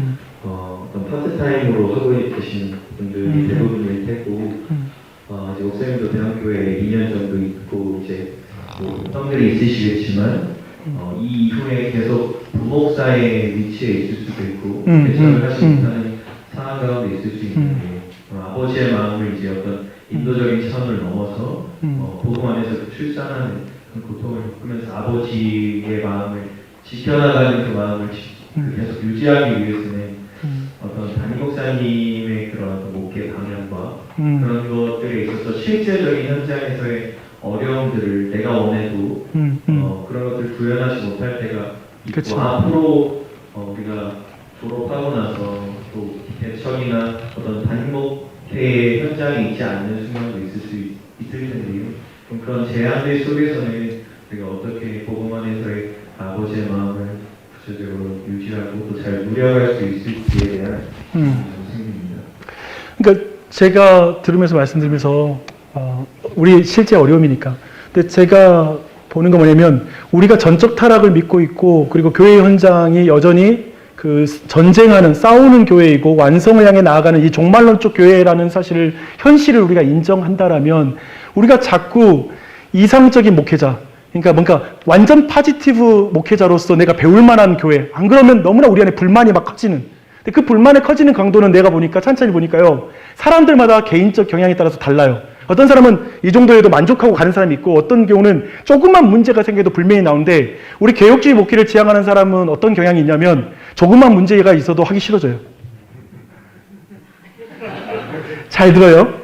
어떤 파트타임으로 하고 계신 분들이 대부분일 테고 이제 목사님도 대학교에 2년 정도 있고 이제 뭐 형들이 있으시겠지만 이 이후에 계속 부목사의 위치에 있을 수도 있고 대처를 하지 못하는 상황 가운데 있을 수 있는데 아버지의 마음을 이제 어떤 인도적인 차원을 넘어서 복음 안에서 출산하는 고통을 겪으면서 아버지의 마음을 지켜나가는 그 마음을 계속 유지하기 위해서는 어떤 담임 목사님의 그런 어떤 목회 방향과 그런 것들에 있어서 실제적인 현장에서의 어려움들을 내가 원해도 그런 것들을 구현하지 못할 때가 있고 그쵸. 앞으로 우리가 졸업하고 나서 또 대청이나 어떤 담임 목회의 현장에 있지 않는 순간도 있을 텐데요. 그런 제한들 속에서는 우리가 어떻게 복음 안에서의 아버지의 마음을 구체적으로 유지하고 또 잘 누려갈 수 있을지에 대한 질문입니다. 그러니까 제가 들으면서 말씀드리면서 우리 실제 어려움이니까. 근데 제가 보는 건 뭐냐면 우리가 전적 타락을 믿고 있고 그리고 교회 현장이 여전히 그 전쟁하는 싸우는 교회이고 완성을 향해 나아가는 이 종말론적 교회라는 사실을 현실을 우리가 인정한다라면 우리가 자꾸 이상적인 목회자 그러니까 뭔가 완전 파지티브 목회자로서 내가 배울 만한 교회 안 그러면 너무나 우리 안에 불만이 막 커지는 근데 그 불만의 커지는 강도는 내가 보니까 찬찬히 보니까요 사람들마다 개인적 경향에 따라서 달라요. 어떤 사람은 이 정도에도 만족하고 가는 사람이 있고 어떤 경우는 조금만 문제가 생겨도 불만이 나오는데 우리 개혁주의 목회를 지향하는 사람은 어떤 경향이 있냐면 조금만 문제가 있어도 하기 싫어져요. 잘 들어요.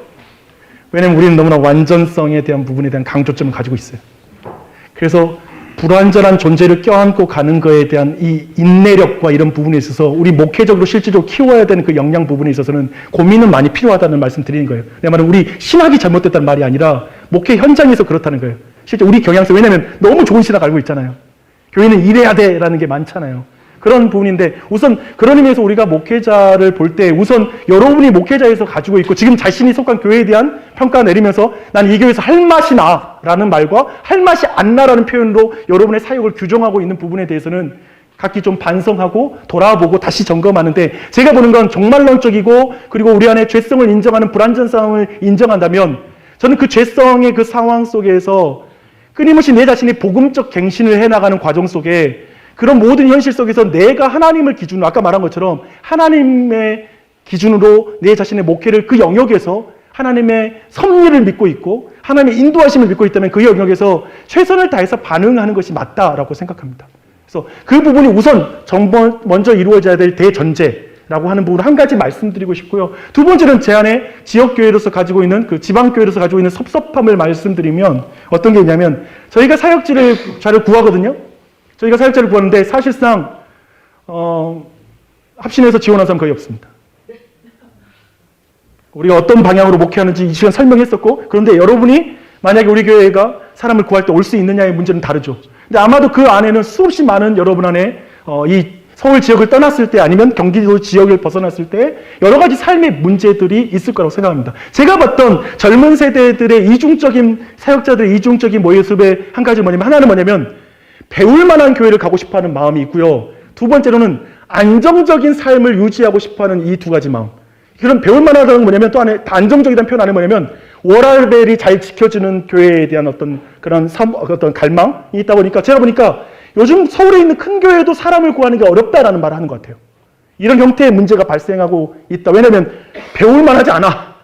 왜냐면 우리는 너무나 완전성에 대한 부분에 대한 강조점을 가지고 있어요. 그래서 불완전한 존재를 껴안고 가는 거에 대한 이 인내력과 이런 부분에 있어서 우리 목회적으로 실질적으로 키워야 되는 그 역량 부분에 있어서는 고민은 많이 필요하다는 말씀 드리는 거예요. 내 말은 우리 신학이 잘못됐다는 말이 아니라 목회 현장에서 그렇다는 거예요. 실제 우리 경향성, 왜냐하면 너무 좋은 신학 알고 있잖아요. 교회는 이래야 돼라는 게 많잖아요. 그런 부분인데 우선 그런 의미에서 우리가 목회자를 볼 때 우선 여러분이 목회자에서 가지고 있고 지금 자신이 속한 교회에 대한 평가 내리면서 난 이 교회에서 할 맛이 나라는 말과 할 맛이 안 나라는 표현으로 여러분의 사역을 규정하고 있는 부분에 대해서는 각기 좀 반성하고 돌아보고 다시 점검하는데 제가 보는 건 종말론적이고 그리고 우리 안에 죄성을 인정하는 불완전성을 인정한다면 저는 그 죄성의 그 상황 속에서 끊임없이 내 자신이 복음적 갱신을 해나가는 과정 속에 그런 모든 현실 속에서 내가 하나님을 기준으로 아까 말한 것처럼 하나님의 기준으로 내 자신의 목회를 그 영역에서 하나님의 섭리를 믿고 있고 하나님의 인도하심을 믿고 있다면 그 영역에서 최선을 다해서 반응하는 것이 맞다라고 생각합니다. 그래서 그 부분이 우선 먼저 이루어져야 될 대전제라고 하는 부분을 한 가지 말씀드리고 싶고요. 두 번째는 제 안에 지역교회로서 가지고 있는 그 지방교회로서 가지고 있는 섭섭함을 말씀드리면 어떤 게 있냐면 저희가 사역자를 구하거든요. 저희가 사역자를 구하는데 사실상 합신해서 지원한 사람 거의 없습니다. 우리가 어떤 방향으로 목회하는지 이 시간 설명했었고 그런데 여러분이 만약에 우리 교회가 사람을 구할 때 올 수 있느냐의 문제는 다르죠. 근데 아마도 그 안에는 수없이 많은 여러분 안에 이 서울 지역을 떠났을 때 아니면 경기도 지역을 벗어났을 때 여러 가지 삶의 문제들이 있을 거라고 생각합니다. 제가 봤던 젊은 세대들의 이중적인 사역자들의 이중적인 모습의 한 가지 하나는 뭐냐면 배울 만한 교회를 가고 싶어하는 마음이 있고요. 두 번째로는 안정적인 삶을 유지하고 싶어하는 이 두 가지 마음. 그런 배울 만하다는 뭐냐면 또 안에 안정적이라는 표현 안에 뭐냐면 워라밸이 잘 지켜지는 교회에 대한 어떤 그런 어떤 갈망이 있다 보니까 제가 보니까 요즘 서울에 있는 큰 교회도 사람을 구하는 게 어렵다라는 말을 하는 것 같아요. 이런 형태의 문제가 발생하고 있다. 왜냐하면 배울 만하지 않아.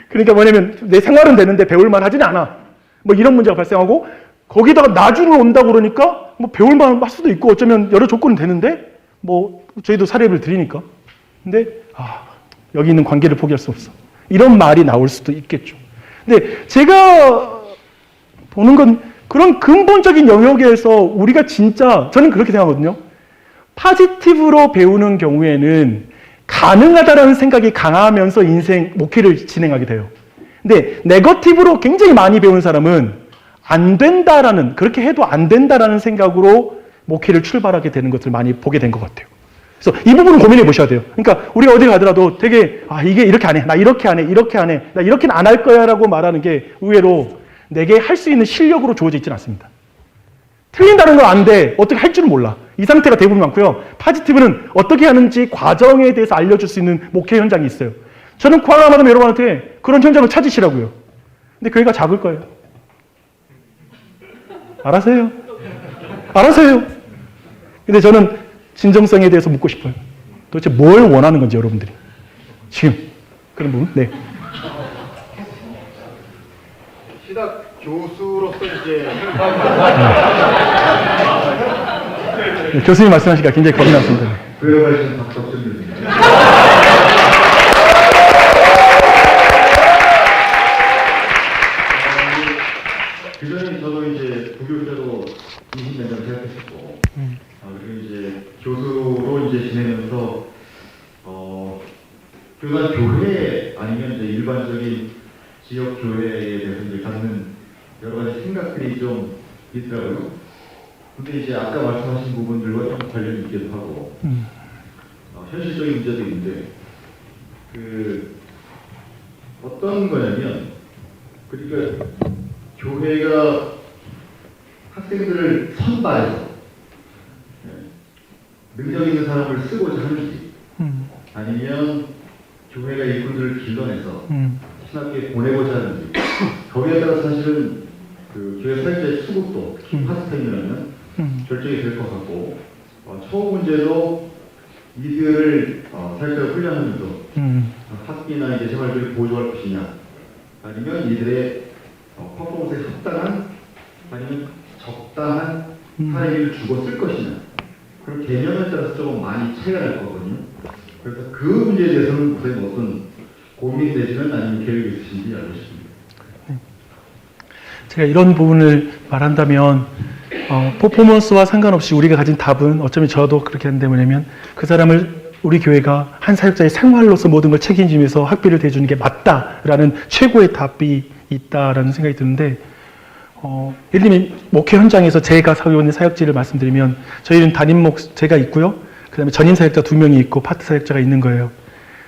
그러니까 뭐냐면 내 생활은 되는데 배울 만하지는 않아. 뭐 이런 문제가 발생하고 거기다가 나중에 온다고 그러니까 뭐 배울 만할 수도 있고 어쩌면 여러 조건은 되는데 뭐 저희도 사례를 드리니까. 근데 여기 있는 관계를 포기할 수 없어. 이런 말이 나올 수도 있겠죠. 근데 제가 보는 건 그런 근본적인 영역에서 우리가 진짜 저는 그렇게 생각하거든요. 파지티브로 배우는 경우에는 가능하다라는 생각이 강하면서 인생 목회를 진행하게 돼요. 근데 네거티브로 굉장히 많이 배우는 사람은 안 된다라는 그렇게 해도 안 된다라는 생각으로 목회를 출발하게 되는 것을 많이 보게 된 것 같아요. 그래서 이 부분은 고민해 보셔야 돼요. 그러니까 우리가 어디 가더라도 되게 이게 이렇게 안 해. 나 이렇게 안 해. 이렇게 안 해. 나 이렇게는 안 할 거야 라고 말하는 게 의외로 내게 할 수 있는 실력으로 주어져 있지는 않습니다. 틀린다는 건 안 돼. 어떻게 할 줄은 몰라. 이 상태가 대부분 많고요. 파지티브는 어떻게 하는지 과정에 대해서 알려줄 수 있는 목회 현장이 있어요. 저는 과감하다면 여러분한테 그런 현장을 찾으시라고요. 근데 교회가 작을 거예요. 알아서 해요. 알아서 해요. 근데 저는 진정성에 대해서 묻고 싶어요. 도대체 뭘 원하는 건지 여러분들이. 지금. 그런 부분? 네. 시작 교수로서 이제 네, 교수님 말씀하시니까 굉장히 겁이 났습니다. 부여가신 박덕준 교수님. 그전에 저도 이제 부교육자로 20년 전 생각했었고, 그리고 이제 교수로 이제 지내면서 교단 교회 아니면 이제 일반적인 지역 교회에 대해서 이제 갖는 여러 가지 생각들이 좀 있더라고요. 근데 이제 아까 말씀하신 부분들과 좀 관련이 있기도 하고, 현실적인 문제도 있는데, 어떤 거냐면, 그러니까 교회가 학생들을 선발해서 능력 있는 사람을 쓰고자 하는지, 아니면 교회가 일꾼들을 길러내서 신학교에 보내고자 하는지, 거기에 따라 사실은 그 교회 사역자의 수급도 특히 파스타임이라면 결정이 될 것 같고, 처우 문제도 이들을 사역자를 훈련하면서 학기나 이제 생활비를 보조할 것이냐, 아니면 이들의 퍼포먼스에 합당한 아니면 적당한 사례를 주고 쓸 것이냐, 그런 개념에 따라서 조금 많이 차이가 날 거거든요. 그래서 그 문제에 대해서는 무슨 어떤 고민이 되시는 아니면 계획이 있으신지 알고 싶습니다. 제가 이런 부분을 말한다면 퍼포먼스와 상관없이 우리가 가진 답은 어쩌면 저도 그렇게 하는데 뭐냐면 그 사람을 우리 교회가 한 사역자의 생활로서 모든 걸 책임지면서 학비를 대주는 게 맞다라는 최고의 답이 있다라는 생각이 드는데 예를 들면 목회 현장에서 제가 하고 있는 사역지를 말씀드리면 저희는 제가 있고요. 그 다음에 전임 사역자 2명이 있고 파트 사역자가 있는 거예요.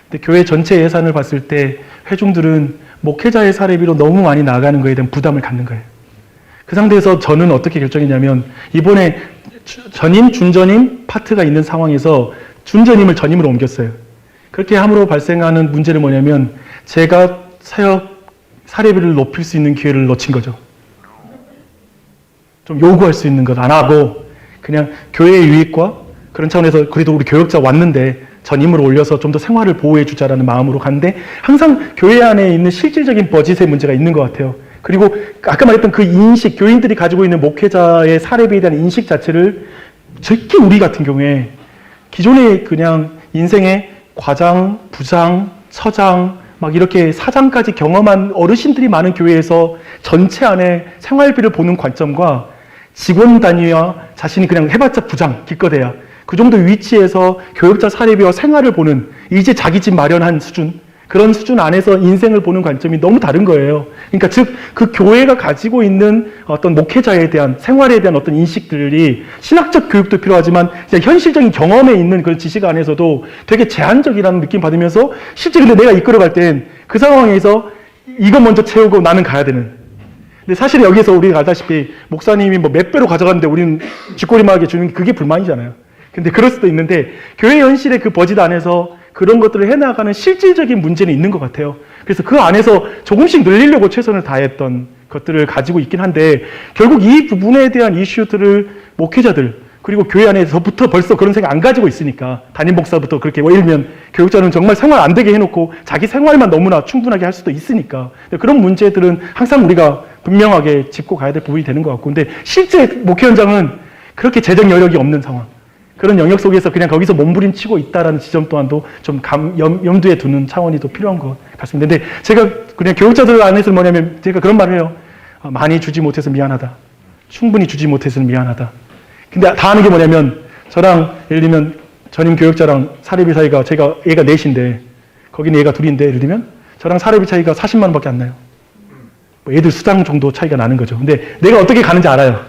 근데 교회 전체 예산을 봤을 때 회중들은 목회자의 사례비로 너무 많이 나가는 거에 대한 부담을 갖는 거예요. 그 상태에서 저는 어떻게 결정했냐면 이번에 전임, 준전임, 파트가 있는 상황에서 준전임을 전임으로 옮겼어요. 그렇게 함으로 발생하는 문제는 뭐냐면 제가 사례비를 높일 수 있는 기회를 놓친 거죠. 좀 요구할 수 있는 것 안 하고 그냥 교회의 유익과 그런 차원에서 그래도 우리 교역자 왔는데 전임으로 올려서 좀 더 생활을 보호해 주자라는 마음으로 갔는데 항상 교회 안에 있는 실질적인 버짓의 문제가 있는 것 같아요. 그리고 아까 말했던 그 인식, 교인들이 가지고 있는 목회자의 사례비에 대한 인식 자체를 특히 우리 같은 경우에 기존에 그냥 인생의 과장, 부장, 처장 막 이렇게 사장까지 경험한 어르신들이 많은 교회에서 전체 안에 생활비를 보는 관점과 직원 단위와 자신이 그냥 해봤자 부장, 기껏해야 그 정도 위치에서 교역자 사례비와 생활을 보는 이제 자기 집 마련한 수준, 그런 수준 안에서 인생을 보는 관점이 너무 다른 거예요. 그러니까 즉 그 교회가 가지고 있는 어떤 목회자에 대한 생활에 대한 어떤 인식들이 신학적 교육도 필요하지만 그냥 현실적인 경험에 있는 그런 지식 안에서도 되게 제한적이라는 느낌 받으면서 실제 근데 내가 이끌어갈 땐 그 상황에서 이거 먼저 채우고 나는 가야 되는. 근데 사실 여기서 우리가 알다시피 목사님이 뭐 몇 배로 가져갔는데 우리는 쥐꼬리만하게 주는 게 그게 불만이잖아요. 근데 그럴 수도 있는데 교회 현실의 그 버짓 안에서 그런 것들을 해나가는 실질적인 문제는 있는 것 같아요. 그래서 그 안에서 조금씩 늘리려고 최선을 다했던 것들을 가지고 있긴 한데 결국 이 부분에 대한 이슈들을 목회자들 그리고 교회 안에서부터 벌써 그런 생각 안 가지고 있으니까 담임 목사부터 그렇게 예를 들면 교육자는 정말 생활 안 되게 해놓고 자기 생활만 너무나 충분하게 할 수도 있으니까 그런 문제들은 항상 우리가 분명하게 짚고 가야 될 부분이 되는 것 같고 근데 실제 목회 현장은 그렇게 재정 여력이 없는 상황 그런 영역 속에서 그냥 거기서 몸부림치고 있다라는 지점 또한도 좀 염두에 두는 차원이 더 필요한 것 같습니다. 근데 제가 그냥 교육자들 안에서 뭐냐면 제가 그런 말을 해요. 많이 주지 못해서 미안하다. 충분히 주지 못해서 미안하다. 근데 다 아는 게 뭐냐면 저랑 예를 들면 전임 교육자랑 사례비 사이가 제가 얘가 넷인데 거기는 얘가 둘인데 예를 들면 저랑 사례비 차이가 40만 원밖에 안 나요. 뭐 애들 수당 정도 차이가 나는 거죠. 근데 내가 어떻게 가는지 알아요.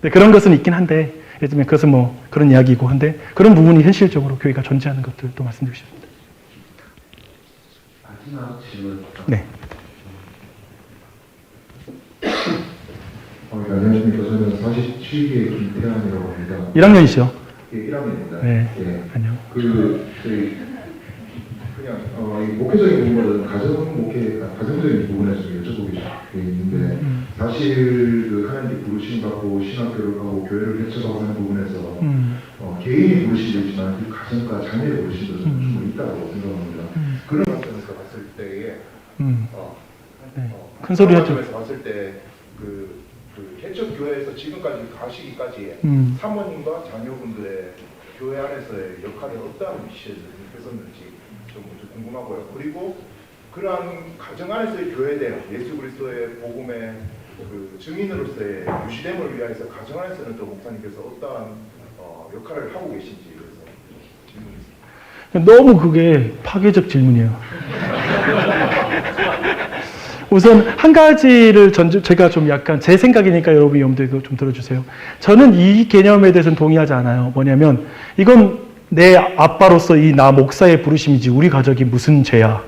근데 그런 것은 있긴 한데 예를 들면 그것은 뭐 그런 이야기이고 한데 그런 부분이 현실적으로 교회가 존재하는 것들도 말씀드리고 싶습니다. 마지막 질문. 네. 안녕하십니까. 저는 47기의 김태환이라고 합니다. 1학년이시죠? 예, 1학년입니다. 네. 예. 안녕. 저희 그냥 이 목회적인 부분은 가정적인 부분에 좀 여쭤보고 있는데 사실 그 하나님께 부르심 받고 신학교를 가고 교회를 개척하고 하는 부분에서 개인이 부르심도 있지만 그 가정과 자녀의 부르심도 좀 충분히 있다고 생각합니다. 그런 관점에서 봤을 때에 큰 소리 하죠. 관점에서 봤을 때 그 개척 교회에서 지금까지 가시기까지 사모님과 자녀분들의 교회 안에서의 역할이 어떠한 위치에서 했었는지 좀 궁금하고요. 그리고 그러한 가정 안에서의 교회에 대한 예수 그리스도의 복음의 그 증인으로서의 유시됨을 위하여서 가정 안에서는 또 목사님께서 어떠한 역할을 하고 계신지 그래서 질문이 있습니다. 너무 그게 파괴적 질문이에요. 우선 한 가지를 제가 좀 약간 제 생각이니까 여러분 염두에도 좀 들어주세요. 저는 이 개념에 대해서는 동의하지 않아요. 뭐냐면 이건 내 아빠로서 이 나 목사의 부르심이지 우리 가족이 무슨 죄야.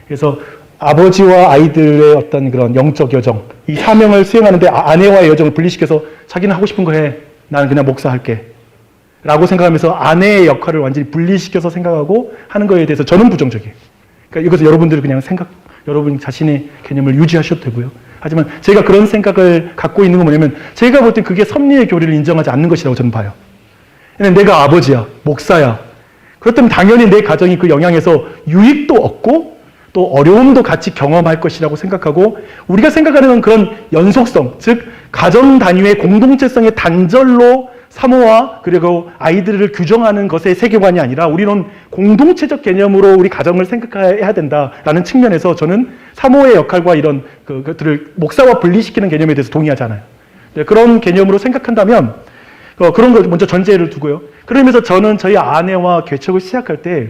그래서 아버지와 아이들의 어떤 그런 영적 여정, 이 사명을 수행하는데 아내와의 여정을 분리시켜서 자기는 하고 싶은 거 해. 나는 그냥 목사할게. 라고 생각하면서 아내의 역할을 완전히 분리시켜서 생각하고 하는 거에 대해서 저는 부정적이에요. 그러니까 이것을 여러분들이 그냥 여러분 자신의 개념을 유지하셔도 되고요. 하지만 제가 그런 생각을 갖고 있는 건 뭐냐면 제가 볼 때 그게 섭리의 교리를 인정하지 않는 것이라고 저는 봐요. 내가 아버지야, 목사야. 그렇다면 당연히 내 가정이 그 영향에서 유익도 얻고 또 어려움도 같이 경험할 것이라고 생각하고 우리가 생각하는 그런 연속성, 즉 가정 단위의 공동체성의 단절로 사모와 그리고 아이들을 규정하는 것의 세계관이 아니라 우리는 공동체적 개념으로 우리 가정을 생각해야 된다라는 측면에서 저는 사모의 역할과 이런 그것들을 목사와 분리시키는 개념에 대해서 동의하지 않아요. 그런 개념으로 생각한다면 그런 걸 먼저 전제를 두고요. 그러면서 저는 저희 아내와 개척을 시작할 때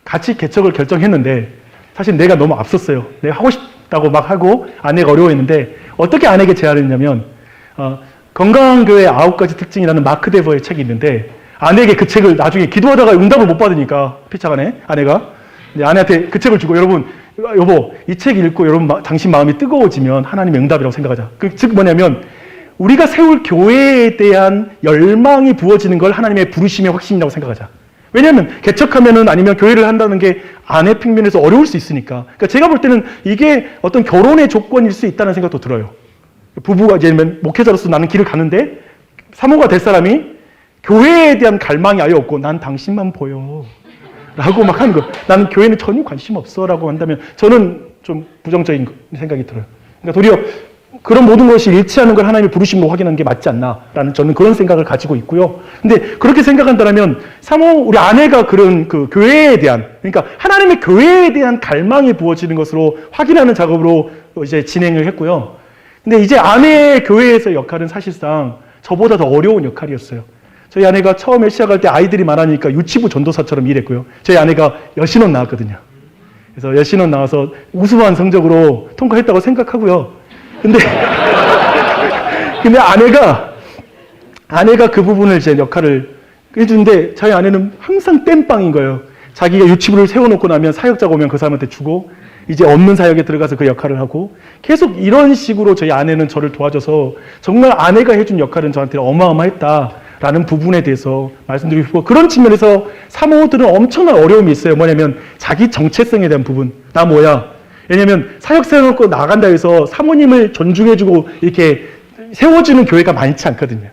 같이 개척을 결정했는데 사실 내가 너무 앞섰어요. 내가 하고 싶다고 막 하고 아내가 어려워했는데 어떻게 아내에게 제안을 했냐면 건강한 교회의 9가지 특징이라는 마크 데버의 책이 있는데 아내에게 그 책을 나중에 기도하다가 응답을 못 받으니까 피차간에 아내가 아내한테 그 책을 주고 여보 이 책 읽고 여러분 당신 마음이 뜨거워지면 하나님의 응답이라고 생각하자. 즉 뭐냐면 우리가 세울 교회에 대한 열망이 부어지는 걸 하나님의 부르심의 확신이라고 생각하자. 왜냐하면 개척하면은 아니면 교회를 한다는 게 아내 측면에서 어려울 수 있으니까. 그러니까 제가 볼 때는 이게 어떤 결혼의 조건일 수 있다는 생각도 들어요. 부부가 이제 목회자로서 나는 길을 가는데 사모가 될 사람이 교회에 대한 갈망이 아예 없고 난 당신만 보여 라고 막 하는 거. 나는 교회는 전혀 관심 없어 라고 한다면 저는 좀 부정적인 생각이 들어요. 그러니까 도리어 그런 모든 것이 일치하는 걸 하나님의 부르심으로 확인하는 게 맞지 않나라는 저는 그런 생각을 가지고 있고요. 근데 그렇게 생각한다면 우리 아내가 그런 그 교회에 대한 그러니까 하나님의 교회에 대한 갈망이 부어지는 것으로 확인하는 작업으로 이제 진행을 했고요. 근데 이제 아내의 교회에서의 역할은 사실상 저보다 더 어려운 역할이었어요. 저희 아내가 처음에 시작할 때 아이들이 많으니까 유치부 전도사처럼 일했고요. 저희 아내가 여신원 나왔거든요. 그래서 여신원 나와서 우수한 성적으로 통과했다고 생각하고요. 근데 아내가 그 부분을 제 역할을 해주는데 저희 아내는 항상 땜빵인 거예요. 자기가 유치부를 세워놓고 나면 사역자가 오면 그 사람한테 주고 이제 없는 사역에 들어가서 그 역할을 하고 계속 이런 식으로 저희 아내는 저를 도와줘서 정말 아내가 해준 역할은 저한테 어마어마했다라는 부분에 대해서 말씀드리고 싶고 그런 측면에서 사모들은 엄청난 어려움이 있어요. 뭐냐면 자기 정체성에 대한 부분. 나 뭐야? 왜냐면 사역 세워놓고 나간다 해서 사모님을 존중해주고 이렇게 세워주는 교회가 많지 않거든요.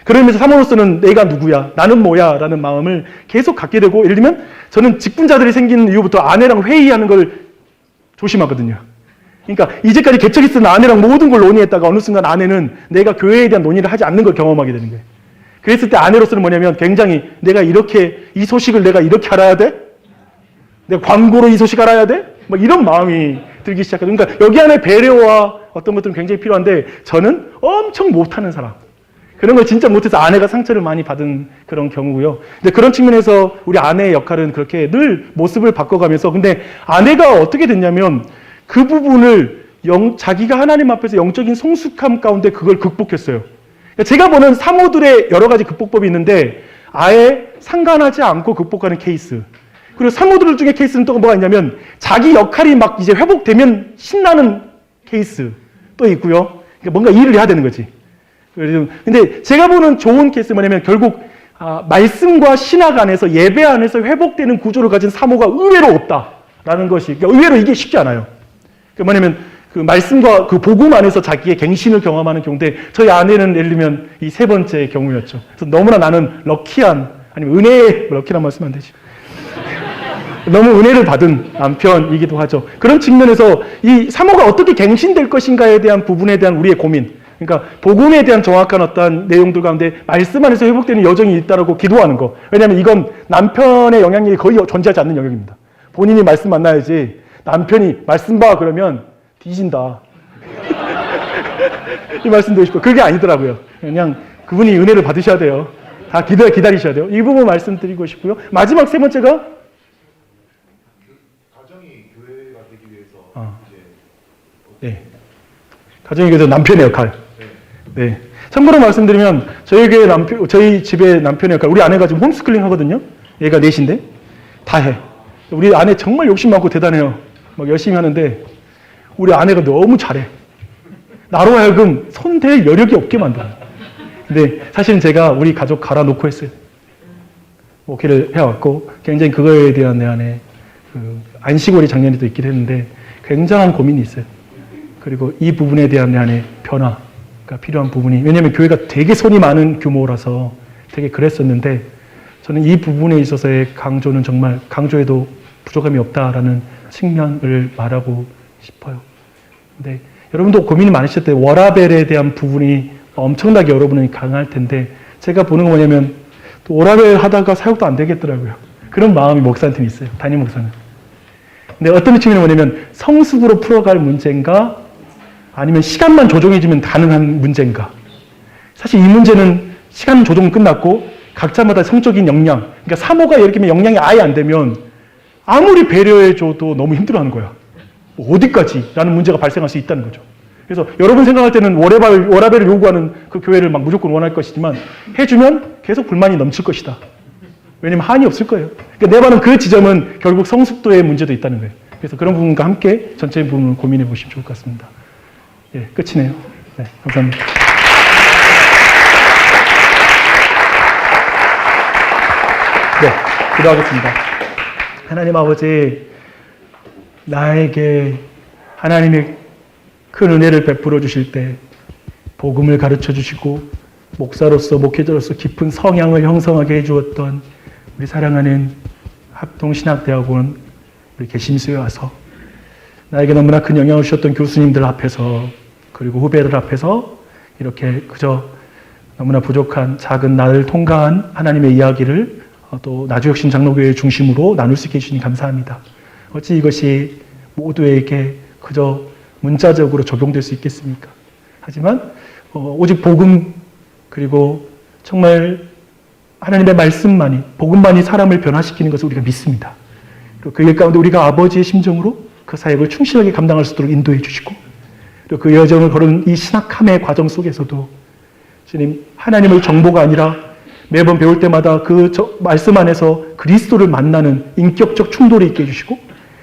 그러면서 사모로서는 내가 누구야? 나는 뭐야? 라는 마음을 계속 갖게 되고 예를 들면 저는 직분자들이 생긴 이후부터 아내랑 회의하는 걸 조심하거든요. 그러니까 이제까지 개척했던 아내랑 모든 걸 논의했다가 어느 순간 아내는 내가 교회에 대한 논의를 하지 않는 걸 경험하게 되는 거예요. 그랬을 때 아내로서는 뭐냐면 굉장히 내가 이렇게 이 소식을 내가 이렇게 알아야 돼? 내가 광고로 이 소식 알아야 돼? 뭐 이런 마음이 들기 시작하죠. 그러니까 여기 안에 배려와 어떤 것들은 굉장히 필요한데 저는 엄청 못하는 사람. 그런 걸 진짜 못해서 아내가 상처를 많이 받은 그런 경우고요. 근데 그런 측면에서 우리 아내의 역할은 그렇게 늘 모습을 바꿔가면서 근데 아내가 어떻게 됐냐면 그 부분을 자기가 하나님 앞에서 영적인 성숙함 가운데 그걸 극복했어요. 그러니까 제가 보는 사모들의 여러 가지 극복법이 있는데 아예 상관하지 않고 극복하는 케이스. 그리고 사모들 중에 케이스는 또 뭐가 있냐면 자기 역할이 막 이제 회복되면 신나는 케이스 또 있고요. 그러니까 뭔가 일을 해야 되는 거지. 근데 제가 보는 좋은 케이스는 뭐냐면 결국 말씀과 신학 안에서 예배 안에서 회복되는 구조를 가진 사모가 의외로 없다라는 것이 그러니까 의외로 이게 쉽지 않아요. 그러니까 뭐냐면 그 말씀과 그 복음 안에서 자기의 갱신을 경험하는 경우인데 저희 아내는 예를 들면 이 세 번째 경우였죠. 그래서 너무나 나는 럭키한 아니면 은혜의 럭키란 말씀 안 되지. 너무 은혜를 받은 남편이기도 하죠. 그런 측면에서 이 사모가 어떻게 갱신될 것인가에 대한 부분에 대한 우리의 고민. 그러니까 복음에 대한 정확한 어떤 내용들 가운데 말씀 안에서 회복되는 여정이 있다라고 기도하는 거. 왜냐하면 이건 남편의 영향력이 거의 존재하지 않는 영역입니다. 본인이 말씀 만나야지 남편이 말씀 봐 그러면 뒤진다. 이 말씀 드리고 싶고 그게 아니더라고요. 그냥 그분이 은혜를 받으셔야 돼요. 다 기다리셔야 돼요. 이 부분 말씀드리고 싶고요. 마지막 세 번째가 가정이 교회가 되기 위해서 네. 가정이 그래서 남편의 역할. 네. 참고로 말씀드리면 저희 집의 남편의 역할, 우리 아내가 지금 홈스쿨링 하거든요. 얘가 넷인데 다 해. 우리 아내 정말 욕심 많고 대단해요. 막 열심히 하는데 우리 아내가 너무 잘해. 나로 하여금 손댈 여력이 없게 만들어. 근데 사실은 제가 우리 가족 갈아놓고 했어요. 목회를 해왔고 굉장히 그거에 대한 내 안에 안식월이 작년에도 있긴 했는데 굉장한 고민이 있어요. 그리고 이 부분에 대한 내 안에 변화가 필요한 부분이 왜냐하면 교회가 되게 손이 많은 규모라서 되게 그랬었는데 저는 이 부분에 있어서의 강조는 정말 강조해도 부족함이 없다라는 측면을 말하고 싶어요. 근데 여러분도 고민이 많으실 때 워라벨에 대한 부분이 엄청나게 여러분은 강할 텐데 제가 보는 거 뭐냐면 또 워라벨 하다가 사역도 안 되겠더라고요. 그런 마음이 목사한테는 있어요. 담임 목사는. 근데 어떤 측면이 뭐냐면 성숙으로 풀어갈 문제인가 아니면 시간만 조정해주면 가능한 문제인가. 사실 이 문제는 시간 조정은 끝났고 각자마다 성적인 역량, 그러니까 사모가 예를 들면 역량이 아예 안 되면 아무리 배려해줘도 너무 힘들어하는 거야. 뭐 어디까지? 라는 문제가 발생할 수 있다는 거죠. 그래서 여러분 생각할 때는 워라벨을 요구하는 그 교회를 막 무조건 원할 것이지만 해주면 계속 불만이 넘칠 것이다. 왜냐면 한이 없을 거예요. 그러니까 내 말은 그 지점은 결국 성숙도의 문제도 있다는 거예요. 그래서 그런 부분과 함께 전체 부분을 고민해 보시면 좋을 것 같습니다. 예, 끝이네요. 네, 감사합니다. 네, 기도하겠습니다. 하나님 아버지, 나에게 하나님의 큰 은혜를 베풀어 주실 때 복음을 가르쳐 주시고 목사로서 목회자로서 깊은 성향을 형성하게 해주었던 우리 사랑하는 합동신학대학원 우리 개심수에 와서 나에게 너무나 큰 영향을 주셨던 교수님들 앞에서 그리고 후배들 앞에서 이렇게 그저 너무나 부족한 작은 나를 통과한 하나님의 이야기를 또 나주혁신 장로교회 중심으로 나눌 수 있게 해주시니 감사합니다. 어찌 이것이 모두에게 그저 문자적으로 적용될 수 있겠습니까? 하지만 오직 복음 그리고 정말 하나님의 말씀만이 복음만이 사람을 변화시키는 것을 우리가 믿습니다. 그리고 그 일 가운데 우리가 아버지의 심정으로 그 사역을 충실하게 감당할 수 있도록 인도해 주시고 그리고 그 여정을 걸은 이 신학함의 과정 속에서도 주님 하나님의 정보가 아니라 매번 배울 때마다 그 말씀 안에서 그리스도를 만나는 인격적 충돌이 있게 해주시고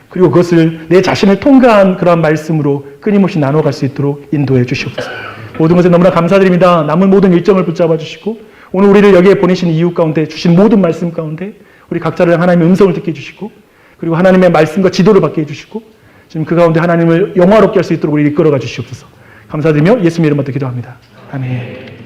그리고 그것을 내 자신을 통과한 그러한 말씀으로 끊임없이 나눠갈 수 있도록 인도해 주시옵소서. 모든 것에 너무나 감사드립니다. 남은 모든 일정을 붙잡아 주시고 오늘 우리를 여기에 보내신 이유 가운데 주신 모든 말씀 가운데 우리 각자를 하나님의 음성을 듣게 해주시고 그리고 하나님의 말씀과 지도를 받게 해주시고 지금 그 가운데 하나님을 영화롭게 할 수 있도록 우리를 이끌어가 주시옵소서. 감사드리며 예수님의 이름으로 기도합니다. 아멘.